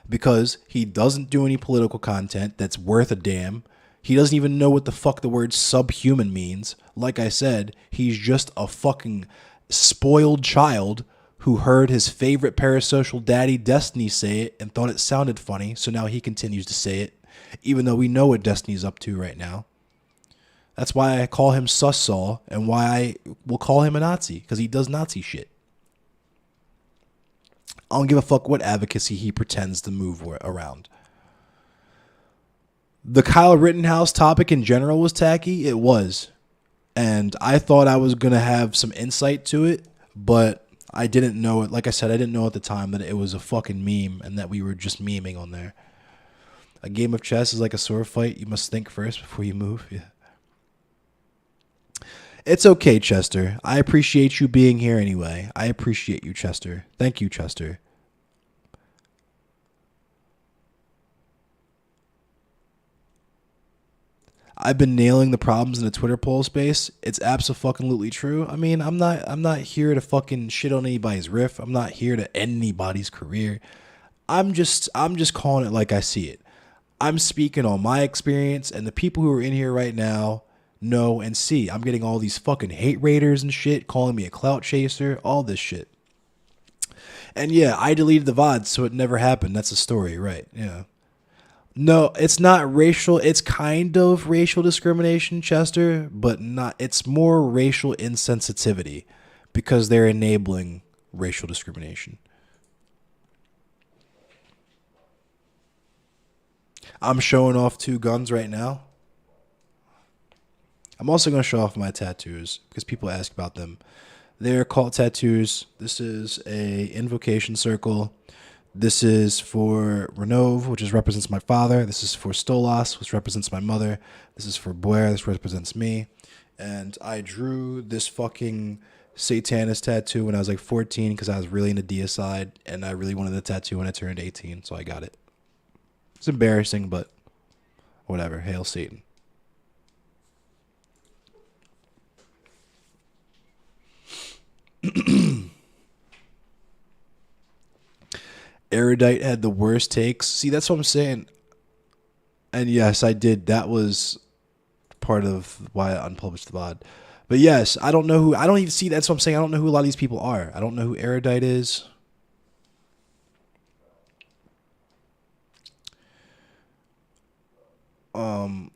Because he doesn't do any political content that's worth a damn. He doesn't even know what the fuck the word subhuman means. Like I said, he's just a fucking spoiled child who heard his favorite parasocial daddy Destiny say it and thought it sounded funny, so now he continues to say it, even though we know what Destiny's up to right now. That's why I call him Sussal and why I will call him a Nazi, because he does Nazi shit. I don't give a fuck what advocacy he pretends to move around. The Kyle Rittenhouse topic in general was tacky. It was. And I thought I was going to have some insight to it, but I didn't know it. Like I said, I didn't know at the time that it was a fucking meme and that we were just memeing on there. A game of chess is like a sword fight. You must think first before you move. Yeah. It's okay, Chester. I appreciate you being here anyway. I appreciate you, Chester. Thank you, Chester. I've been nailing the problems in the Twitter poll space. It's absolutely true. I mean, I'm not here to fucking shit on anybody's riff. I'm not here to end anybody's career. I'm just calling it like I see it. I'm speaking on my experience, and the people who are in here right now know and see. I'm getting all these fucking hate raiders and shit calling me a clout chaser, all this shit. And yeah, I deleted the VOD, so it never happened. That's the story, right? Yeah. No, it's not racial. It's kind of racial discrimination, Chester, but not. It's more racial insensitivity because they're enabling racial discrimination. I'm showing off two guns right now. I'm also going to show off my tattoos because people ask about them. They're called tattoos. This is a invocation circle. This is for Renov, which represents my father. This is for Stolas, which represents my mother. This is for Boer, this represents me. And I drew this fucking Satanist tattoo when I was like 14 because I was really into deicide and I really wanted the tattoo when I turned 18, so I got it. It's embarrassing, but whatever. Hail Satan. Erudite had the worst takes. See, that's what I'm saying. And yes, I did. That was part of why I unpublished the VOD. But yes, I don't know who. I don't even see. That's what I'm saying. I don't know who a lot of these people are. I don't know who Erudite is.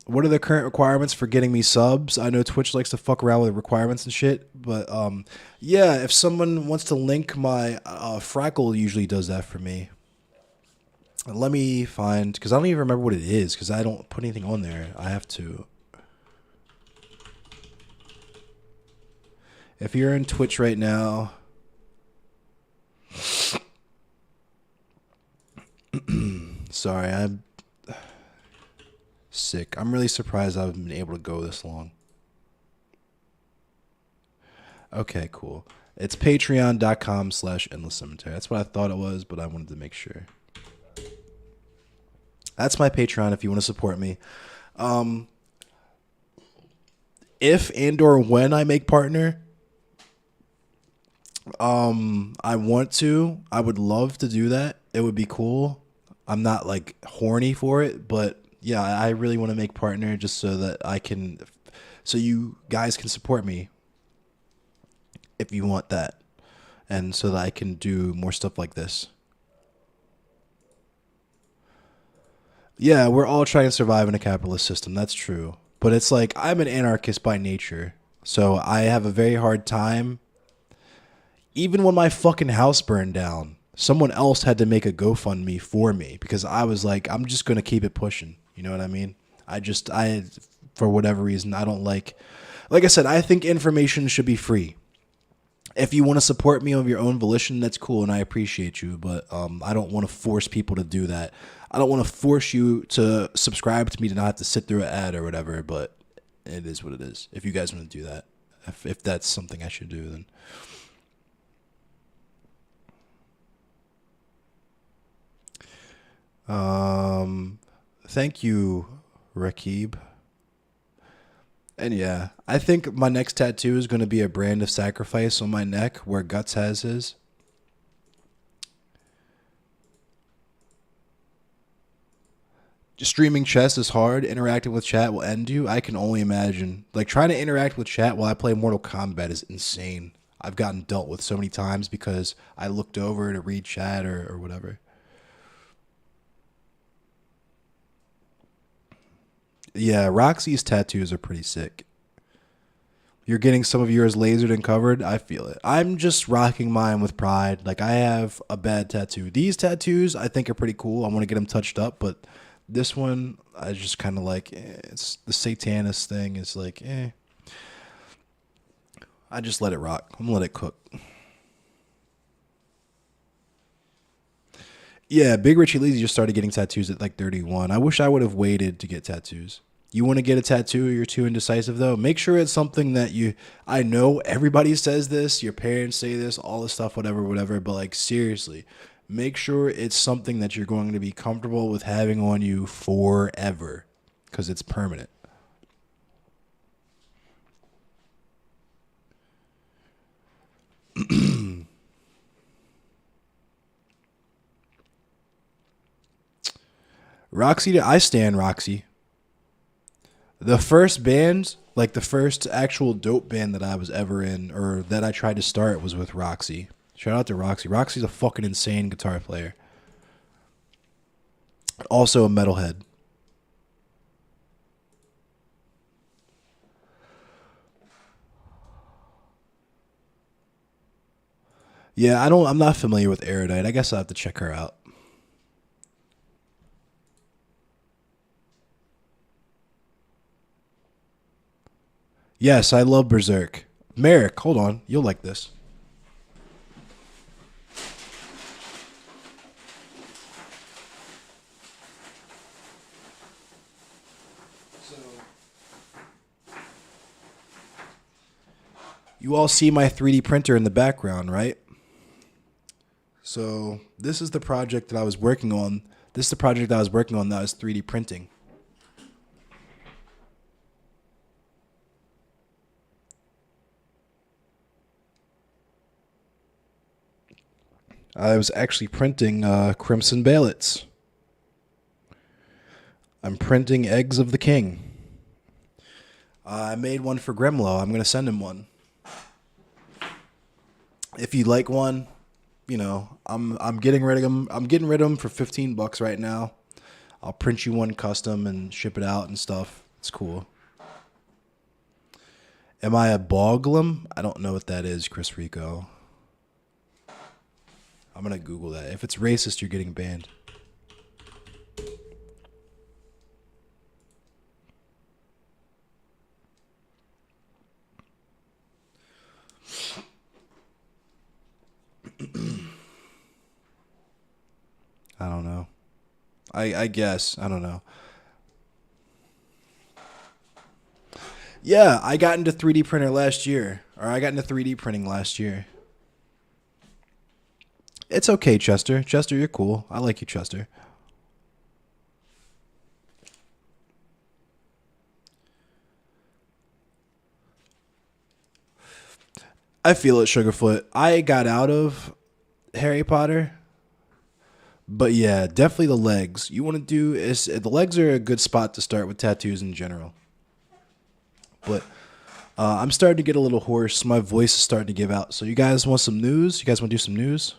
What are the current requirements for getting me subs? I know Twitch likes to fuck around with requirements and shit, but yeah, if someone wants to link my Frackle usually does that for me. Let me find because I don't even remember what it is because I don't put anything on there. I have to. If you're in Twitch right now, sorry, I'm sick. I'm really surprised I've been able to go this long. Okay, cool. It's patreon.com/endless cemetery. That's what I thought it was, but I wanted to make sure. That's my Patreon if you want to support me. If and or when I make partner, I want to. I would love to do that. It would be cool. I'm not like horny for it, but yeah, I really want to make partner just so that I can, so you guys can support me if you want that, and so that I can do more stuff like this. Yeah, we're all trying to survive in a capitalist system. That's true. But it's like I'm an anarchist by nature. So I have a very hard time. Even when my fucking house burned down, someone else had to make a GoFundMe for me because I was like, I'm just going to keep it pushing. You know what I mean? For whatever reason, I don't like I said, I think information should be free. If you want to support me of your own volition, that's cool, and I appreciate you. But I don't want to force people to do that. I don't want to force you to subscribe to me to not have to sit through an ad or whatever. But it is what it is. If you guys want to do that, if that's something I should do, then thank you, Rakib. And yeah, I think my next tattoo is going to be a brand of sacrifice on my neck where Guts has his. Streaming chess is hard. Interacting with chat will end you. I can only imagine. Like trying to interact with chat while I play Mortal Kombat is insane. I've gotten dealt with so many times because I looked over to read chat or whatever. Yeah, Roxy's tattoos are pretty sick. You're getting some of yours lasered and covered. I feel it. I'm just rocking mine with pride. Like I have a bad tattoo. These tattoos I think are pretty cool. I want to get them touched up, but this one I just kind of like. It's the Satanist thing. Is like, I just let it rock. I'm gonna let it cook. Yeah, Big Richie Leezy just started getting tattoos at like 31. I wish I would have waited to get tattoos. You want to get a tattoo, you're too indecisive though, make sure it's something that you, I know everybody says this, your parents say this, all this stuff, whatever, but like seriously, make sure it's something that you're going to be comfortable with having on you forever because it's permanent. Roxy, I stand Roxy. The first band, like the first actual dope band that I was ever in, or that I tried to start, was with Roxy. Shout out to Roxy. Roxy's a fucking insane guitar player. Also a metalhead. Yeah, I'm not familiar with Erudite. I guess I'll have to check her out. Yes, I love Berserk. Merrick, hold on. You'll like this. So, you all see my 3D printer in the background, right? So, this is the project that I was working on. This is the project that I was working on that was 3D printing. I was actually printing Crimson Ballots. I'm printing Eggs of the King. I made one for Grimlow. I'm going to send him one. If you'd like one, you know, I'm getting rid of them. I'm getting rid of them for $15 right now. I'll print you one custom and ship it out and stuff. It's cool. Am I a boglum? I don't know what that is, Chris Rico. I'm going to Google that. If it's racist, you're getting banned. I don't know. I guess. I don't know. Yeah, I got into 3D printer last year. Or I got into 3D printing last year. It's okay, Chester. Chester, you're cool. I like you, Chester. I feel it, Sugarfoot. I got out of Harry Potter. But yeah, definitely the legs. You want to do is the legs are a good spot to start with tattoos in general. But I'm starting to get a little hoarse. My voice is starting to give out. So you guys want some news? You guys want to do some news?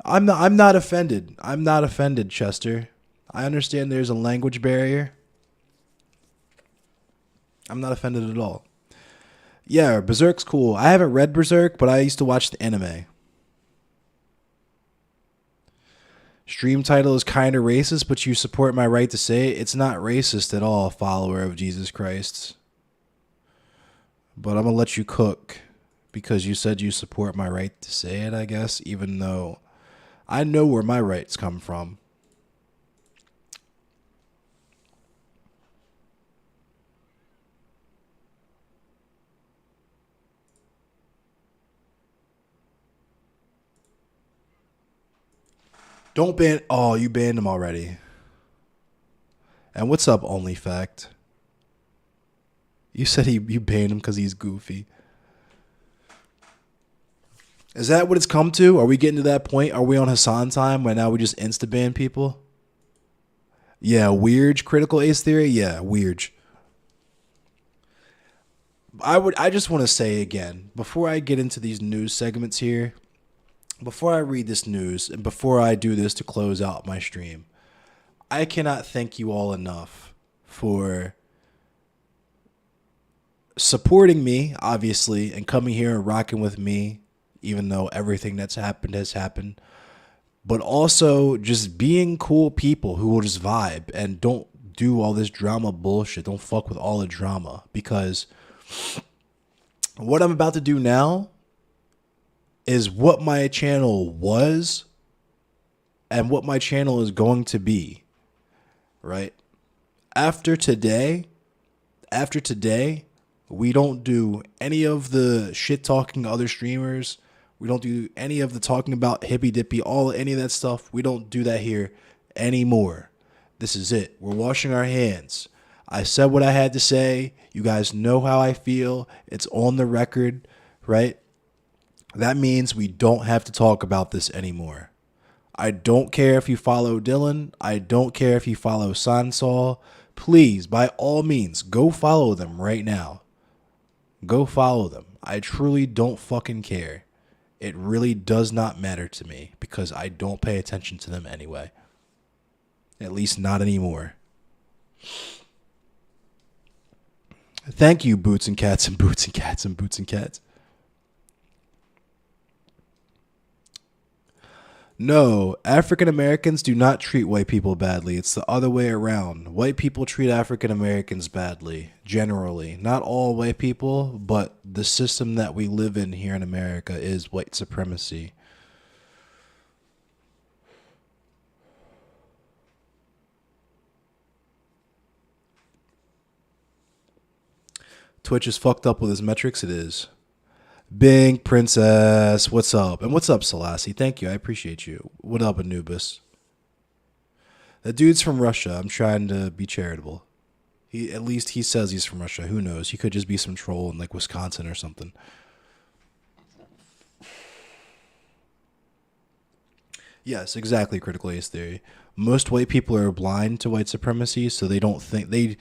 I'm not offended. I'm not offended, Chester. I understand there's a language barrier. I'm not offended at all. Yeah, Berserk's cool. I haven't read Berserk, but I used to watch the anime. Stream title is kind of racist, but you support my right to say it. It's not racist at all, follower of Jesus Christ. But I'm going to let you cook because you said you support my right to say it, I guess, even though I know where my rights come from. Don't ban. Oh, you banned him already. And what's up, OnlyFact? You said you banned him because he's goofy. Is that what it's come to? Are we getting to that point? Are we on Hassan time where now we just insta ban people? Yeah, weird critical ace theory. Yeah, weird. I just want to say again before I get into these news segments here. Before I read this news and before I do this to close out my stream, I cannot thank you all enough for supporting me, obviously, and coming here and rocking with me, even though everything that's happened has happened, but also just being cool people who will just vibe and don't do all this drama bullshit. Don't fuck with all the drama, because what I'm about to do now is what my channel was and what my channel is going to be, right? After today, we don't do any of the shit talking to other streamers. We don't do any of the talking about hippy dippy, any of that stuff. We don't do that here anymore. This is it. We're washing our hands. I said what I had to say. You guys know how I feel. It's on the record, right? That means we don't have to talk about this anymore. I don't care if you follow Dylan. I don't care if you follow Sansol. Please, by all means, go follow them right now. Go follow them. I truly don't fucking care. It really does not matter to me because I don't pay attention to them anyway. At least not anymore. Thank you, Boots and Cats and Boots and Cats and Boots and Cats. No, African Americans do not treat white people badly. It's the other way around. White people treat African Americans badly, generally. Not all white people, but the system that we live in here in America is white supremacy. Twitch is fucked up with his metrics. It is. Bing, Princess, what's up? And what's up, Selassie? Thank you. I appreciate you. What up, Anubis? The dude's from Russia. I'm trying to be charitable. At least he says he's from Russia. Who knows? He could just be some troll in like Wisconsin or something. Yes, exactly. Critical race theory. Most white people are blind to white supremacy, so they don't think they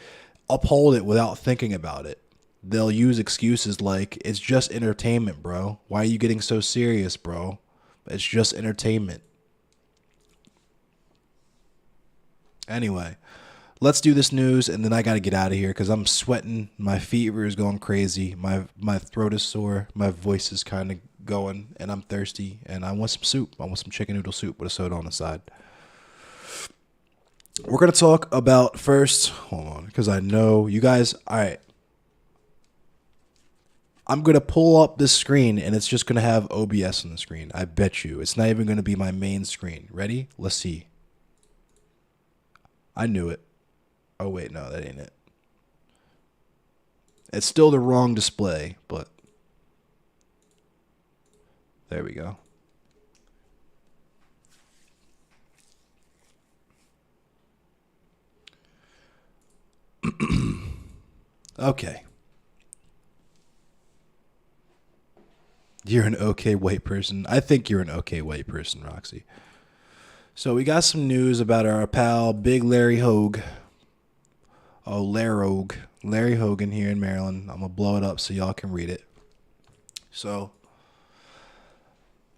uphold it without thinking about it. They'll use excuses like, it's just entertainment, bro. Why are you getting so serious, bro? It's just entertainment. Anyway, let's do this news, and then I got to get out of here because I'm sweating. My fever is going crazy. My throat is sore. My voice is kind of going, and I'm thirsty, and I want some soup. I want some chicken noodle soup with a soda on the side. We're going to talk about first, hold on, because I know you guys, all right. I'm going to pull up this screen, and it's just going to have OBS on the screen. I bet you. It's not even going to be my main screen. Ready? Let's see. I knew it. Oh, wait. No, that ain't it. It's still the wrong display, but there we go. Okay. You're an okay white person. I think you're an okay white person, Roxy. So we got some news about our pal, Big Larry Hogue. Oh, Larrogue. Larry Hogan here in Maryland. I'm going to blow it up so y'all can read it. So,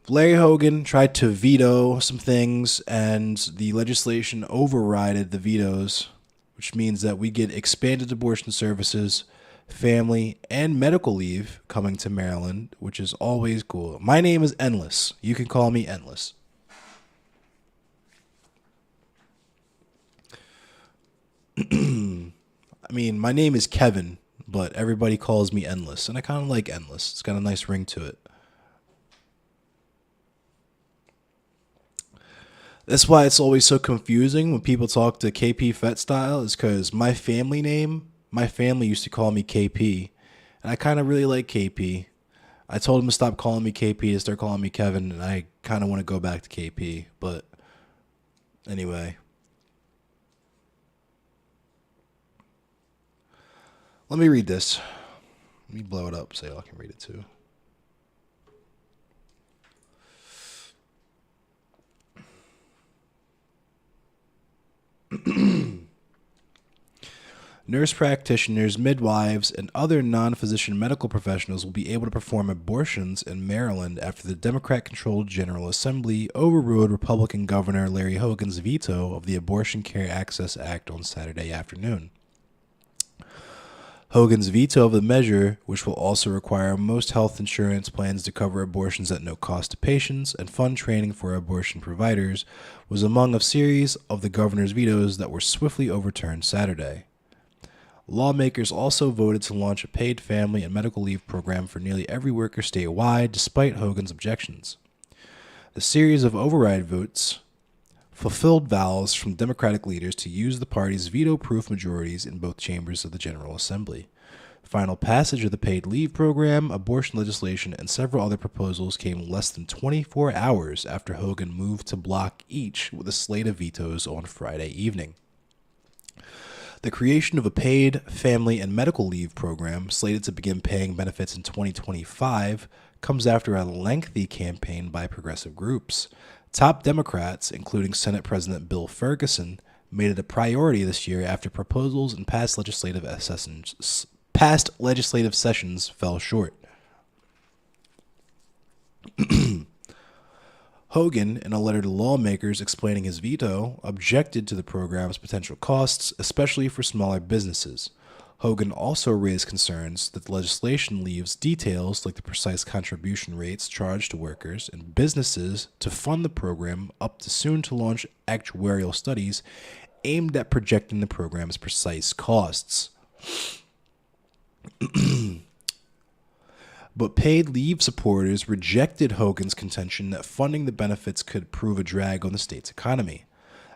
Larry Hogan tried to veto some things, and the legislation overrided the vetoes, which means that we get expanded abortion services, family, and medical leave coming to Maryland, which is always cool. My name is Endless. You can call me Endless. I mean, my name is Kevin, but everybody calls me Endless, and I kind of like Endless. It's got a nice ring to it. That's why it's always so confusing when people talk to KP Fett style, is because my family used to call me KP, and I kind of really like KP. I told him to stop calling me KP to start calling me Kevin, and I kind of want to go back to KP, but anyway. Let me read this. Let me blow it up so y'all can read it too. Nurse practitioners, midwives, and other non-physician medical professionals will be able to perform abortions in Maryland after the Democrat-controlled General Assembly overruled Republican Governor Larry Hogan's veto of the Abortion Care Access Act on Saturday afternoon. Hogan's veto of the measure, which will also require most health insurance plans to cover abortions at no cost to patients and fund training for abortion providers, was among a series of the governor's vetoes that were swiftly overturned Saturday. Lawmakers also voted to launch a paid family and medical leave program for nearly every worker statewide, despite Hogan's objections. The series of override votes fulfilled vows from Democratic leaders to use the party's veto-proof majorities in both chambers of the General Assembly. Final passage of the paid leave program, abortion legislation, and several other proposals came less than 24 hours after Hogan moved to block each with a slate of vetoes on Friday evening. The creation of a paid family and medical leave program, slated to begin paying benefits in 2025, comes after a lengthy campaign by progressive groups, Top Democrats, including Senate President Bill Ferguson, made it a priority this year after proposals in past legislative sessions fell short. Hogan, in a letter to lawmakers explaining his veto, objected to the program's potential costs, especially for smaller businesses. Hogan also raised concerns that the legislation leaves details like the precise contribution rates charged to workers and businesses to fund the program up to soon-to-launch actuarial studies aimed at projecting the program's precise costs. But paid leave supporters rejected Hogan's contention that funding the benefits could prove a drag on the state's economy.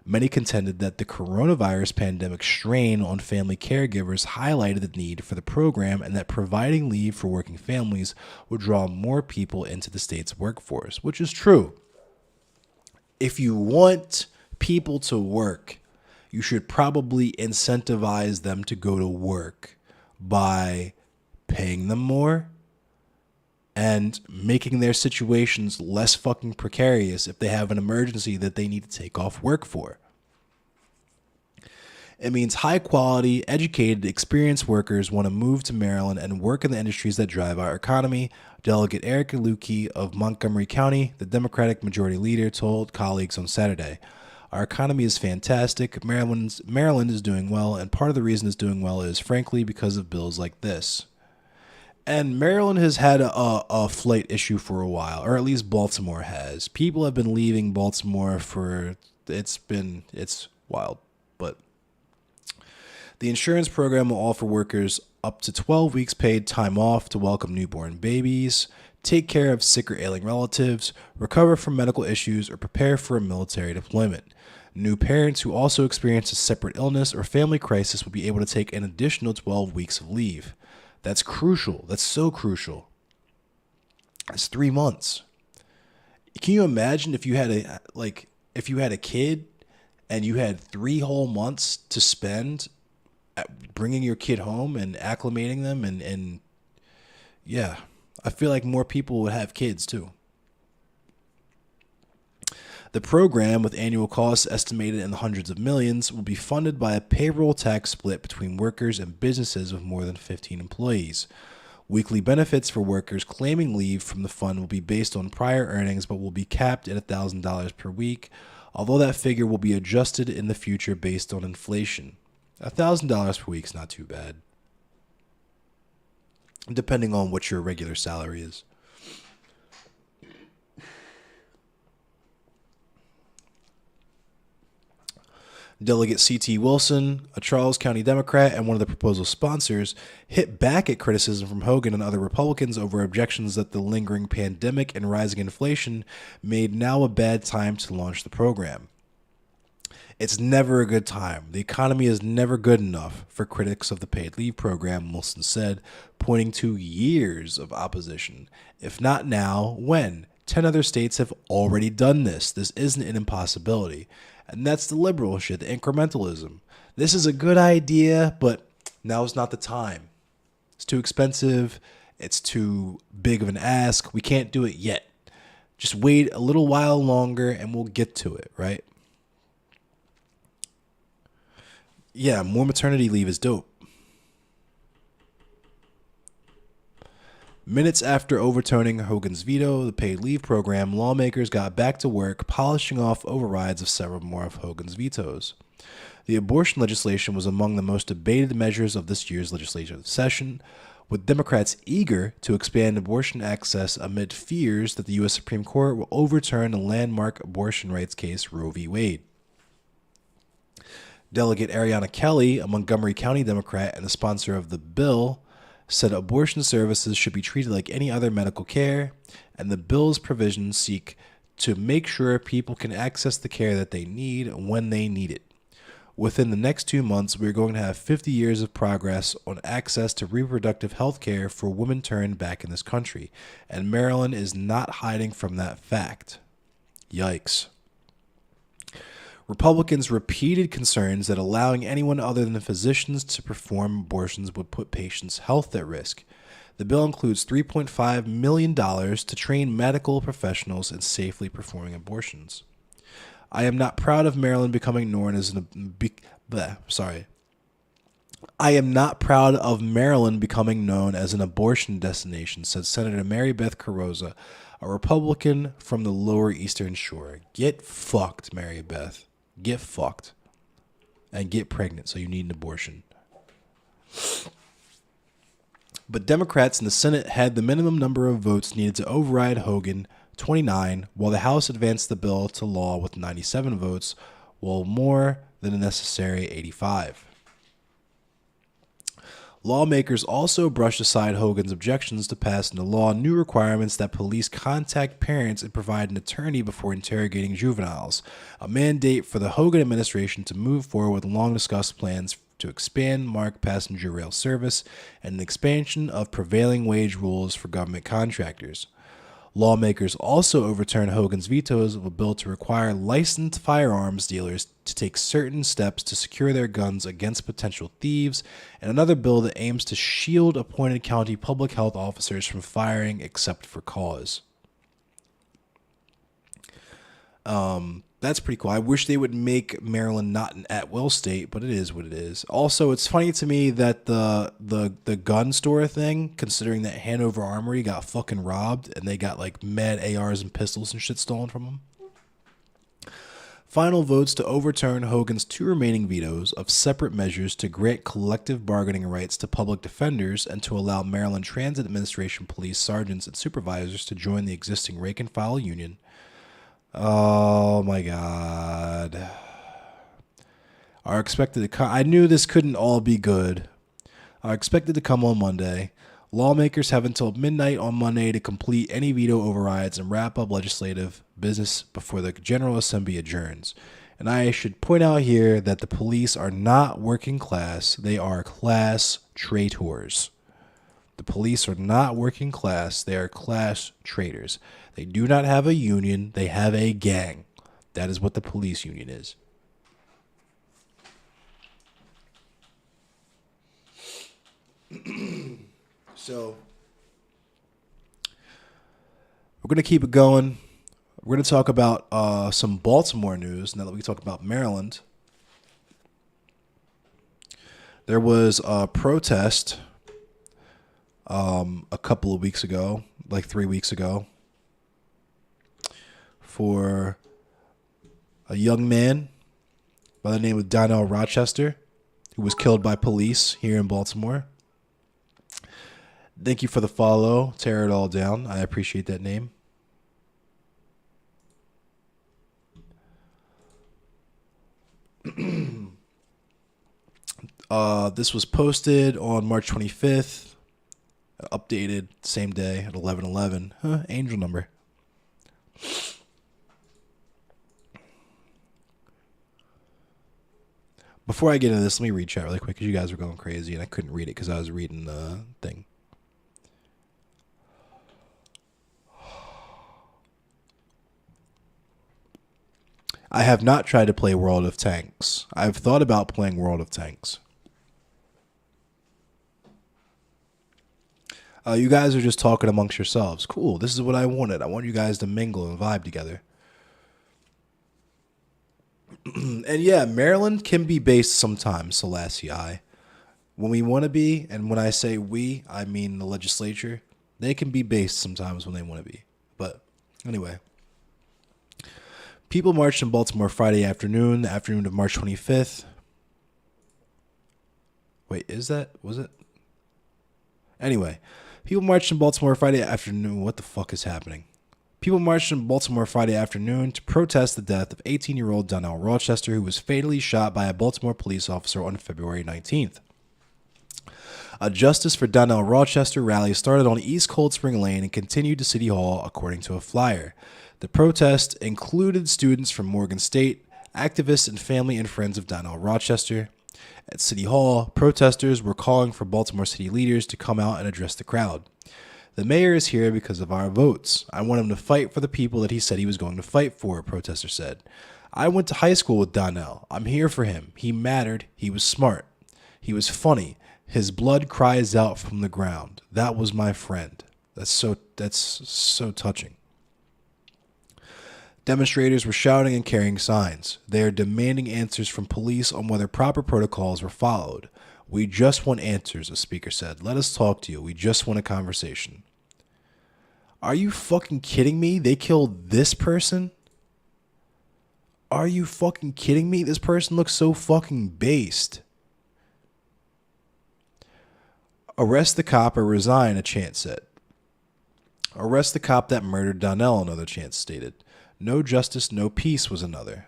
Many contended that the coronavirus pandemic strain on family caregivers highlighted the need for the program and that providing leave for working families would draw more people into the state's workforce, which is true. If you want people to work, you should probably incentivize them to go to work by paying them more and making their situations less fucking precarious if they have an emergency that they need to take off work for. It means high quality, educated, experienced workers want to move to Maryland and work in the industries that drive our economy, Delegate Erica Lukey of Montgomery County, the Democratic Majority Leader, told colleagues on Saturday. Our economy is fantastic. Maryland is doing well, and part of the reason it's doing well is, frankly, because of bills like this. And Maryland has had a flight issue for a while, or at least Baltimore has. People have been leaving Baltimore it's wild. But the insurance program will offer workers up to 12 weeks paid time off to welcome newborn babies, take care of sick or ailing relatives, recover from medical issues, or prepare for a military deployment. New parents who also experience a separate illness or family crisis will be able to take an additional 12 weeks of leave. That's crucial. That's so crucial. It's 3 months. Can you imagine if you had a kid and you had 3 whole months to spend bringing your kid home and acclimating them and yeah, I feel like more people would have kids too. The program, with annual costs estimated in the hundreds of millions, will be funded by a payroll tax split between workers and businesses with more than 15 employees. Weekly benefits for workers claiming leave from the fund will be based on prior earnings but will be capped at $1,000 per week, although that figure will be adjusted in the future based on inflation. $1,000 per week is not too bad, depending on what your regular salary is. Delegate C.T. Wilson, a Charles County Democrat and one of the proposal sponsors, hit back at criticism from Hogan and other Republicans over objections that the lingering pandemic and rising inflation made now a bad time to launch the program. It's never a good time. The economy is never good enough for critics of the paid leave program, Wilson said, pointing to years of opposition. If not now, when? 10 other states have already done this. This isn't an impossibility. And that's the liberal shit, the incrementalism. This is a good idea, but now's not the time. It's too expensive. It's too big of an ask. We can't do it yet. Just wait a little while longer and we'll get to it, right? Yeah, more maternity leave is dope. Minutes after overturning Hogan's veto of the paid leave program, lawmakers got back to work polishing off overrides of several more of Hogan's vetoes. The abortion legislation was among the most debated measures of this year's legislative session, with Democrats eager to expand abortion access amid fears that the U.S. Supreme Court will overturn the landmark abortion rights case Roe v. Wade. Delegate Ariana Kelly, a Montgomery County Democrat and the sponsor of the bill, said abortion services should be treated like any other medical care, and the bill's provisions seek to make sure people can access the care that they need when they need it. Within the next 2 months, we're going to have 50 years of progress on access to reproductive health care for women turned back in this country, and Maryland is not hiding from that fact. Yikes. Republicans repeated concerns that allowing anyone other than the physicians to perform abortions would put patients' health at risk. The bill includes $3.5 million to train medical professionals in safely performing abortions. I am not proud of Maryland becoming known as I am not proud of Maryland becoming known as an abortion destination, said Senator Mary Beth Carrozza, a Republican from the Lower Eastern Shore. Get fucked, Mary Beth. Get fucked. And get pregnant, so you need an abortion. But Democrats in the Senate had the minimum number of votes needed to override Hogan, 29, while the House advanced the bill to law with 97 votes, while more than the necessary 85. Lawmakers also brushed aside Hogan's objections to pass into law new requirements that police contact parents and provide an attorney before interrogating juveniles, a mandate for the Hogan administration to move forward with long-discussed plans to expand MARC passenger rail service, and an expansion of prevailing wage rules for government contractors. Lawmakers also overturned Hogan's vetoes of a bill to require licensed firearms dealers to take certain steps to secure their guns against potential thieves, and another bill that aims to shield appointed county public health officers from firing except for cause. That's pretty cool. I wish they would make Maryland not an at-will state, but it is what it is. Also, it's funny to me that the gun store thing, considering that Hanover Armory got fucking robbed and they got like mad ARs and pistols and shit stolen from them. Final votes to overturn Hogan's 2 remaining vetoes of separate measures to grant collective bargaining rights to public defenders and to allow Maryland Transit Administration police sergeants and supervisors to join the existing rank-and-file union. Oh my God. Are expected to come. I knew this couldn't all be good. Are expected to come on Monday. Lawmakers have until midnight on Monday to complete any veto overrides and wrap up legislative business before the General Assembly adjourns. And I should point out here that the police are not working class. They are class traitors. The police are not working class. They are class traitors. They do not have a union. They have a gang. That is what the police union is. So, we're going to keep it going. We're going to talk about some Baltimore news now that we talk about Maryland. There was a protest a couple of weeks ago, like 3 weeks ago, for a young man by the name of Donnell Rochester, who was killed by police here in Baltimore. Thank you for the follow. Tear it all down. I appreciate that name. This was posted on March 25th, updated same day at 11:11. Angel number. Before I get into this, let me read chat really quick because you guys were going crazy and I couldn't read it because I was reading the thing. I have not tried to play World of Tanks. I've thought about playing World of Tanks. You guys are just talking amongst yourselves. Cool. This is what I wanted. I want you guys to mingle and vibe together. And yeah, Maryland can be based sometimes, Selassie I. When we want to be, and when I say we, I mean the legislature, they can be based sometimes when they want to be. But anyway. People marched in Baltimore Friday afternoon, the afternoon of March 25th. Wait, was it? Anyway, people marched in Baltimore Friday afternoon. What the fuck is happening? People marched in Baltimore Friday afternoon to protest the death of 18-year-old Donnell Rochester, who was fatally shot by a Baltimore police officer on February 19th. A Justice for Donnell Rochester rally started on East Cold Spring Lane and continued to City Hall, according to a flyer. The protest included students from Morgan State, activists, and family and friends of Donnell Rochester. At City Hall, protesters were calling for Baltimore city leaders to come out and address the crowd. The mayor is here because of our votes. I want him to fight for the people that he said he was going to fight for, a protester said. I went to high school with Donnell. I'm here for him. He mattered. He was smart. He was funny. His blood cries out from the ground. That was my friend. That's so touching. Demonstrators were shouting and carrying signs. They are demanding answers from police on whether proper protocols were followed. We just want answers, a speaker said. Let us talk to you. We just want a conversation. Are you fucking kidding me? They killed this person? Are you fucking kidding me? This person looks so fucking based. Arrest the cop or resign, a chant said. Arrest the cop that murdered Donnell, another chant stated. No justice, no peace was another.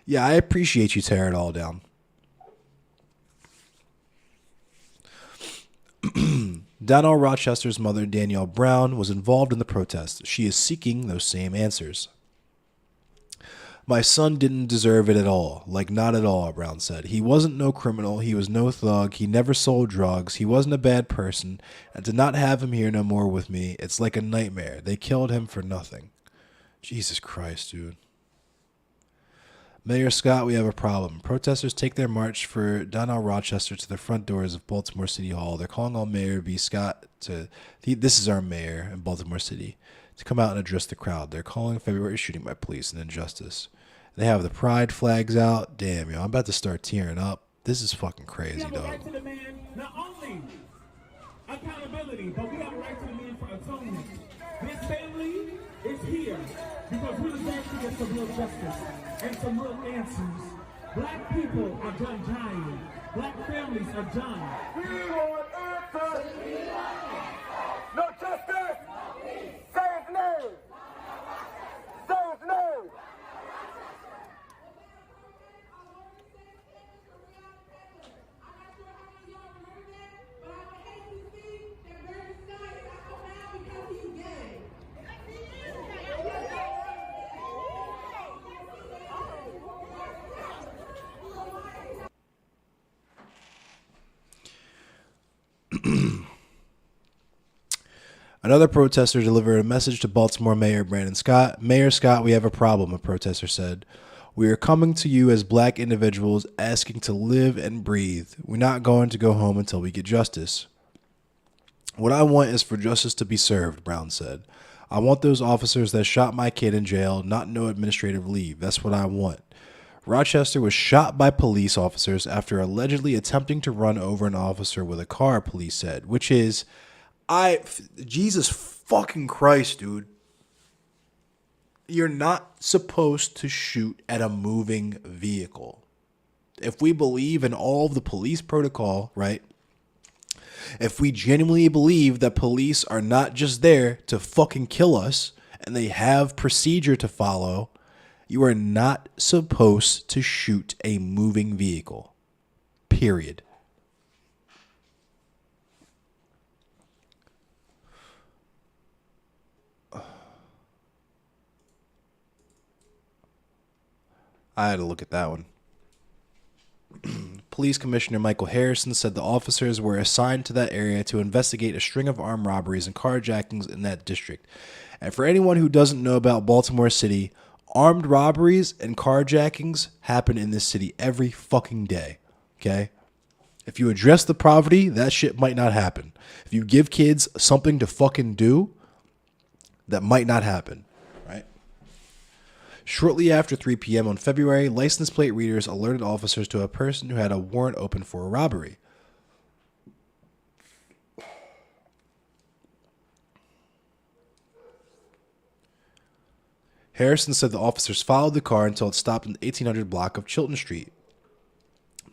Yeah, I appreciate you tearing it all down. Donnell Rochester's mother, Danielle Brown, was involved in the protest. She is seeking those same answers. My son didn't deserve it at all. Like, not at all, Brown said. He wasn't no criminal. He was no thug. He never sold drugs. He wasn't a bad person. And to not have him here no more with me, it's like a nightmare. They killed him for nothing. Jesus Christ, dude. Mayor Scott, we have a problem. Protesters take their march for Donnell Rochester to the front doors of Baltimore City Hall. They're calling on Mayor B. Scott this is our mayor in Baltimore City, to come out and address the crowd. They're calling February shooting by police an injustice. They have the pride flags out. Damn, yo, I'm about to start tearing up. This is fucking crazy, dog. We have a right to demand not only accountability, but we have a right to demand for atonement. This family is here because we deserve to get some real justice and some real answers. Black people are done dying. Black families are done. We want answers. No justice. Say his name. Say his name. Another protester delivered a message to Baltimore Mayor Brandon Scott. Mayor Scott, we have a problem, a protester said. We are coming to you as black individuals asking to live and breathe. We're not going to go home until we get justice. What I want is for justice to be served, Brown said. I want those officers that shot my kid in jail, not no administrative leave. That's what I want. Rochester was shot by police officers after allegedly attempting to run over an officer with a car, police said, which is... Jesus fucking Christ, dude. You're not supposed to shoot at a moving vehicle. If we believe in all of the police protocol, right? If we genuinely believe that police are not just there to fucking kill us and they have procedure to follow, you are not supposed to shoot a moving vehicle. Period. I had to look at that one. Police Commissioner Michael Harrison said the officers were assigned to that area to investigate a string of armed robberies and carjackings in that district. And for anyone who doesn't know about Baltimore City, armed robberies and carjackings happen in this city every fucking day. Okay? If you address the poverty, that shit might not happen. If you give kids something to fucking do, that might not happen. Shortly after 3 p.m. on February, license plate readers alerted officers to a person who had a warrant open for a robbery. Harrison said the officers followed the car until it stopped in the 1800 block of Chilton Street.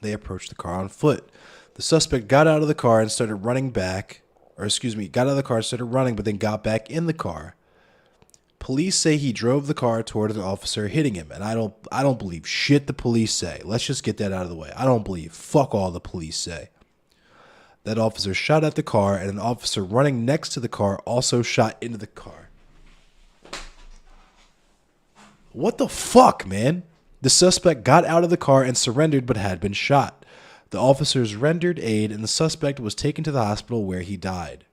They approached the car on foot. The suspect got out of the car and started running back, got out of the car and started running, but then got back in the car. Police say he drove the car toward an officer, hitting him, and I don't believe shit the police say. Let's just get that out of the way. I don't believe fuck all the police say. That officer shot at the car, and an officer running next to the car also shot into the car. What the fuck, man? The suspect got out of the car and surrendered but had been shot. The officers rendered aid, and the suspect was taken to the hospital where he died.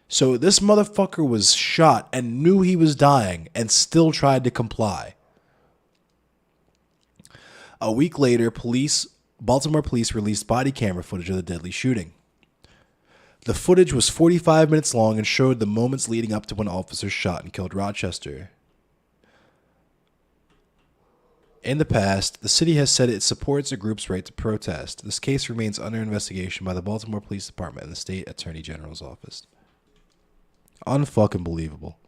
So this motherfucker was shot and knew he was dying and still tried to comply. A week later, Baltimore police released body camera footage of the deadly shooting. The footage was 45 minutes long and showed the moments leading up to when officers shot and killed Rochester. In the past, the city has said it supports a group's right to protest. This case remains under investigation by the Baltimore Police Department and the State Attorney General's office. Unfucking believable.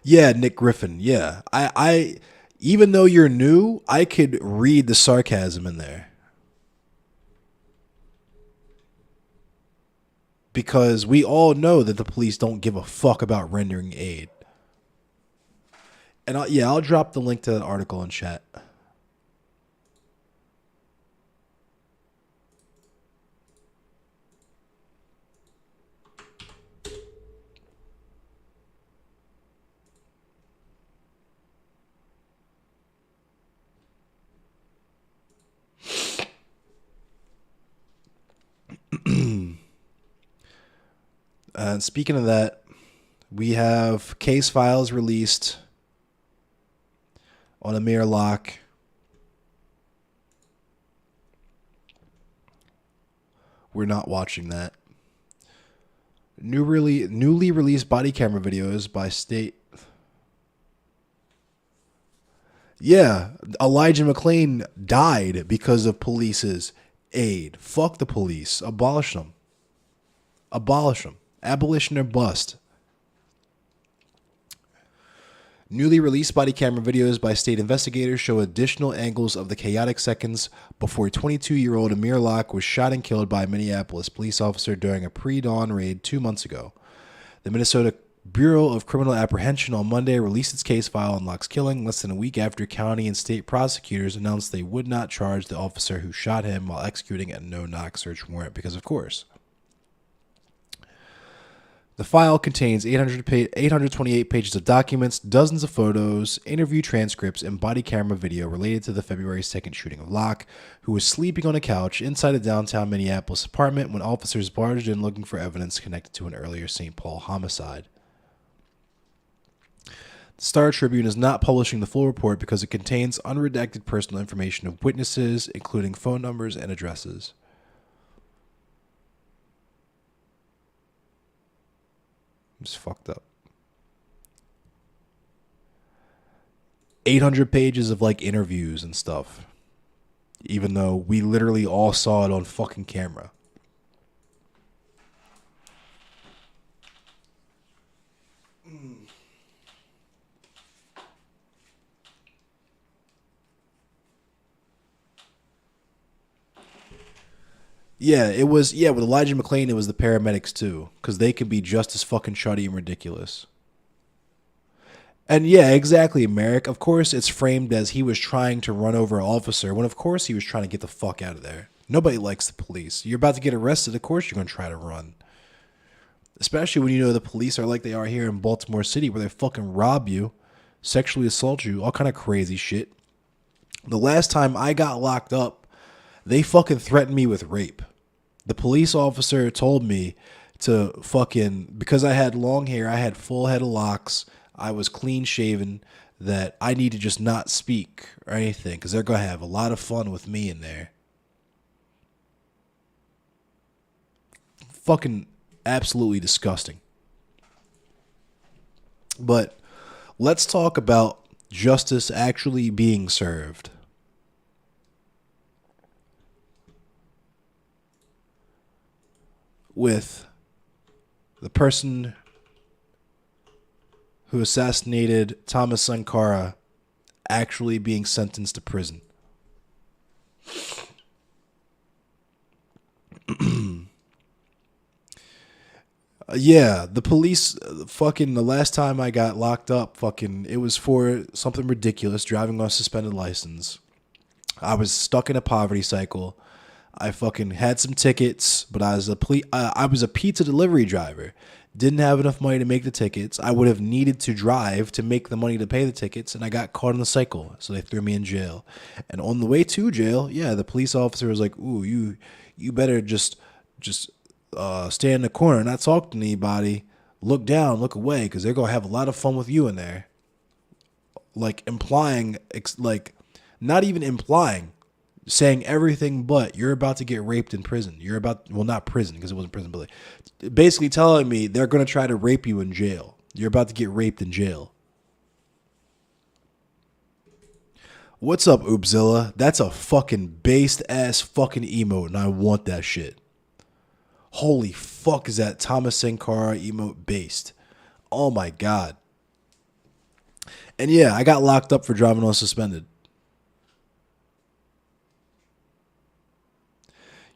Yeah, Nick Griffin. Yeah. I even though you're new, I could read the sarcasm in there. Because we all know that the police don't give a fuck about rendering aid. And I'll drop the link to that article in chat. And speaking of that, we have case files released on Amir Locke. We're not watching that. Newly released body camera videos by state. Yeah, Elijah McClain died because of police's aid. Fuck the police. Abolish them. Abolish them. Abolition or bust. Newly released body camera videos by state investigators show additional angles of the chaotic seconds before 22-year-old Amir Locke was shot and killed by a Minneapolis police officer during a pre-dawn raid 2 months ago. The Minnesota Bureau of Criminal Apprehension on Monday released its case file on Locke's killing less than a week after county and state prosecutors announced they would not charge the officer who shot him while executing a no-knock search warrant because, of course. The file contains 828 pages of documents, dozens of photos, interview transcripts, and body camera video related to the February 2nd shooting of Locke, who was sleeping on a couch inside a downtown Minneapolis apartment when officers barged in looking for evidence connected to an earlier St. Paul homicide. The Star Tribune is not publishing the full report because it contains unredacted personal information of witnesses, including phone numbers and addresses. It's fucked up. 800 pages of like interviews and stuff. Even though we literally all saw it on fucking camera. Yeah, it was, with Elijah McClain, it was the paramedics too, because they could be just as fucking shuddy and ridiculous. And yeah, exactly, Merrick. Of course, it's framed as he was trying to run over an officer, when of course he was trying to get the fuck out of there. Nobody likes the police. You're about to get arrested, of course you're going to try to run. Especially when you know the police are like they are here in Baltimore City, where they fucking rob you, sexually assault you, all kind of crazy shit. The last time I got locked up, they fucking threatened me with rape. The police officer told me to fucking, because I had long hair, I had full head of locks, I was clean shaven, that I need to just not speak or anything, because they're going to have a lot of fun with me in there. Fucking absolutely disgusting. But let's talk about justice actually being served. With the person who assassinated Thomas Sankara actually being sentenced to prison. Yeah, the police, fucking, the last time I got locked up, fucking, it was for something ridiculous, driving on a suspended license. I was stuck in a poverty cycle. I fucking had some tickets, but I was a pizza delivery driver. Didn't have enough money to make the tickets. I would have needed to drive to make the money to pay the tickets, and I got caught in the cycle, so they threw me in jail. And on the way to jail, yeah, the police officer was like, "Ooh, you better just stay in the corner, not talk to anybody. Look down, look away, because they're gonna have a lot of fun with you in there." Like implying, like not even implying, saying everything but you're about to get raped in prison. You're about, well, not prison because it wasn't prison, but basically telling me they're going to try to rape you in jail. You're about to get raped in jail. What's up, Oopzilla? That's a fucking based ass fucking emote, and I want that shit. Holy fuck, is that Thomas Sankara emote based? Oh my god. And yeah, I got locked up for driving on suspended.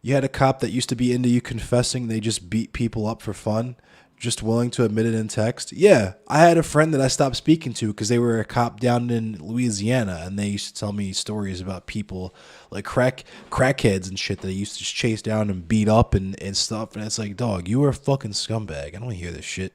You had a cop that used to be into you confessing they just beat people up for fun, just willing to admit it in text. Yeah, I had a friend that I stopped speaking to because they were a cop down in Louisiana, and they used to tell me stories about people like crackheads and shit that they used to just chase down and beat up and stuff. And it's like, dog, you were a fucking scumbag. I don't want to hear this shit.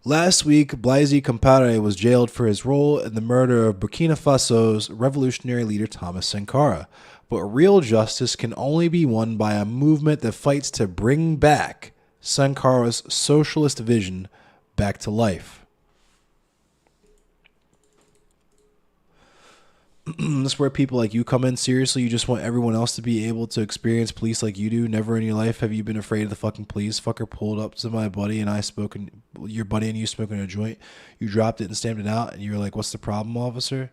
Last week, Blaise Compaoré was jailed for his role in the murder of Burkina Faso's revolutionary leader Thomas Sankara. But real justice can only be won by a movement that fights to bring back Sankara's socialist vision back to life. This is where people like you come in. Seriously, you just want everyone else to be able to experience police like you do. Never in your life have you been afraid of the fucking police. Fucker pulled up to my buddy and I spoken, your buddy and you smoking a joint. You dropped it and stamped it out, and you were like, "What's the problem, officer?"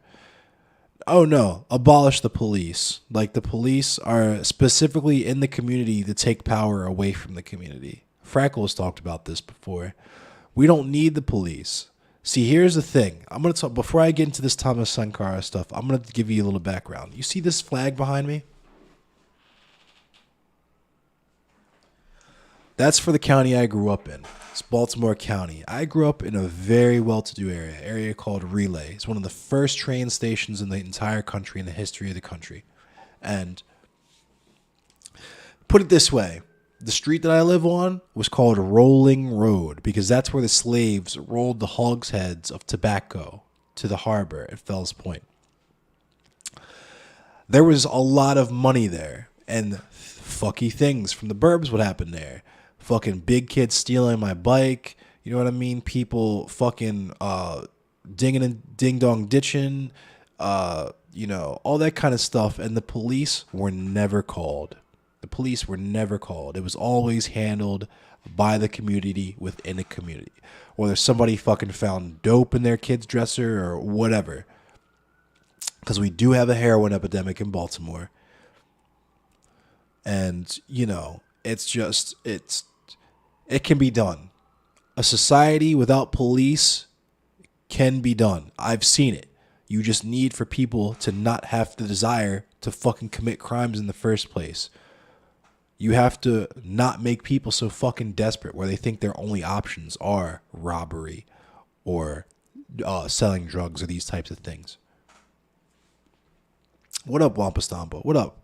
Oh no, abolish the police. Like, the police are specifically in the community to take power away from the community. Frackles talked about this before. We don't need the police. See, here's the thing. I'm going to talk, before I get into this Thomas Sankara stuff, I'm going to give you a little background. You see this flag behind me? That's for the county I grew up in. It's Baltimore County. I grew up in a very well-to-do area called Relay. It's one of the first train stations in the entire country, in the history of the country. And put it this way. The street that I live on was called Rolling Road because that's where the slaves rolled the hogsheads of tobacco to the harbor at Fells Point. There was a lot of money there, and fucky things from the burbs would happen there. Fucking big kids stealing my bike, you know what I mean? People fucking dinging and ding-dong ditching, you know, all that kind of stuff, and the police were never called. The police were never called. It was always handled by the community within the community. Whether somebody fucking found dope in their kid's dresser or whatever. Because we do have a heroin epidemic in Baltimore. And, you know, it can be done. A society without police can be done. I've seen it. You just need for people to not have the desire to fucking commit crimes in the first place. You have to not make people so fucking desperate where they think their only options are robbery or selling drugs or these types of things. What up, Wampa Stompa? What up?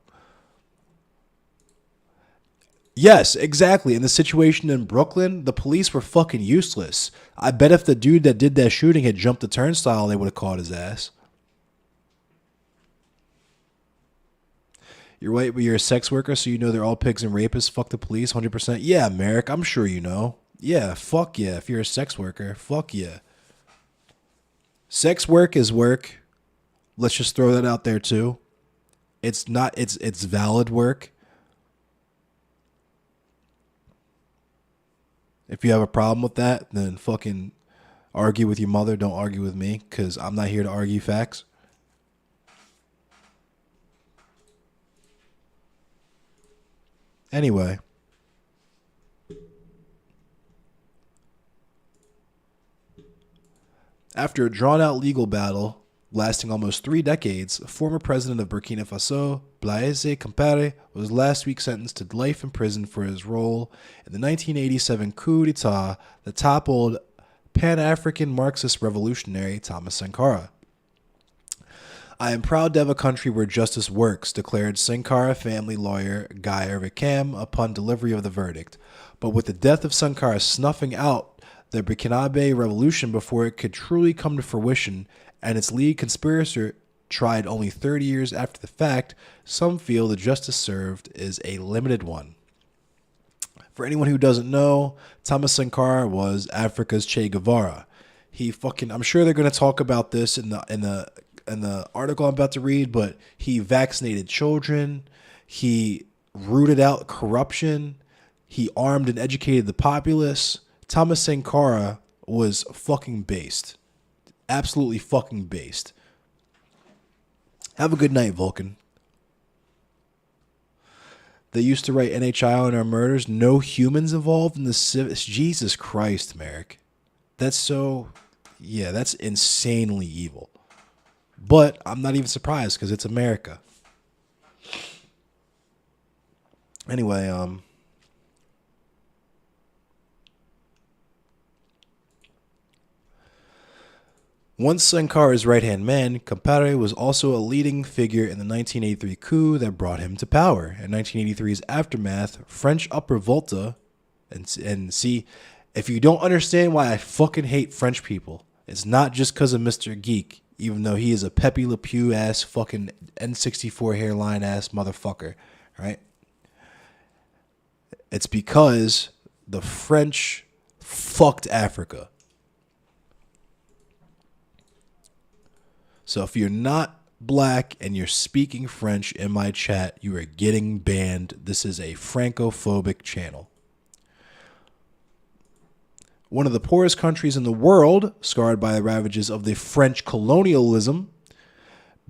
Yes, exactly. In the situation in Brooklyn, the police were fucking useless. I bet if the dude that did that shooting had jumped the turnstile, they would have caught his ass. You're white, but you're a sex worker, so you know they're all pigs and rapists. Fuck the police, 100%. Yeah, Merrick, I'm sure you know. Yeah, fuck yeah. If you're a sex worker, fuck yeah. Sex work is work. Let's just throw that out there too. It's not. It's valid work. If you have a problem with that, then fucking argue with your mother. Don't argue with me, because I'm not here to argue facts. Anyway, after a drawn-out legal battle lasting almost 3 decades, former president of Burkina Faso, Blaise Compaoré, was last week sentenced to life in prison for his role in the 1987 coup d'etat that toppled Pan-African Marxist revolutionary Thomas Sankara. I am proud to have a country where justice works, declared Sankara family lawyer Guy Ervicam upon delivery of the verdict. But with the death of Sankara snuffing out the Burkinabe revolution before it could truly come to fruition, and its lead conspirator tried only 30 years after the fact, some feel the justice served is a limited one. For anyone who doesn't know, Thomas Sankara was Africa's Che Guevara. I'm sure they're going to talk about this in the the article I'm about to read, but he vaccinated children, he rooted out corruption, he armed and educated the populace. Thomas Sankara was fucking based. Absolutely fucking based. Have a good night, Vulcan. They used to write NHI on our murders. No humans involved in the Jesus Christ, Merrick. That's so... Yeah, that's insanely evil. But I'm not even surprised because it's America. Anyway, once Sankara's right-hand man, Compare was also a leading figure in the 1983 coup that brought him to power. In 1983's aftermath, French Upper Volta, and see, if you don't understand why I fucking hate French people, it's not just because of Mr. Geek, even though he is a Pepe Le Pew ass fucking N64 hairline ass motherfucker, right? It's because the French fucked Africa. So if you're not black and you're speaking French in my chat, you are getting banned. This is a Francophobic channel. One of the poorest countries in the world, scarred by the ravages of the French colonialism,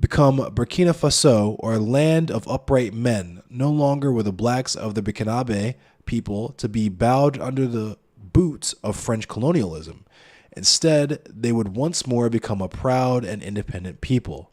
become Burkina Faso, or land of upright men. No longer were the blacks of the Burkinabe people to be bowed under the boots of French colonialism. Instead, they would once more become a proud and independent people.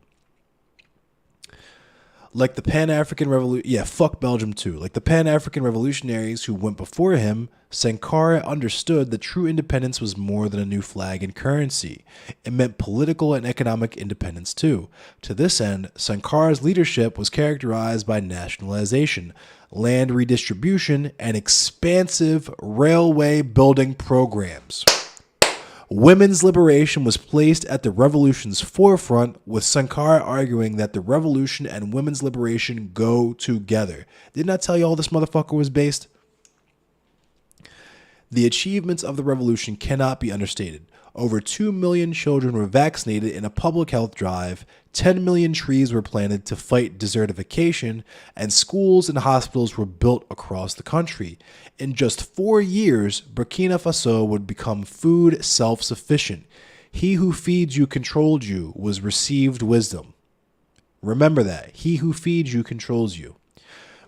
Like the Pan-African Revolution... Yeah, fuck Belgium too. Like the Pan-African revolutionaries who went before him, Sankara understood that true independence was more than a new flag and currency. It meant political and economic independence too. To this end, Sankara's leadership was characterized by nationalization, land redistribution, and expansive railway building programs. Women's liberation was placed at the revolution's forefront, with Sankara arguing that the revolution and women's liberation go together. Didn't I tell you all this motherfucker was based? The achievements of the revolution cannot be understated. Over 2 million children were vaccinated in a public health drive, 10 million trees were planted to fight desertification, and schools and hospitals were built across the country. In just 4 years, Burkina Faso would become food self-sufficient. He who feeds you controlled you was received wisdom. Remember that. He who feeds you controls you.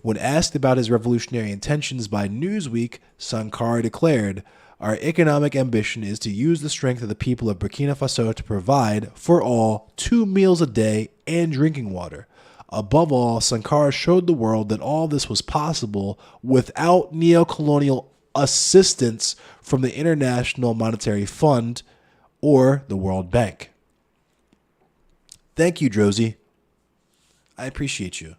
When asked about his revolutionary intentions by Newsweek, Sankara declared, "Our economic ambition is to use the strength of the people of Burkina Faso to provide, for all, 2 meals a day and drinking water." Above all, Sankara showed the world that all this was possible without neocolonial assistance from the International Monetary Fund or the World Bank. Thank you, Drozy. I appreciate you.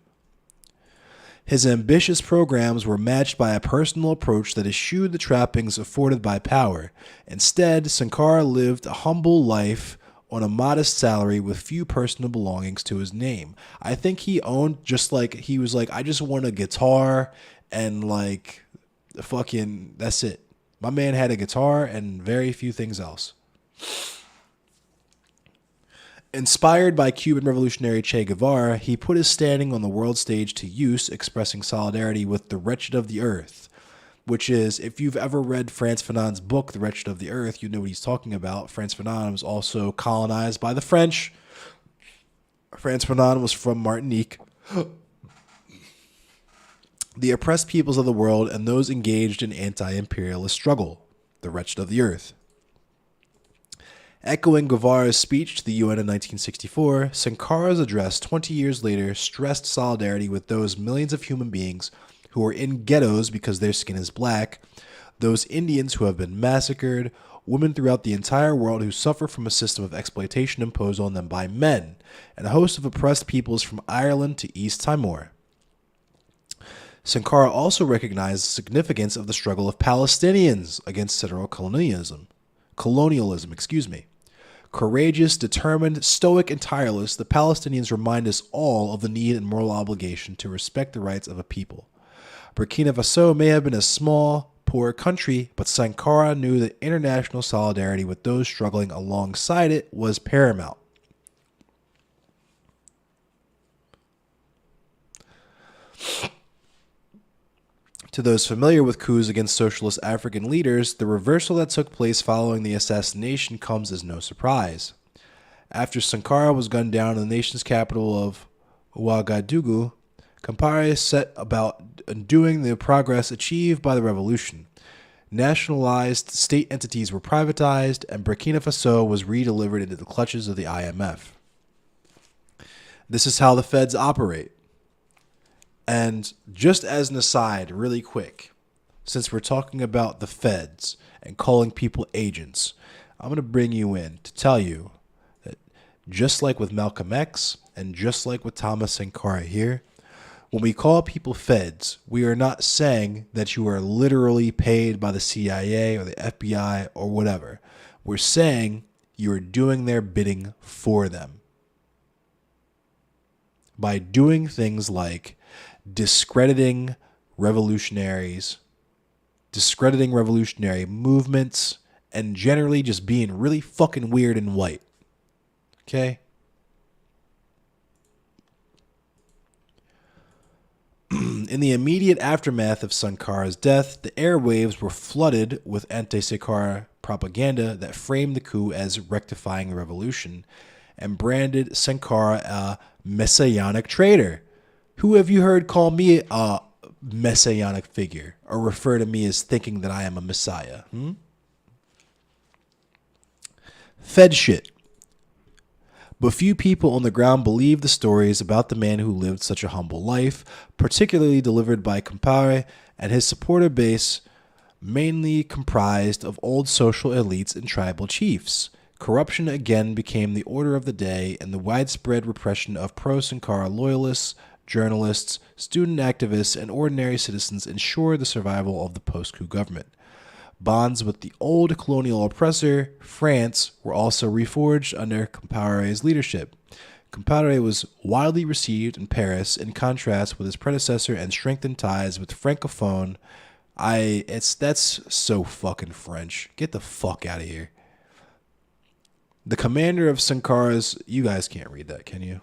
His ambitious programs were matched by a personal approach that eschewed the trappings afforded by power. Instead, Sankara lived a humble life on a modest salary with few personal belongings to his name. I think he owned he was like, I just want a guitar and like fucking, that's it. My man had a guitar and very few things else. Inspired by Cuban revolutionary Che Guevara, he put his standing on the world stage to use, expressing solidarity with the wretched of the earth, which is, if you've ever read Frantz Fanon's book, The Wretched of the Earth, you know what he's talking about. Frantz Fanon was also colonized by the French. Frantz Fanon was from Martinique. The oppressed peoples of the world and those engaged in anti-imperialist struggle. The Wretched of the Earth. Echoing Guevara's speech to the UN in 1964, Sankara's address 20 years later stressed solidarity with those millions of human beings who are in ghettos because their skin is black, those Indians who have been massacred, women throughout the entire world who suffer from a system of exploitation imposed on them by men, and a host of oppressed peoples from Ireland to East Timor. Sankara also recognized the significance of the struggle of Palestinians against settler colonialism. Courageous, determined, stoic, and tireless, the Palestinians remind us all of the need and moral obligation to respect the rights of a people. Burkina Faso may have been a small, poor country, but Sankara knew that international solidarity with those struggling alongside it was paramount. To those familiar with coups against socialist African leaders, the reversal that took place following the assassination comes as no surprise. After Sankara was gunned down in the nation's capital of Ouagadougou, Compaoré set about undoing the progress achieved by the revolution. Nationalized state entities were privatized, and Burkina Faso was re-delivered into the clutches of the IMF. This is how the feds operate. And just as an aside, really quick, since we're talking about the feds and calling people agents, I'm going to bring you in to tell you that just like with Malcolm X and just like with Thomas Sankara here, when we call people feds, we are not saying that you are literally paid by the CIA or the FBI or whatever. We're saying you are doing their bidding for them. By doing things like discrediting revolutionaries, discrediting revolutionary movements, and generally just being really fucking weird and white. Okay? In the immediate aftermath of Sankara's death, the airwaves were flooded with anti-Sankara propaganda that framed the coup as rectifying the revolution and branded Sankara a messianic traitor. Who have you heard call me a messianic figure or refer to me as thinking that I am a messiah? Fed shit. But few people on the ground believe the stories about the man who lived such a humble life, particularly delivered by Compaoré and his supporter base, mainly comprised of old social elites and tribal chiefs. Corruption again became the order of the day, and the widespread repression of pro-Sankara loyalists, journalists, student activists, and ordinary citizens ensured the survival of the post-coup government. Bonds with the old colonial oppressor, France, were also reforged under Compaoré's leadership. Compaoré was widely received in Paris in contrast with his predecessor and strengthened ties with Francophone. That's so fucking French. Get the fuck out of here. The commander of Sankara's, you guys can't read that, can you?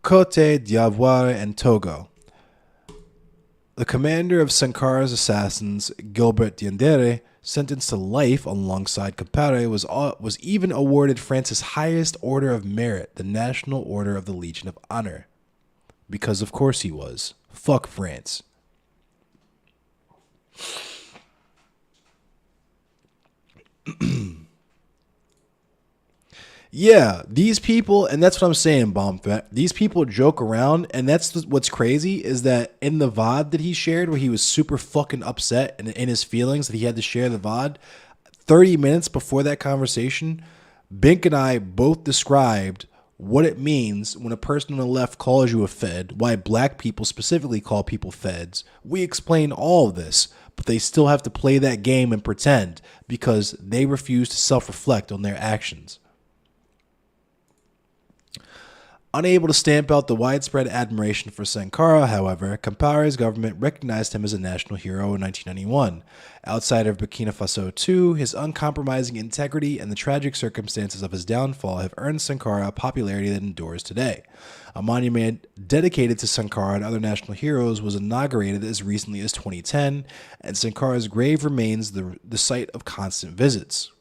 Côte d'Ivoire and Togo. The commander of Sankara's assassins, Gilbert Diendéré, sentenced to life alongside Compaoré, was even awarded France's highest order of merit, the National Order of the Legion of Honor. Because of course he was. Fuck France. Yeah, these people, and that's what I'm saying, Bomb Threat. These people joke around, and that's what's crazy is that in the VOD that he shared, where he was super fucking upset and in his feelings that he had to share the VOD, 30 minutes before that conversation, Bink and I both described what it means when a person on the left calls you a fed, why black people specifically call people feds. We explain all of this, but they still have to play that game and pretend because they refuse to self-reflect on their actions. Unable to stamp out the widespread admiration for Sankara, however, Compaoré's government recognized him as a national hero in 1991. Outside of Burkina Faso too, his uncompromising integrity and the tragic circumstances of his downfall have earned Sankara a popularity that endures today. A monument dedicated to Sankara and other national heroes was inaugurated as recently as 2010, and Sankara's grave remains the site of constant visits.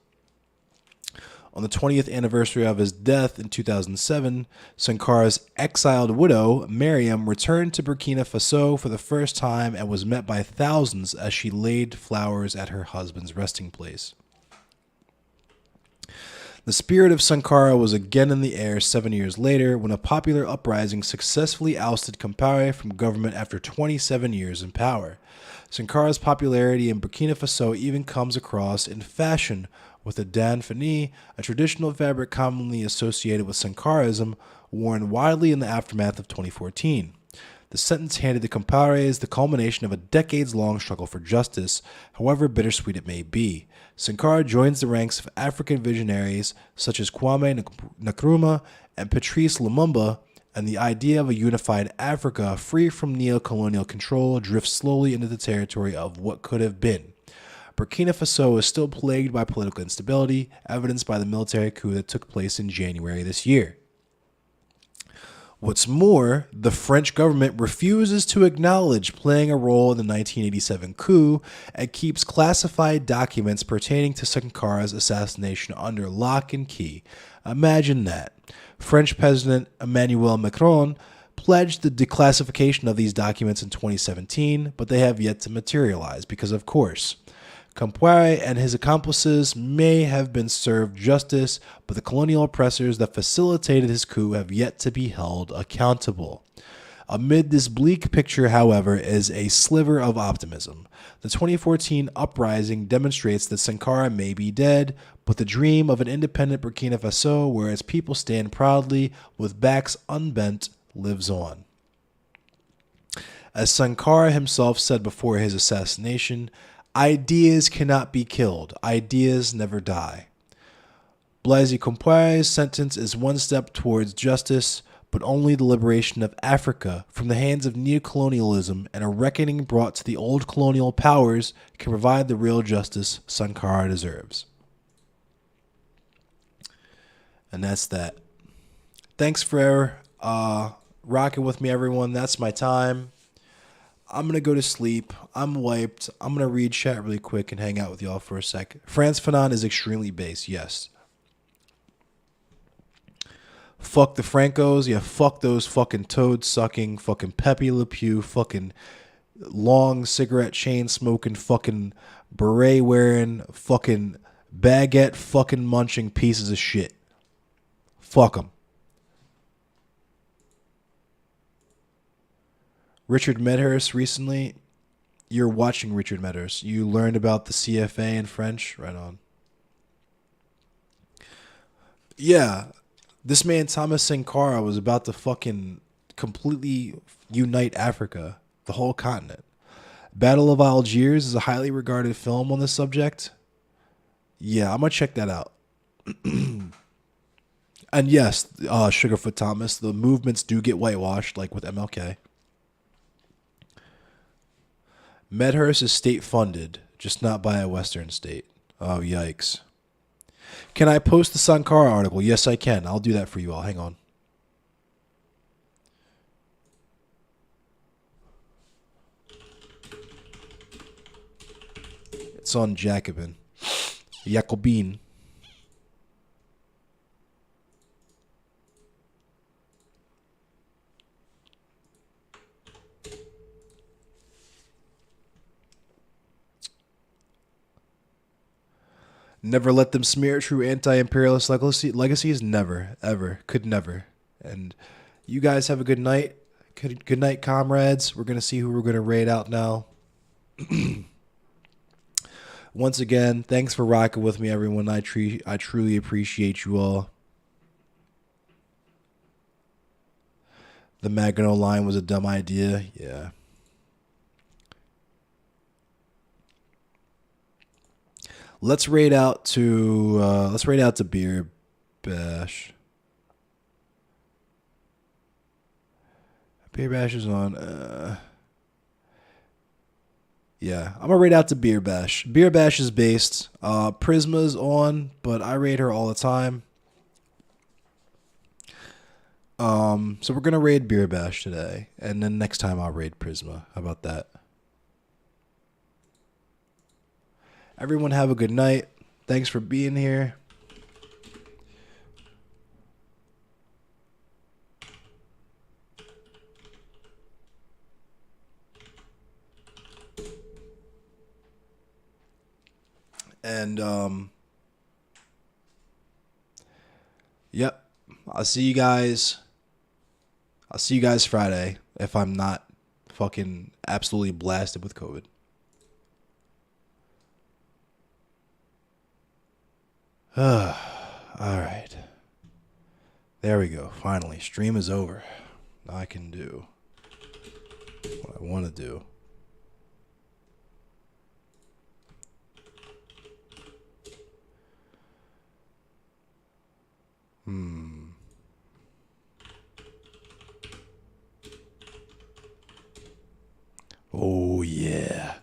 On the 20th anniversary of his death in 2007, Sankara's exiled widow, Mariam, returned to Burkina Faso for the first time and was met by thousands as she laid flowers at her husband's resting place. The spirit of Sankara was again in the air 7 years later when a popular uprising successfully ousted Compaoré from government after 27 years in power. Sankara's popularity in Burkina Faso even comes across in fashion, with a danfani, a traditional fabric commonly associated with Sankarism, worn widely in the aftermath of 2014. The sentence handed to Compaoré is the culmination of a decades-long struggle for justice, however bittersweet it may be. Sankara joins the ranks of African visionaries such as Kwame Nkrumah and Patrice Lumumba, and the idea of a unified Africa free from neo-colonial control drifts slowly into the territory of what could have been. Burkina Faso is still plagued by political instability, evidenced by the military coup that took place in January this year. What's more, the French government refuses to acknowledge playing a role in the 1987 coup and keeps classified documents pertaining to Sankara's assassination under lock and key. Imagine that. French President Emmanuel Macron pledged the declassification of these documents in 2017, but they have yet to materialize because, of course, Compaoré and his accomplices may have been served justice, but the colonial oppressors that facilitated his coup have yet to be held accountable. Amid this bleak picture, however, is a sliver of optimism. The 2014 uprising demonstrates that Sankara may be dead, but the dream of an independent Burkina Faso, where its people stand proudly with backs unbent, lives on. As Sankara himself said before his assassination, ideas cannot be killed. Ideas never die. Blaise Compaoré's sentence is one step towards justice, but only the liberation of Africa from the hands of neocolonialism and a reckoning brought to the old colonial powers can provide the real justice Sankara deserves. And that's that. Thanks for rocking with me, everyone. That's my time. I'm going to go to sleep. I'm wiped. I'm going to read chat really quick and hang out with y'all for a sec. Frantz Fanon is extremely base, yes. Fuck the Francos. Yeah, fuck those fucking toad-sucking, fucking Pepe Le Pew, fucking long cigarette chain smoking, fucking beret wearing, fucking baguette fucking munching pieces of shit. Fuck them. Richard Medhurst recently. You're watching Richard Medhurst. You learned about the CFA in French? Right on. Yeah. This man, Thomas Sankara, was about to fucking completely unite Africa, the whole continent. Battle of Algiers is a highly regarded film on this subject. Yeah, I'm going to check that out. And yes, Sugarfoot Thomas, the movements do get whitewashed, like with MLK. Medhurst is state-funded, just not by a Western state. Oh, yikes. Can I post the Sankara article? Yes, I can. I'll do that for you all. Hang on. It's on Jacobin. Jacobin. Never let them smear true anti-imperialist legacies. Never, ever, could never. And you guys have a good night. Good night, comrades. We're going to see who we're going to raid out now. Once again, thanks for rocking with me, everyone. I truly appreciate you all. The Maginot Line was a dumb idea. Yeah. Let's raid out to Beer Bash. Beer Bash is on. Yeah, I'm gonna raid out to Beer Bash. Beer Bash is based. Prisma's on, but I raid her all the time. So we're gonna raid Beer Bash today, and then next time I'll raid Prisma. How about that? Everyone have a good night. Thanks for being here. And yep. I'll see you guys Friday if I'm not fucking absolutely blasted with COVID. All right. There we go. Finally, stream is over. Now I can do what I want to do. Oh, yeah.